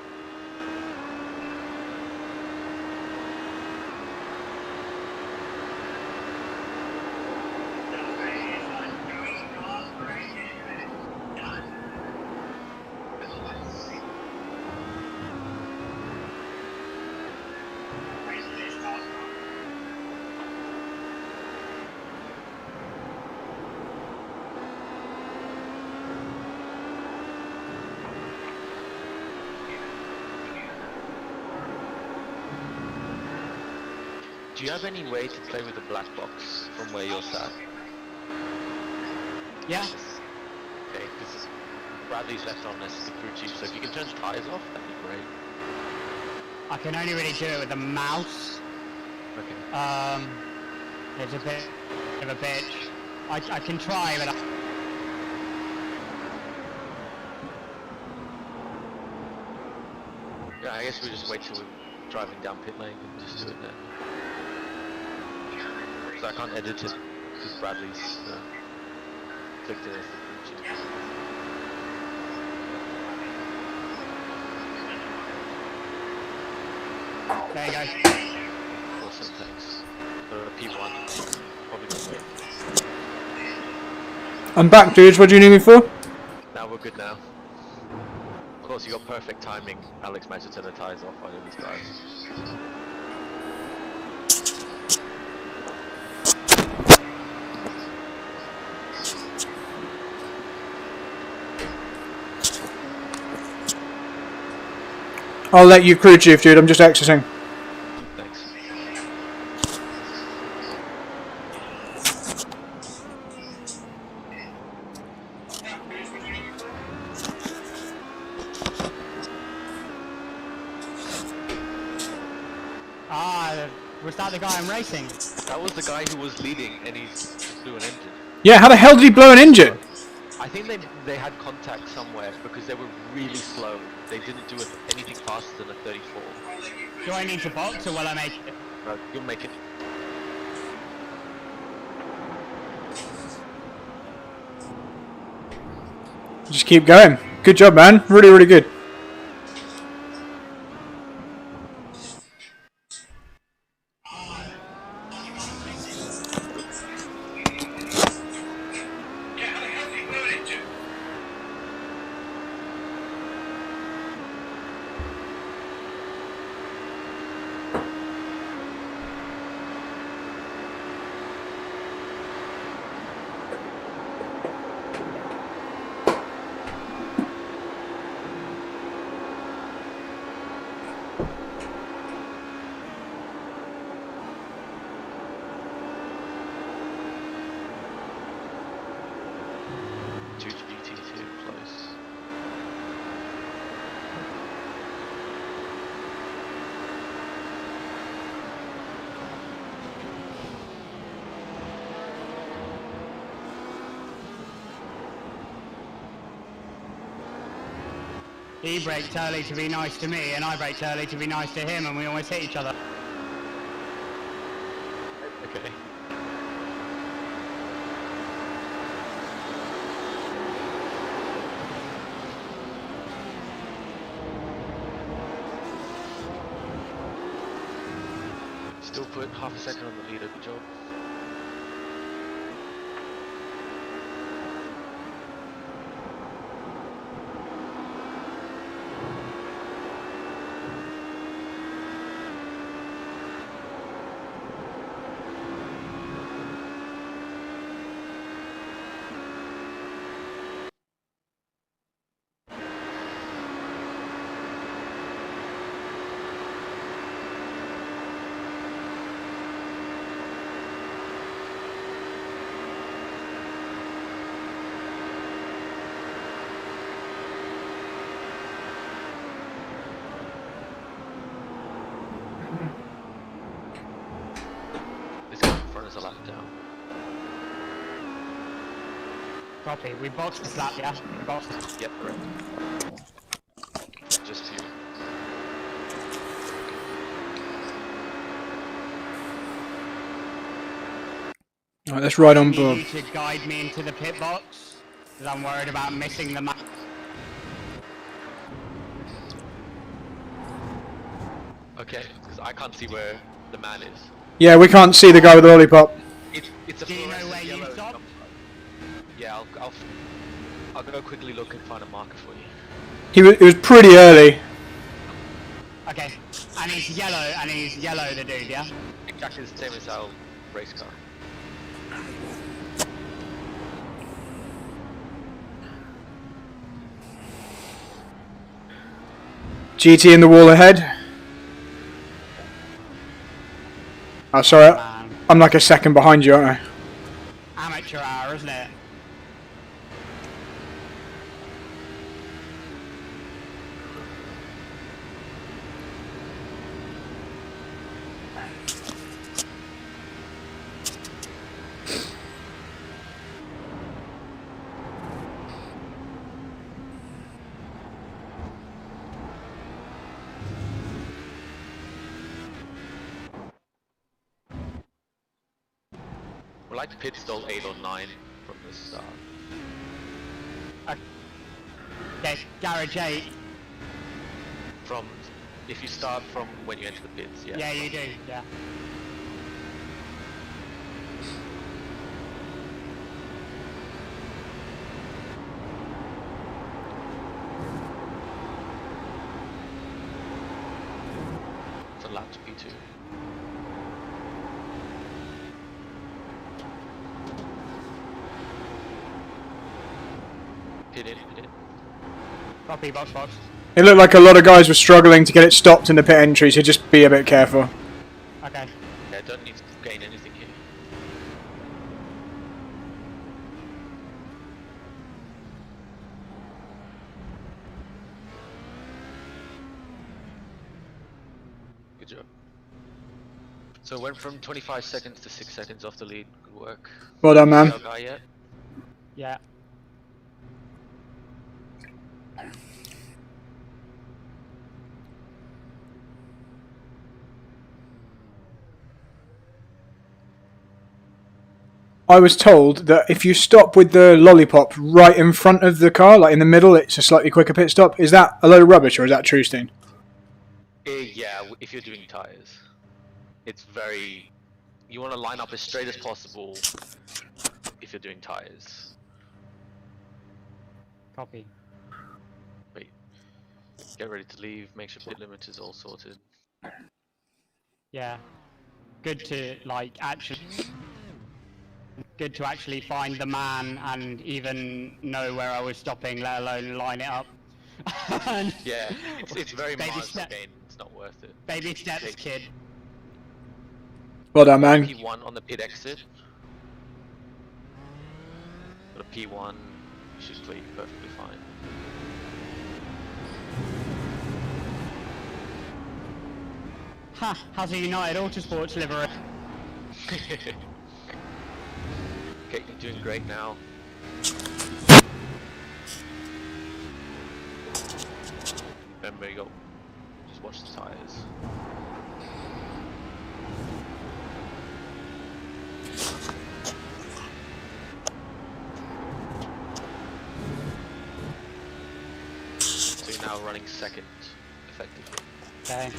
Do you have any way to play with the black box from where you're sat? Yeah. Okay, because Bradley's left on this the crew chief, so if you can turn the tyres off, that'd be great. I can only really do it with the mouse. Okay. It's a bit of a bitch. I can try, but Yeah, I guess we just wait till we're driving down pit lane and just do it then. So I can't edit it because Bradley's clicked it as the crew chief. there you go. Awesome, thanks. P1. Probably gonna wait. I'm back, dudes. What do you need me for? Now we're good now. Of course, you got perfect timing. Alex managed to turn the tyres off. I know these guys. I'll let you crew chief, dude. I'm just exiting. Thanks. Ah, was that the guy I'm racing? That was the guy who was leading, and he just blew an engine. Yeah, how the hell did he blow an engine? I think they had contact somewhere because they were really slow. They didn't do anything faster than a 34. Do I need to box or will I make it? No, you'll make it. Just keep going. Good job, man. Really, really good. He braked early to be nice to me, and I braked early to be nice to him, and we almost hit each other. Okay. Still put half a second on the leader, good job. This guy in front is a lap down. Copy. We boxed this lap, yeah? We boxed. Yep, correct. Just you. Alright, let's ride on I need board. you to guide me into the pit box, because I'm worried about missing the map. Okay, because I can't see where the man is. Yeah, we can't see the guy with the lollipop. It's a Do you know fluorescent where you yellow stopped? number. Yeah, I'll go quickly look and find a marker for you. It was pretty early. Okay. And he's yellow, the dude, yeah? Exactly the same as our race car. GT in the wall ahead. Oh, sorry. Man. I'm like a second behind you, aren't I? Amateur hour, isn't it? We'd like to pit stall 8 or 9 from the start. Okay, garage 8. From, if you start from when you enter the pits, yeah. Yeah, you do, yeah. It's a lap to P2. Hit it, hit it. Copy, box. It looked like a lot of guys were struggling to get it stopped in the pit entry, so just be a bit careful. Okay. Yeah, don't need to gain anything here. Good job. So it went from 25 seconds to 6 seconds off the lead. Good work. Well done, See man. our guy yet? Yeah. I was told that if you stop with the lollipop right in front of the car, like in the middle, it's a slightly quicker pit stop. Is that a load of rubbish, or is that true, Steen? Yeah, if you're doing tires. It's very... You want to line up as straight as possible if you're doing tires. Copy. Wait. Get ready to leave, make sure pit limit is all sorted. Yeah. Good to like actually. Good to actually find the man and even know where I was stopping, let alone line it up. Yeah, it's very Baby miles step. again, it's not worth it. Baby steps, kid. Well done, man. P1 on the pit exit. Got a P1, should clear perfectly fine. Ha! Has a United Autosports livery. Okay, you're doing great now. Remember, you go. Just watch the tires. So you're now running second, effectively. Okay.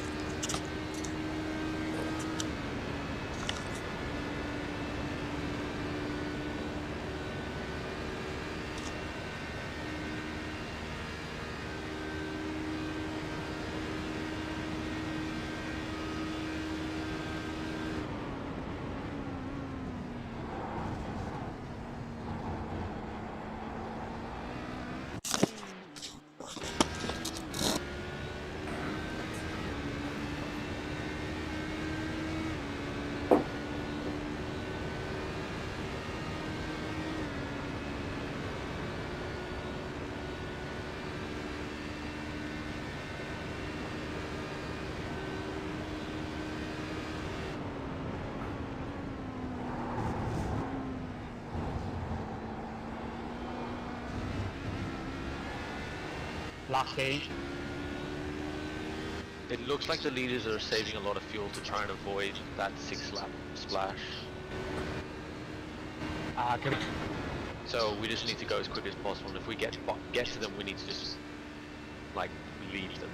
Lucky. It looks like the leaders are saving a lot of fuel to try and avoid that 6-lap splash. Good. So we just need to go as quick as possible, and if we get to them, we need to just, like, lead them.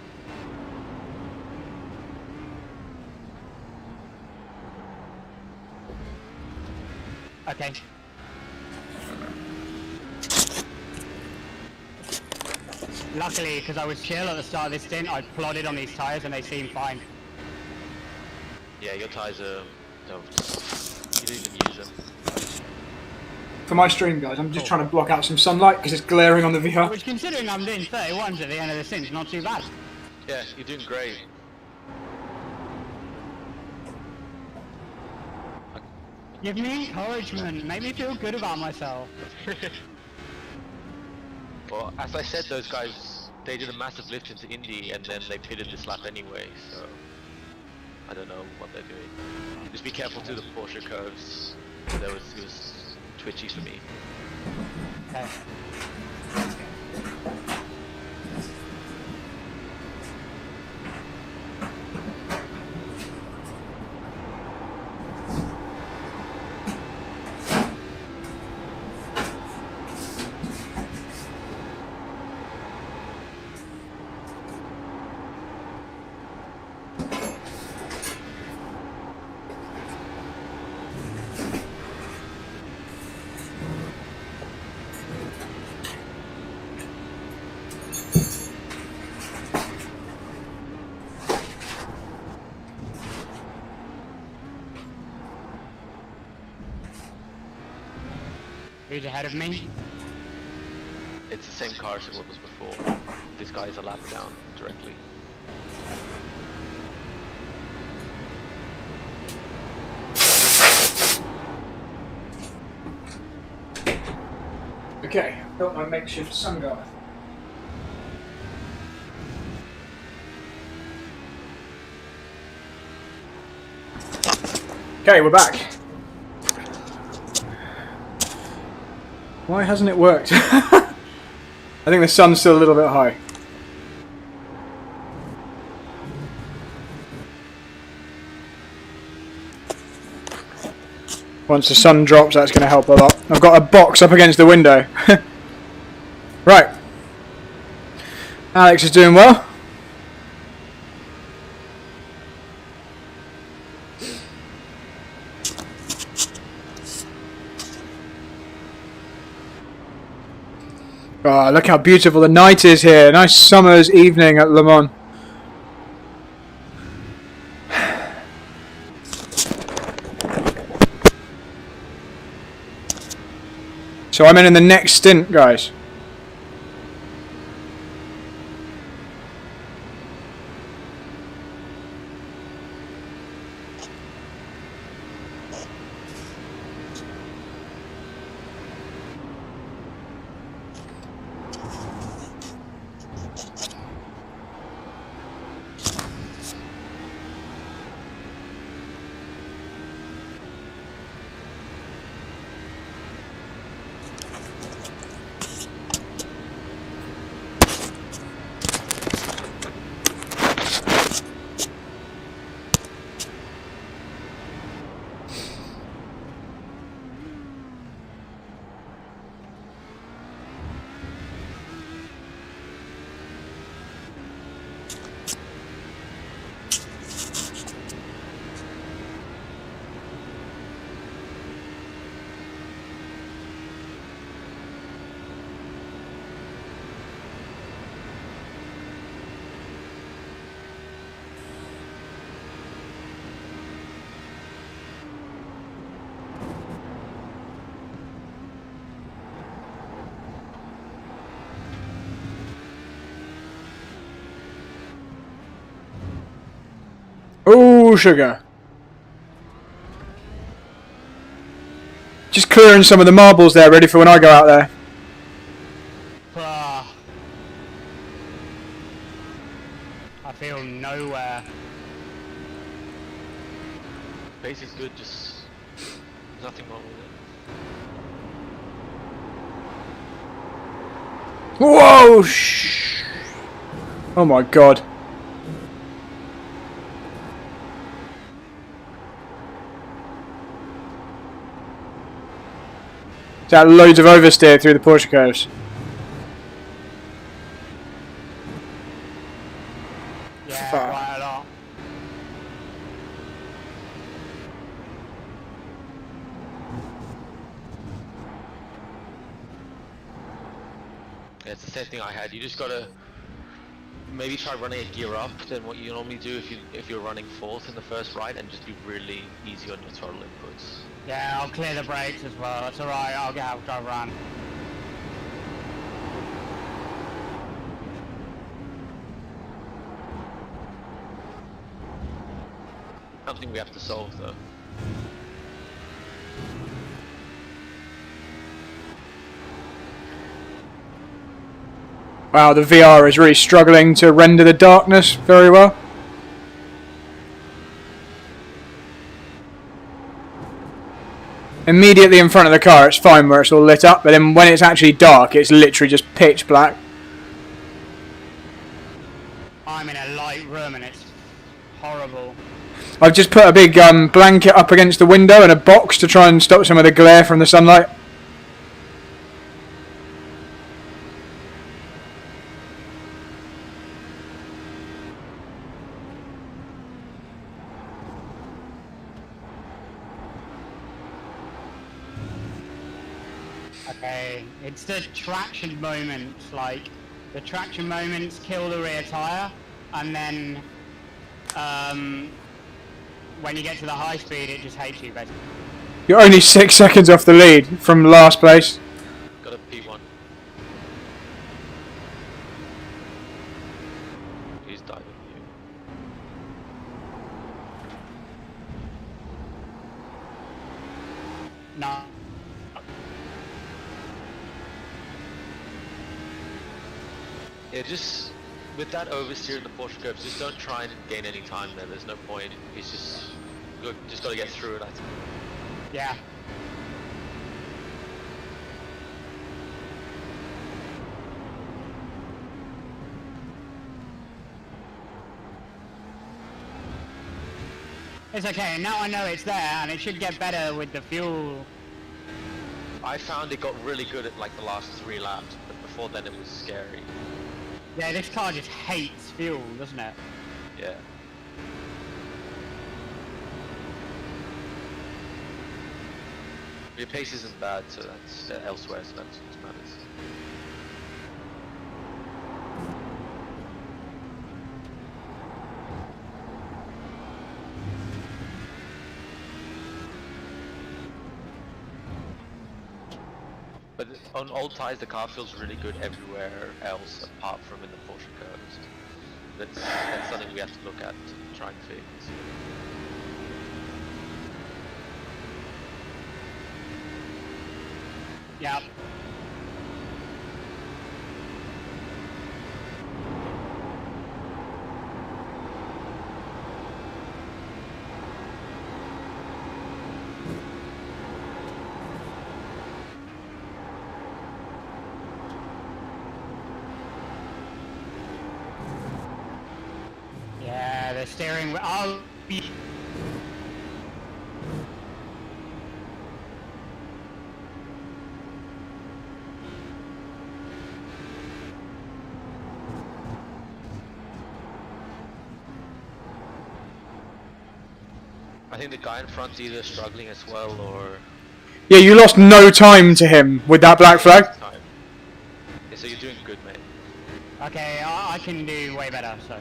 Okay. Luckily, because I was chill at the start of this stint, I plodded on these tyres and they seem fine. Yeah, your tyres are... you didn't even use them. For my stream, guys, I'm just trying to block out some sunlight because it's glaring on the VR. Which, considering I'm doing 31s at the end of the stint, not too bad. Yeah, you're doing great. Give me encouragement, make me feel good about myself. Well, as I said, those guys, they did a massive lift into Indy and then they pitted this lap anyway, so I don't know what they're doing. Just be careful to the Porsche Curves. It was twitchy for me. Okay. Who's ahead of me? It's the same car as it was before. This guy is a lap down directly. Okay, built my makeshift sun guard. Okay, we're back. Why hasn't it worked? I think the sun's still a little bit high. Once the sun drops, that's going to help a lot. I've got a box up against the window. Right. Alex is doing well. Oh, look how beautiful the night is here. Nice summer's evening at Le Mans. So I'm in the next stint, guys. Ooh, sugar. Just clearing some of the marbles there, ready for when I go out there. I feel nowhere. Pace is good, just nothing wrong with it. Whoa! Oh my god. That loads of oversteer through the Porsche Curves. Yeah, quite a lot. Yeah, it's the same thing I had. You just gotta maybe try running a gear up than what you normally do if you're running fourth in the first right, and just be really easy on your throttle inputs. Yeah, I'll clear the brakes as well. That's alright, I'll get out, drive around. Something we have to solve though. Wow, the VR is really struggling to render the darkness very well. Immediately in front of the car it's fine where it's all lit up, but then when it's actually dark it's literally just pitch black. I'm in a light room and it's horrible. I've just put a big blanket up against the window and a box to try and stop some of the glare from the sunlight. Okay, it's the traction moments, like, the traction moments kill the rear tyre, and then, when you get to the high speed it just hates you, basically. You're only 6 seconds off the lead from last place. Got a P1. Yeah, just with that oversteer in the Porsche Curves, just don't try and gain any time there. There's no point. It's just got to get through it. I think. Yeah. It's okay, now I know it's there, and it should get better with the fuel. I found it got really good at like the last 3 laps, but before then it was scary. Yeah, this car just hates fuel, doesn't it? Yeah. Your pace isn't bad, so that's elsewhere, so that's what matters. But on old tyres, the car feels really good everywhere else apart from in the Porsche Curves. That's something we have to look at to try and fix. Yep. Yeah, the steering wheel. Oh, I think the guy in front's either struggling as well or... Yeah, you lost no time to him with that black flag. Time. Yeah, so you're doing good, mate. okay, I can do way better, so.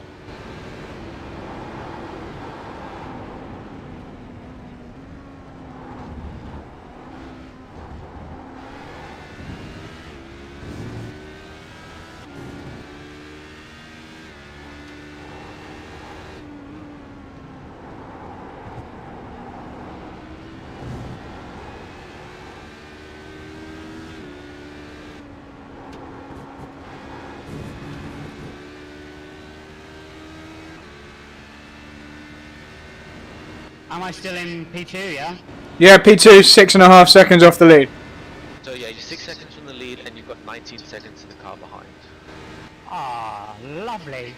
Am I still in P2, yeah? Yeah, P2, 6.5 seconds off the lead. So yeah, you're 6 seconds from the lead and you've got 19 seconds in the car behind. Ah, lovely.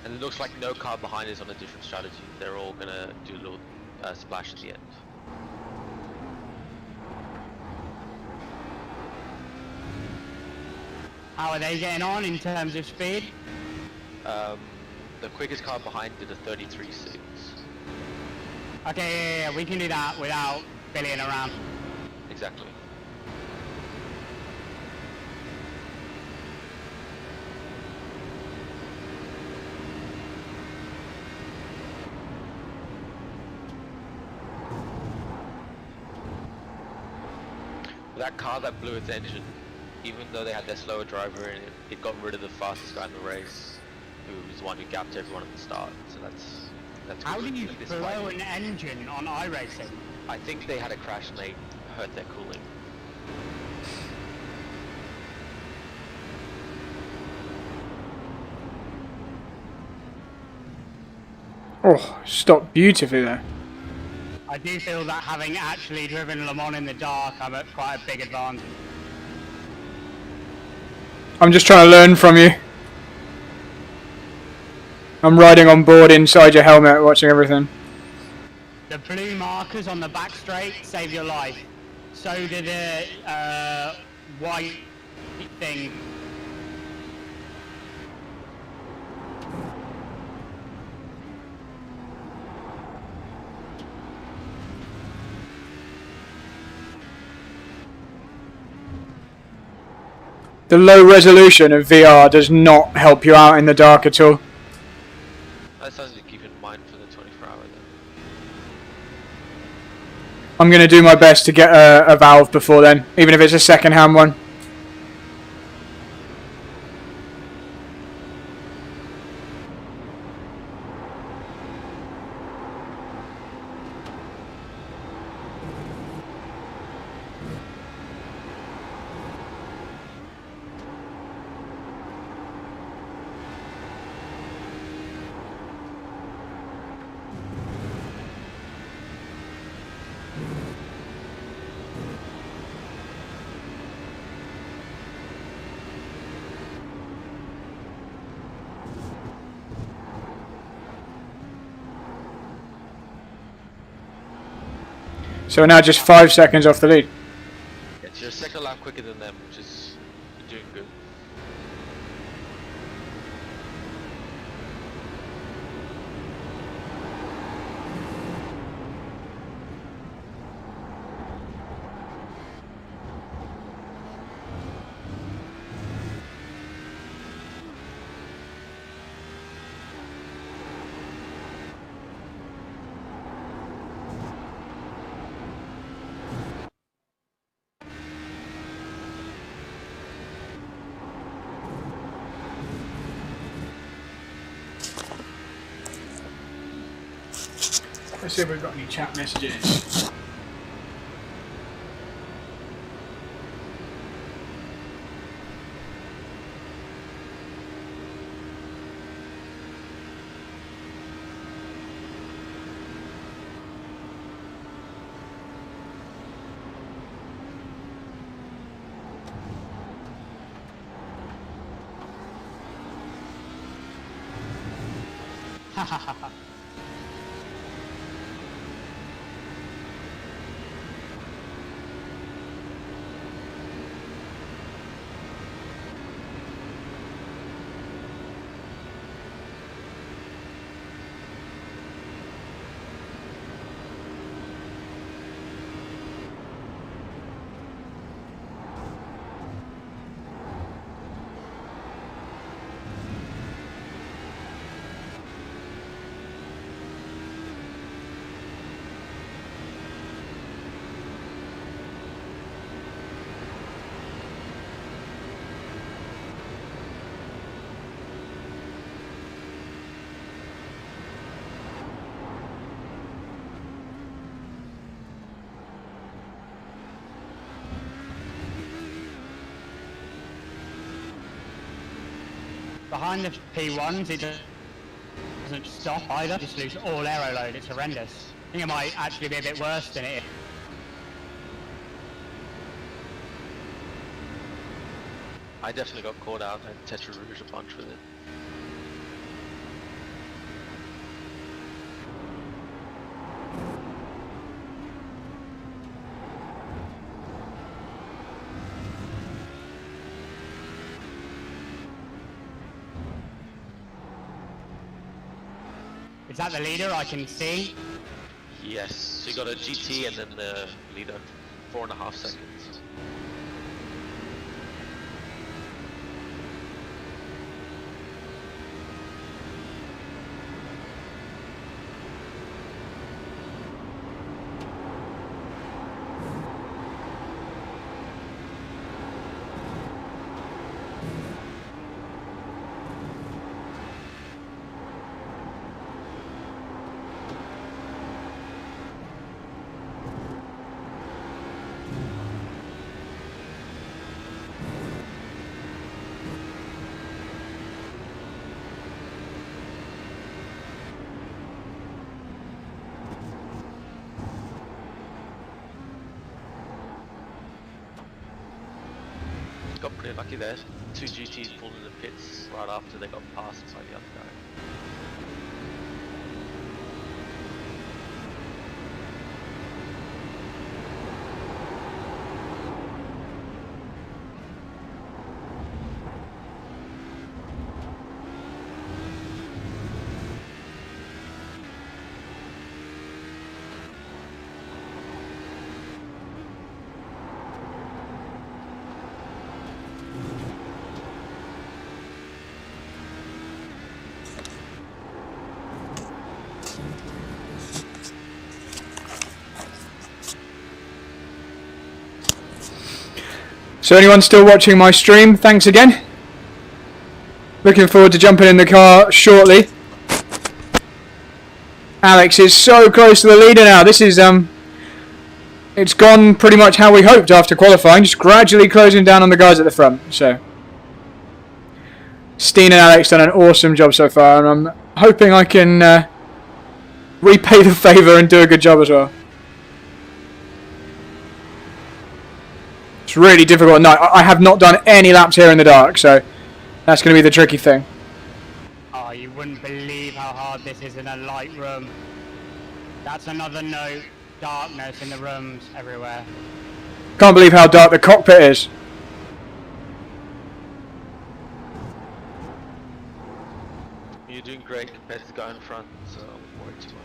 And it looks like no car behind is on a different strategy. They're all gonna do a little splash at the end. How are they getting on in terms of speed? The quickest car behind did a 33.6. Okay, yeah, we can do that without billying around. Exactly. That car that blew its engine, even though they had their slower driver in it, it got rid of the fastest guy in the race, who was the one who gapped everyone at the start. So that's How good. do you Like, this blow fight- an engine on iRacing? I think they had a crash and they hurt their cooling. Oh, stopped beautifully there. I do feel that having actually driven Le Mans in the dark, I'm at quite a big advantage. I'm just trying to learn from you. I'm riding on board inside your helmet, watching everything. The blue markers on the back straight save your life. So did the white thing. The low resolution of VR does not help you out in the dark at all. That's something to keep in mind for the 24-hour then. I'm going to do my best to get a valve before then, even if it's a second-hand one. So we're now just 5 seconds off the lead. Yeah, so you're a second lap quicker than them, which is doing good. Let's see if we've got any chat messages. Behind the P1s, it doesn't stop either. Just lose all aero load. It's horrendous. I think it might actually be a bit worse than it is. I definitely got caught out and Tetra Rouge a bunch with it. Is that the leader I can see? Yes, so you got a GT and then the leader, 4.5 seconds. Got pretty lucky there. 2 GTs pulled in the pits right after they got passed by the other guy. So anyone still watching my stream, thanks again. Looking forward to jumping in the car shortly. Alex is so close to the leader now. This is it's gone pretty much how we hoped after qualifying, just gradually closing down on the guys at the front. So Steen and Alex done an awesome job so far, and I'm hoping I can repay the favour and do a good job as well. It's really difficult at night. I have not done any laps here in the dark, so that's going to be the tricky thing. Oh, you wouldn't believe how hard this is in a light room. That's another note. darkness in the rooms everywhere. Can't believe how dark the cockpit is. You're doing great compared to the guy in front, so I won't worry too much.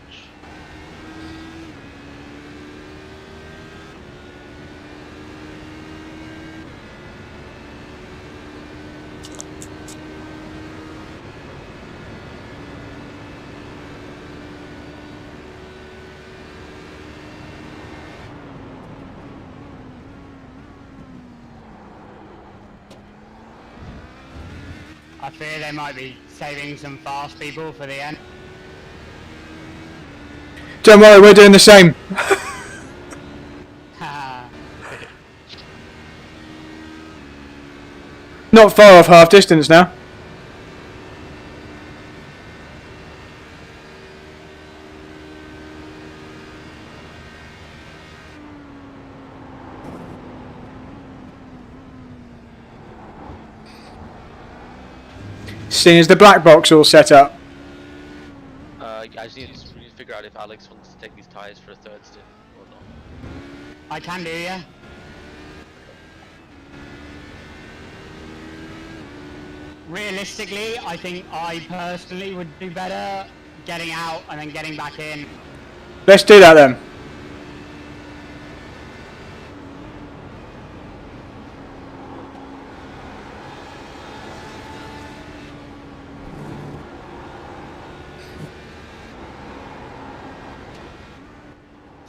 I fear they might be saving some fast people for the end. Don't worry, we're doing the same. Not far off half distance now. Seeing as the black box all set up. I just need to figure out if Alex wants to take these tyres for a third stint or not. I can do, yeah. Realistically, I think I personally would do better getting out and then getting back in. Let's do that then.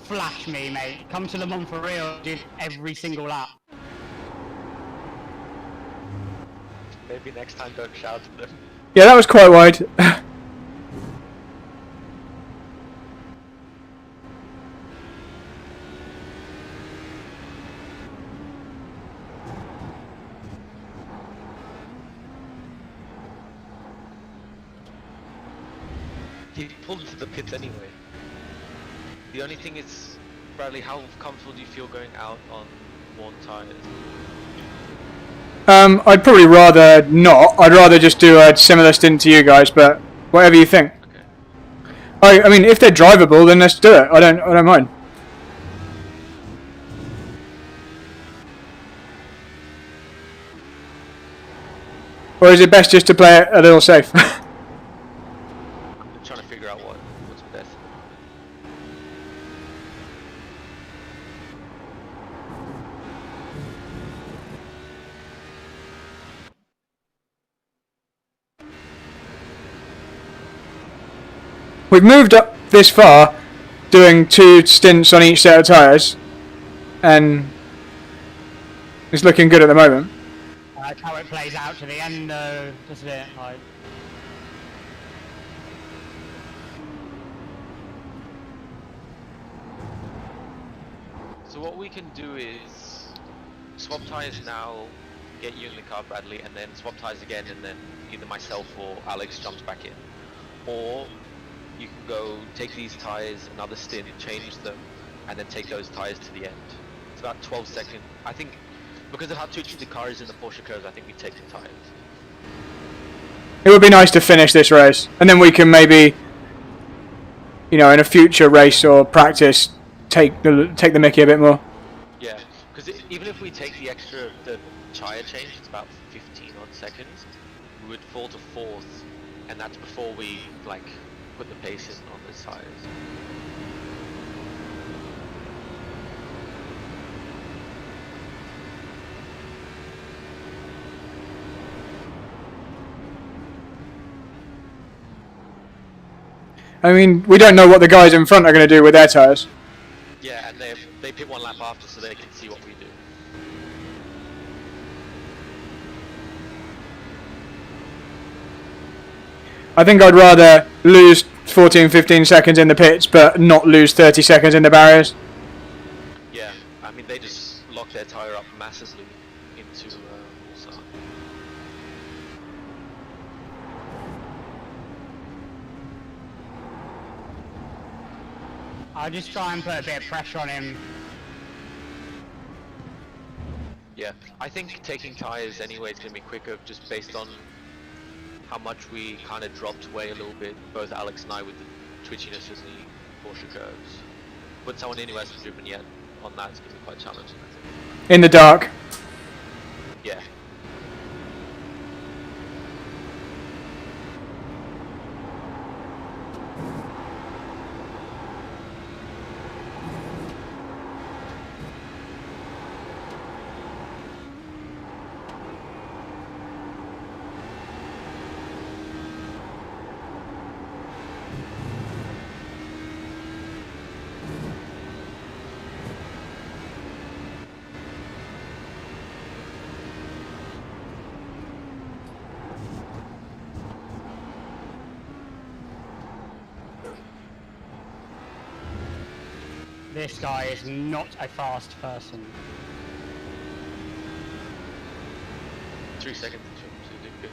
Flash me, mate. Come to Le Mans for real, dude. Every single lap. Maybe next time don't shout at them. Yeah, that was quite wide. He pulled into the pits anyway. The only thing is, Bradley, how comfortable do you feel going out on worn tyres? I'd probably rather not. I'd rather just do a similar stint to you guys, but whatever you think. Okay. I mean, if they're drivable, then let's do it. I don't mind. Or is it best just to play it a little safe? I'm trying to figure out what's best. We've moved up this far, doing 2 stints on each set of tyres, and it's looking good at the moment. That's how it plays out to the end, though, doesn't it? Like, So what we can do is swap tyres now, get you in the car, Bradley, and then swap tyres again, and then either myself or Alex jumps back in. Or you can go take these tyres, another stint, change them, and then take those tyres to the end. It's about 12 seconds. I think, because of how twitchy the car is in the Porsche Curves, I think we take the tyres. It would be nice to finish this race, and then we can maybe, you know, in a future race or practice, take the mickey a bit more. Yeah, because even if we take the tyre change, it's about 15 odd seconds, we would fall to 4th, and that's before we, like, put the pace in on the tyres. I mean, we don't know what the guys in front are going to do with their tyres. Yeah, and they pit one lap after so they can see what we do. I think I'd rather lose 14-15 seconds in the pits, but not lose 30 seconds in the barriers. Yeah, I mean they just locked their tyre up massively into Mulsanne. I'll just try and put a bit of pressure on him. Yeah, I think taking tyres anyway is going to be quicker just based on how much we kind of dropped away a little bit, both Alex and I, with the twitchiness of the Porsche Curves. put someone in who hasn't driven yet on that, it's going to be quite challenging, I think. In the dark. Yeah. This guy is not a fast person. 3 seconds into him, so doing good.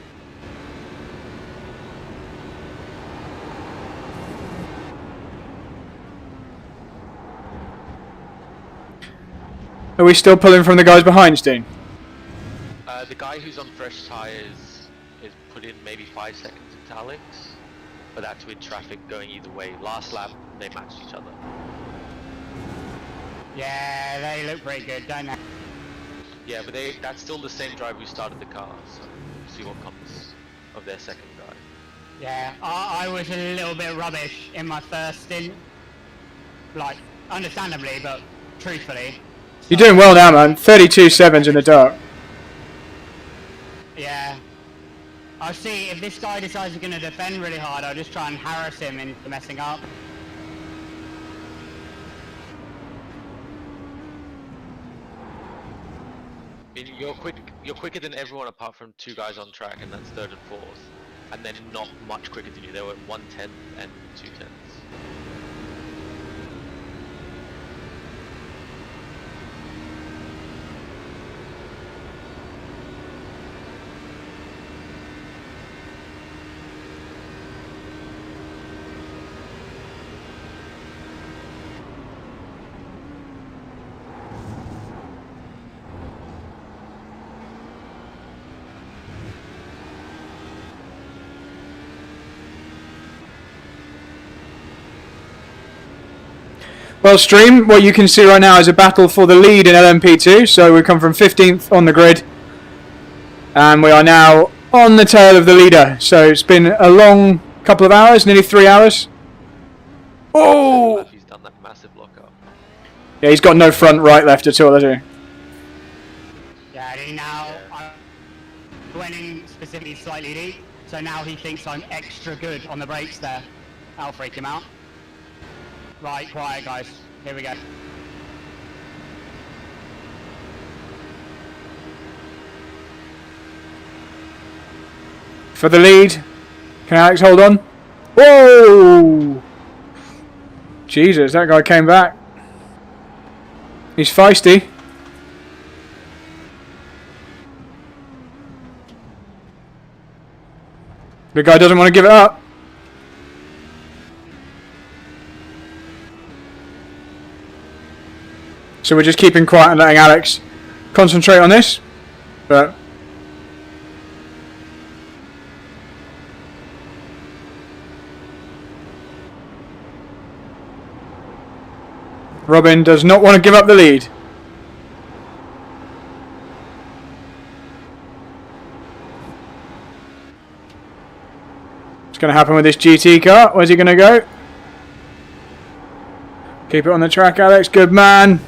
Are we still pulling from the guys behind, Steen? The guy who's on fresh tyres is put in maybe 5 seconds into Alex, but that's with traffic going either way. Last lap, they matched each other. Yeah, they look pretty good, don't they? Yeah, but that's still the same driver who started the car, so we'll see what comes of their second guy. Yeah, I was a little bit rubbish in my first stint. Like, understandably, but truthfully. You're doing well now, man. 32.7s in the dark. Yeah. I'll see, if this guy decides he's going to defend really hard, I'll just try and harass him into messing up. You're quicker than everyone apart from 2 guys on track, and that's 3rd and 4th. And then not much quicker than you. They were at 1/10 and 2/10. Well, stream, what you can see right now is a battle for the lead in LMP2. So we come from 15th on the grid, and we are now on the tail of the leader. So it's been a long couple of hours, nearly 3 hours. Oh! He's done that massive lockup. Yeah, he's got no front, right, left at all, has he? Yeah, now I went in specifically slightly deep, so now he thinks I'm extra good on the brakes there. I'll freak him out. Right, quiet guys, here we go. For the lead. Can Alex hold on? Whoa! Jesus, that guy came back. He's feisty. The guy doesn't want to give it up. So we're just keeping quiet and letting Alex concentrate on this. But Robin does not want to give up the lead. What's going to happen with this GT car? Where's he going to go? Keep it on the track, Alex. Good man.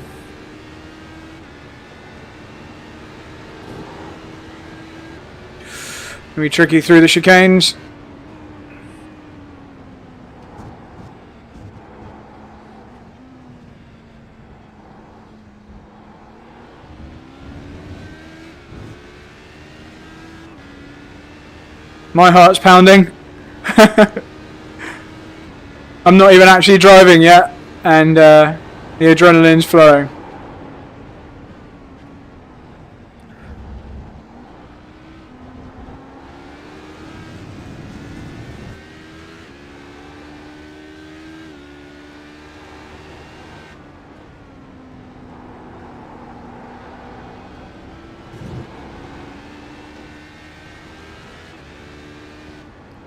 Gonna be tricky through the chicanes. My heart's pounding. I'm not even actually driving yet, and the adrenaline's flowing.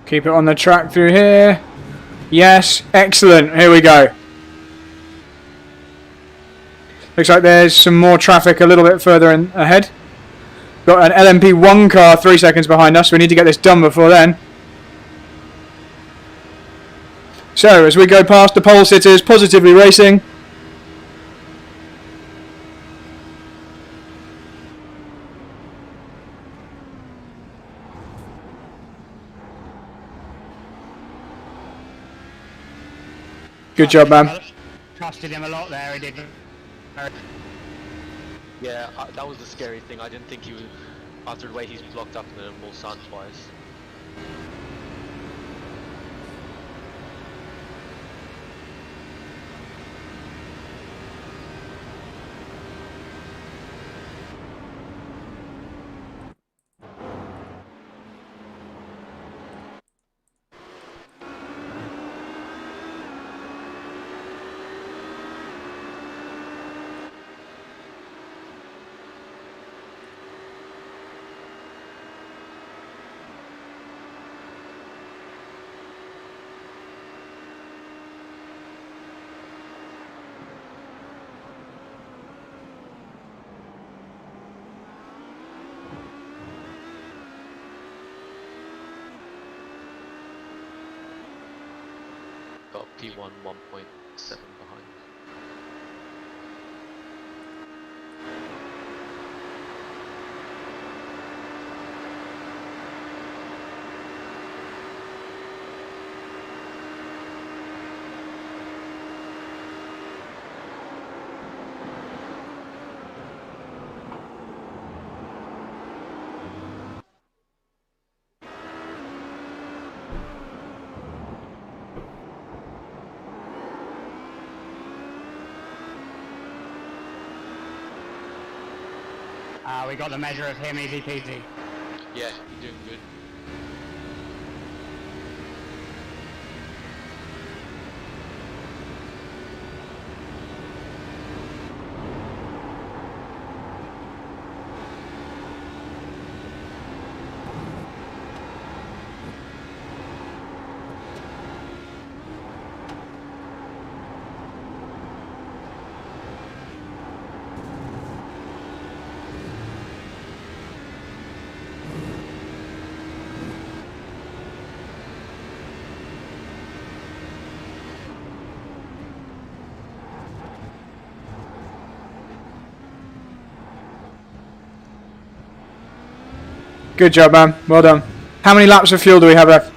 Keep it on the track through here. Yes, excellent. Here we go. Looks like there's some more traffic a little bit further in ahead. Got an LMP1 car 3 seconds behind us. We need to get this done before then. So, as we go past the pole sitters, positively racing. Good job, man. Trusted him a lot there. He did. Yeah, that was the scary thing. I didn't think he would, after the way he's blocked up in the Mulsanne twice. Got P1 1.7 behind. We got the measure of him, easy peasy. Yeah, you're doing good. Good job, man. Well done. How many laps of fuel do we have left?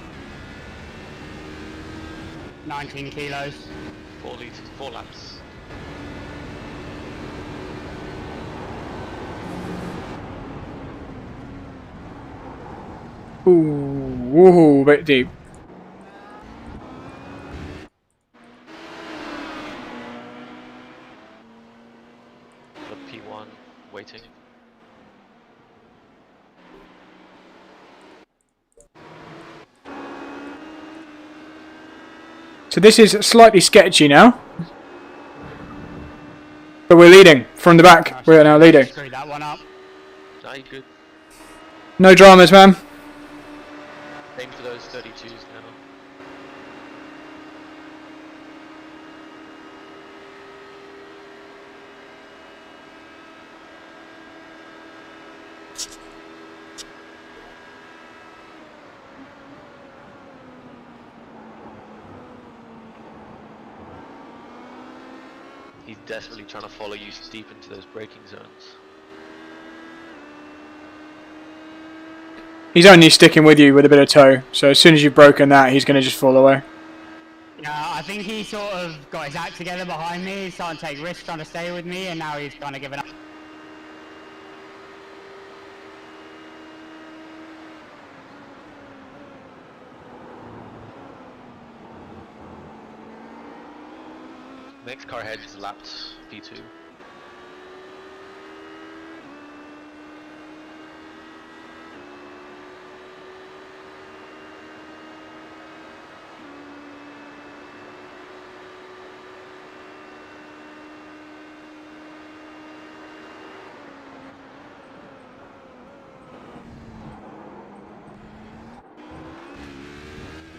19 kilos. 4 liters, 4 laps. Ooh, bit deep. Got P1 waiting. So this is slightly sketchy now. But we're leading from the back. We are now leading. Screwed that one up. Nah, you good. No dramas, man. Aim for those 32s now. He's desperately trying to follow you deep into those braking zones. He's only sticking with you with a bit of toe. So as soon as you've broken that, he's going to just fall away. Yeah, I think he sort of got his act together behind me. He's starting to take risks trying to stay with me, and now he's kind of giving up. Next car ahead is lapped P2.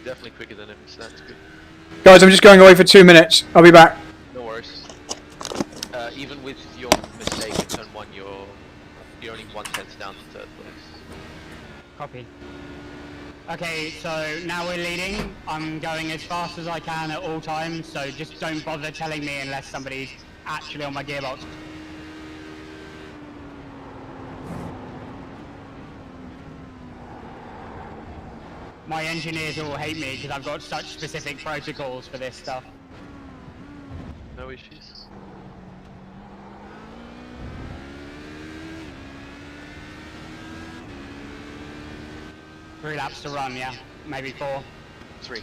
Definitely quicker than him, so that's good. Guys, I'm just going away for 2 minutes. I'll be back. No worries. Even with one, you're only 1/10 down to third place. Copy. Okay, so now we're leading. I'm going as fast as I can at all times, so just don't bother telling me unless somebody's actually on my gearbox. My engineers will hate me because I've got such specific protocols for this stuff. No issues. Three laps to run, yeah. Maybe 4. 3.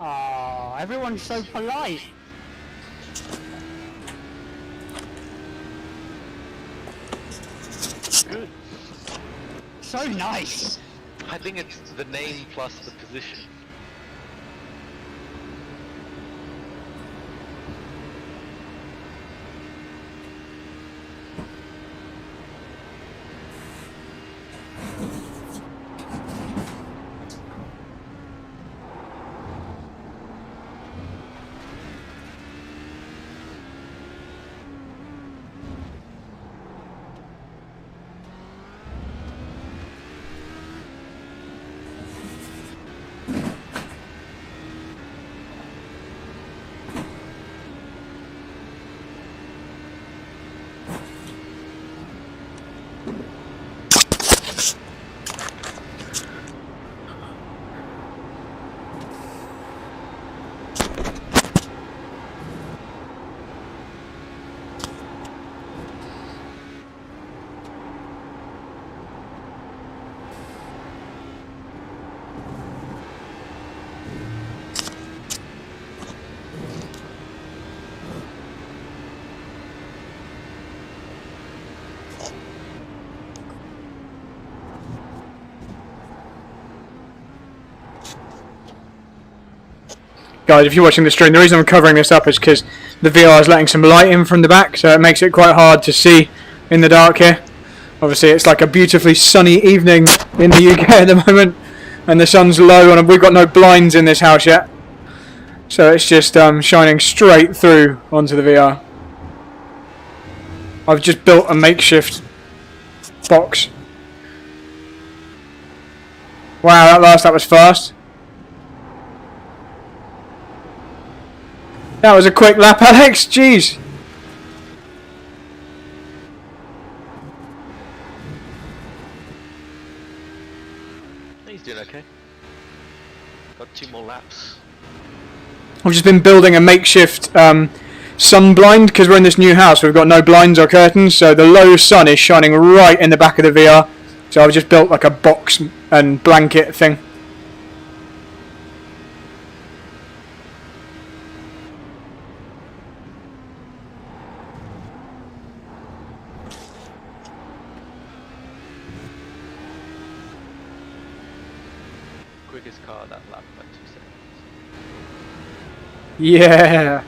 Oh, everyone's so polite. Good. So nice. I think it's the name plus the position. Guys, if you're watching the stream, the reason I'm covering this up is because the VR is letting some light in from the back, so it makes it quite hard to see in the dark here. Obviously, it's like a beautifully sunny evening in the UK at the moment, and the sun's low, and we've got no blinds in this house yet. So it's just shining straight through onto the VR. I've just built a makeshift box. Wow, that was fast. That was a quick lap, Alex. Jeez. He's doing okay. Got 2 more laps. I've just been building a makeshift sun blind because we're in this new house. We've got no blinds or curtains, so the low sun is shining right in the back of the VR. So I've just built like a box and blanket thing. Quickest car that lap by 2 seconds. Yeah.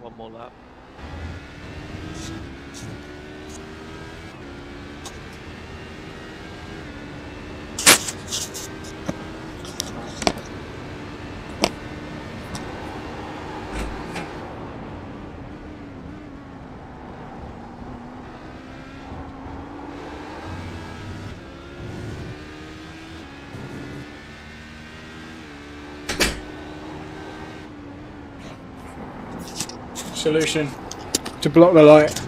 One more lap. Solution to block the light.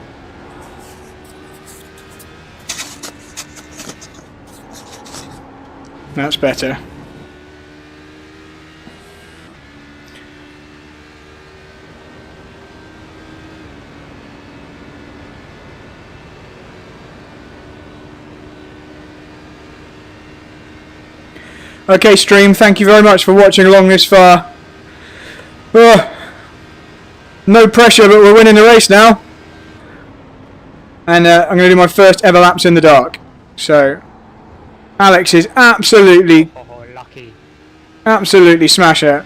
That's better. Okay, stream, thank you very much for watching along this far. No pressure, but we're winning the race now. And I'm going to do my first ever laps in the dark. So, Alex is absolutely smash it.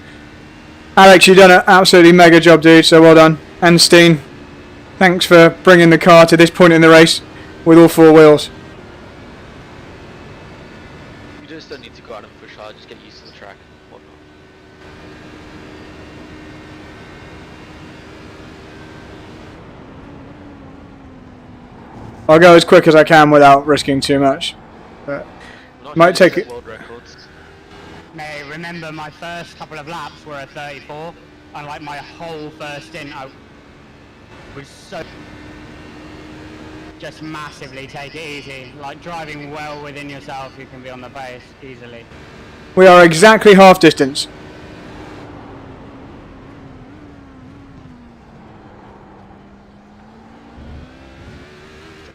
Alex, you've done an absolutely mega job, dude, so well done. And Steen, thanks for bringing the car to this point in the race with all 4 wheels. You just don't need to go out and push hard, just get used to the track and whatnot. I'll go as quick as I can without risking too much. But We're not might trying take to it. set world records. Mate, remember my first couple of laps were a 34, and like my whole first stint, I was so just massively take it easy. Like driving well within yourself, you can be on the base easily. We are exactly half distance.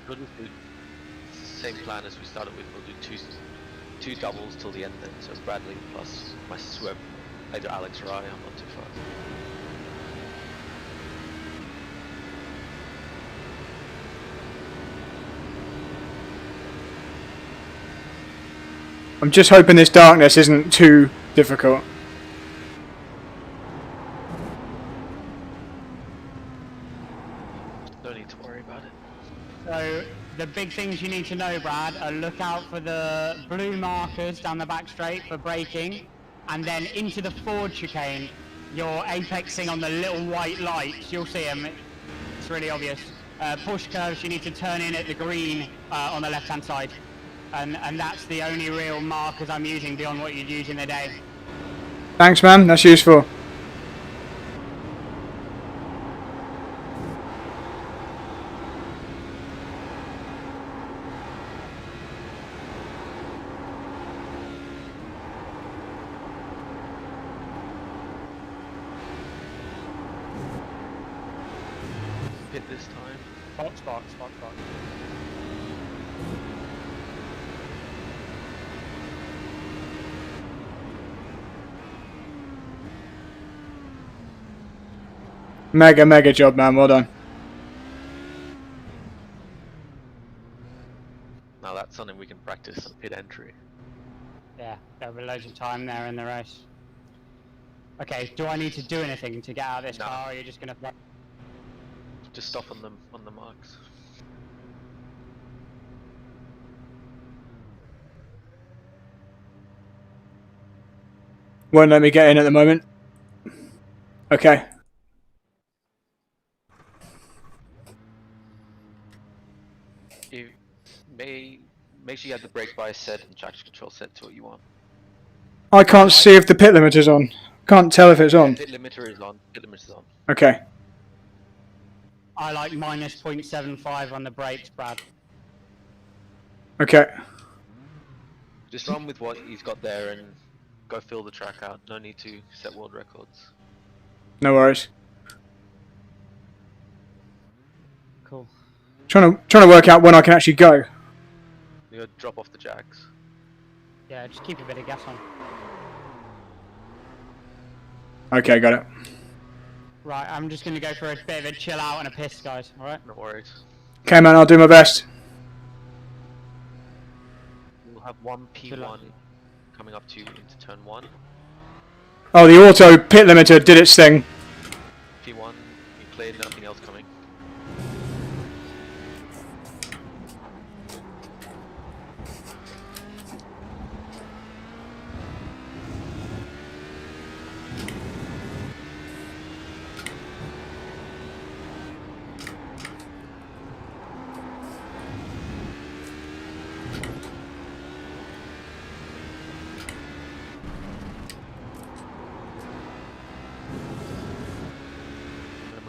We'll just do same plan as we started with. We'll do two doubles till the end then. So it's Bradley plus my swerve, either Alex or I. I'm not too fast. I'm just hoping this darkness isn't too difficult. No need to worry about it. So the big things you need to know, Brad, are look out for the blue markers down the back straight for braking, and then into the forward chicane, you're apexing on the little white lights. You'll see them. It's really obvious. Porsche Curves, you need to turn in at the green on the left-hand side. And that's the only real markers I'm using beyond what you'd use in the day. Thanks, man. That's useful. Hit this time. Spot. Mega job, man. Well done. Now that's something we can practice on pit entry. Yeah, there'll be loads of time there in the race. Okay, do I need to do anything to get out of this No. car, or are you just gonna... Just stop on the marks. Won't let me get in at the moment. Okay. You make sure you have the brake bias set and traction control set to what you want. I can't see if the pit limiter's on. Can't tell if it's on. Pit limiter is on. Pit limiter is on. Okay. I like minus 0.75 on the brakes, Brad. Okay. Just run with what he's got there and go fill the track out. No need to set world records. No worries. Cool. Trying to work out when I can actually go. You gotta drop off the jacks. Yeah, just keep a bit of gas on. Okay, got it. Right, I'm just gonna go for a bit of a chill out and a piss, guys, alright? No worries. Okay, man, I'll do my best. We'll have one Good luck. P1 coming up to you into turn 1. Oh, the auto pit limiter did its thing. P1, you cleared, nothing else coming.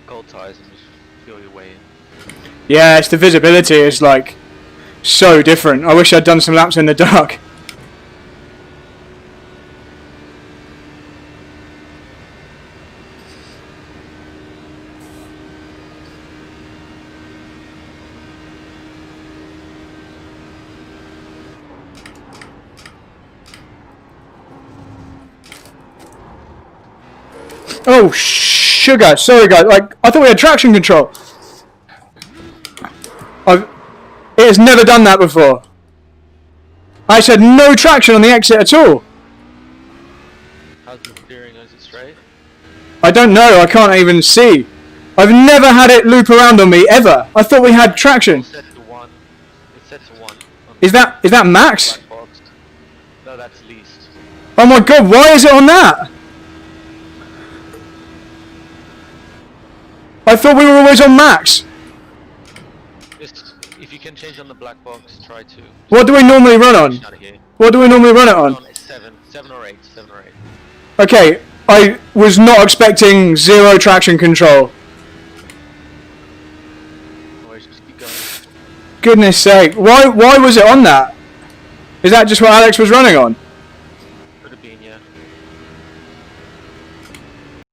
Cold tires and just feel your way in. Yeah, it's the visibility is like so different. I wish I'd done some laps in the dark. Oh, sugar. Sorry, guys. Like, I thought we had traction control. It has never done that before. I said no traction on the exit at all. How's the steering? Is it straight? I don't know. I can't even see. I've never had it loop around on me ever. I thought we had traction. It's set to 1. It's set to 1. Is that max? Black box. No, that's least. Oh my god, why is it on that? I thought we were always on max. if you can change on the black box, try to. What do we normally run on? Out of here. What do we normally run it on? On 7 or 8, 7 or 8. Okay, I was not expecting 0 traction control. Always just keep going. Goodness sake, why was it on that? Is that just what Alex was running on?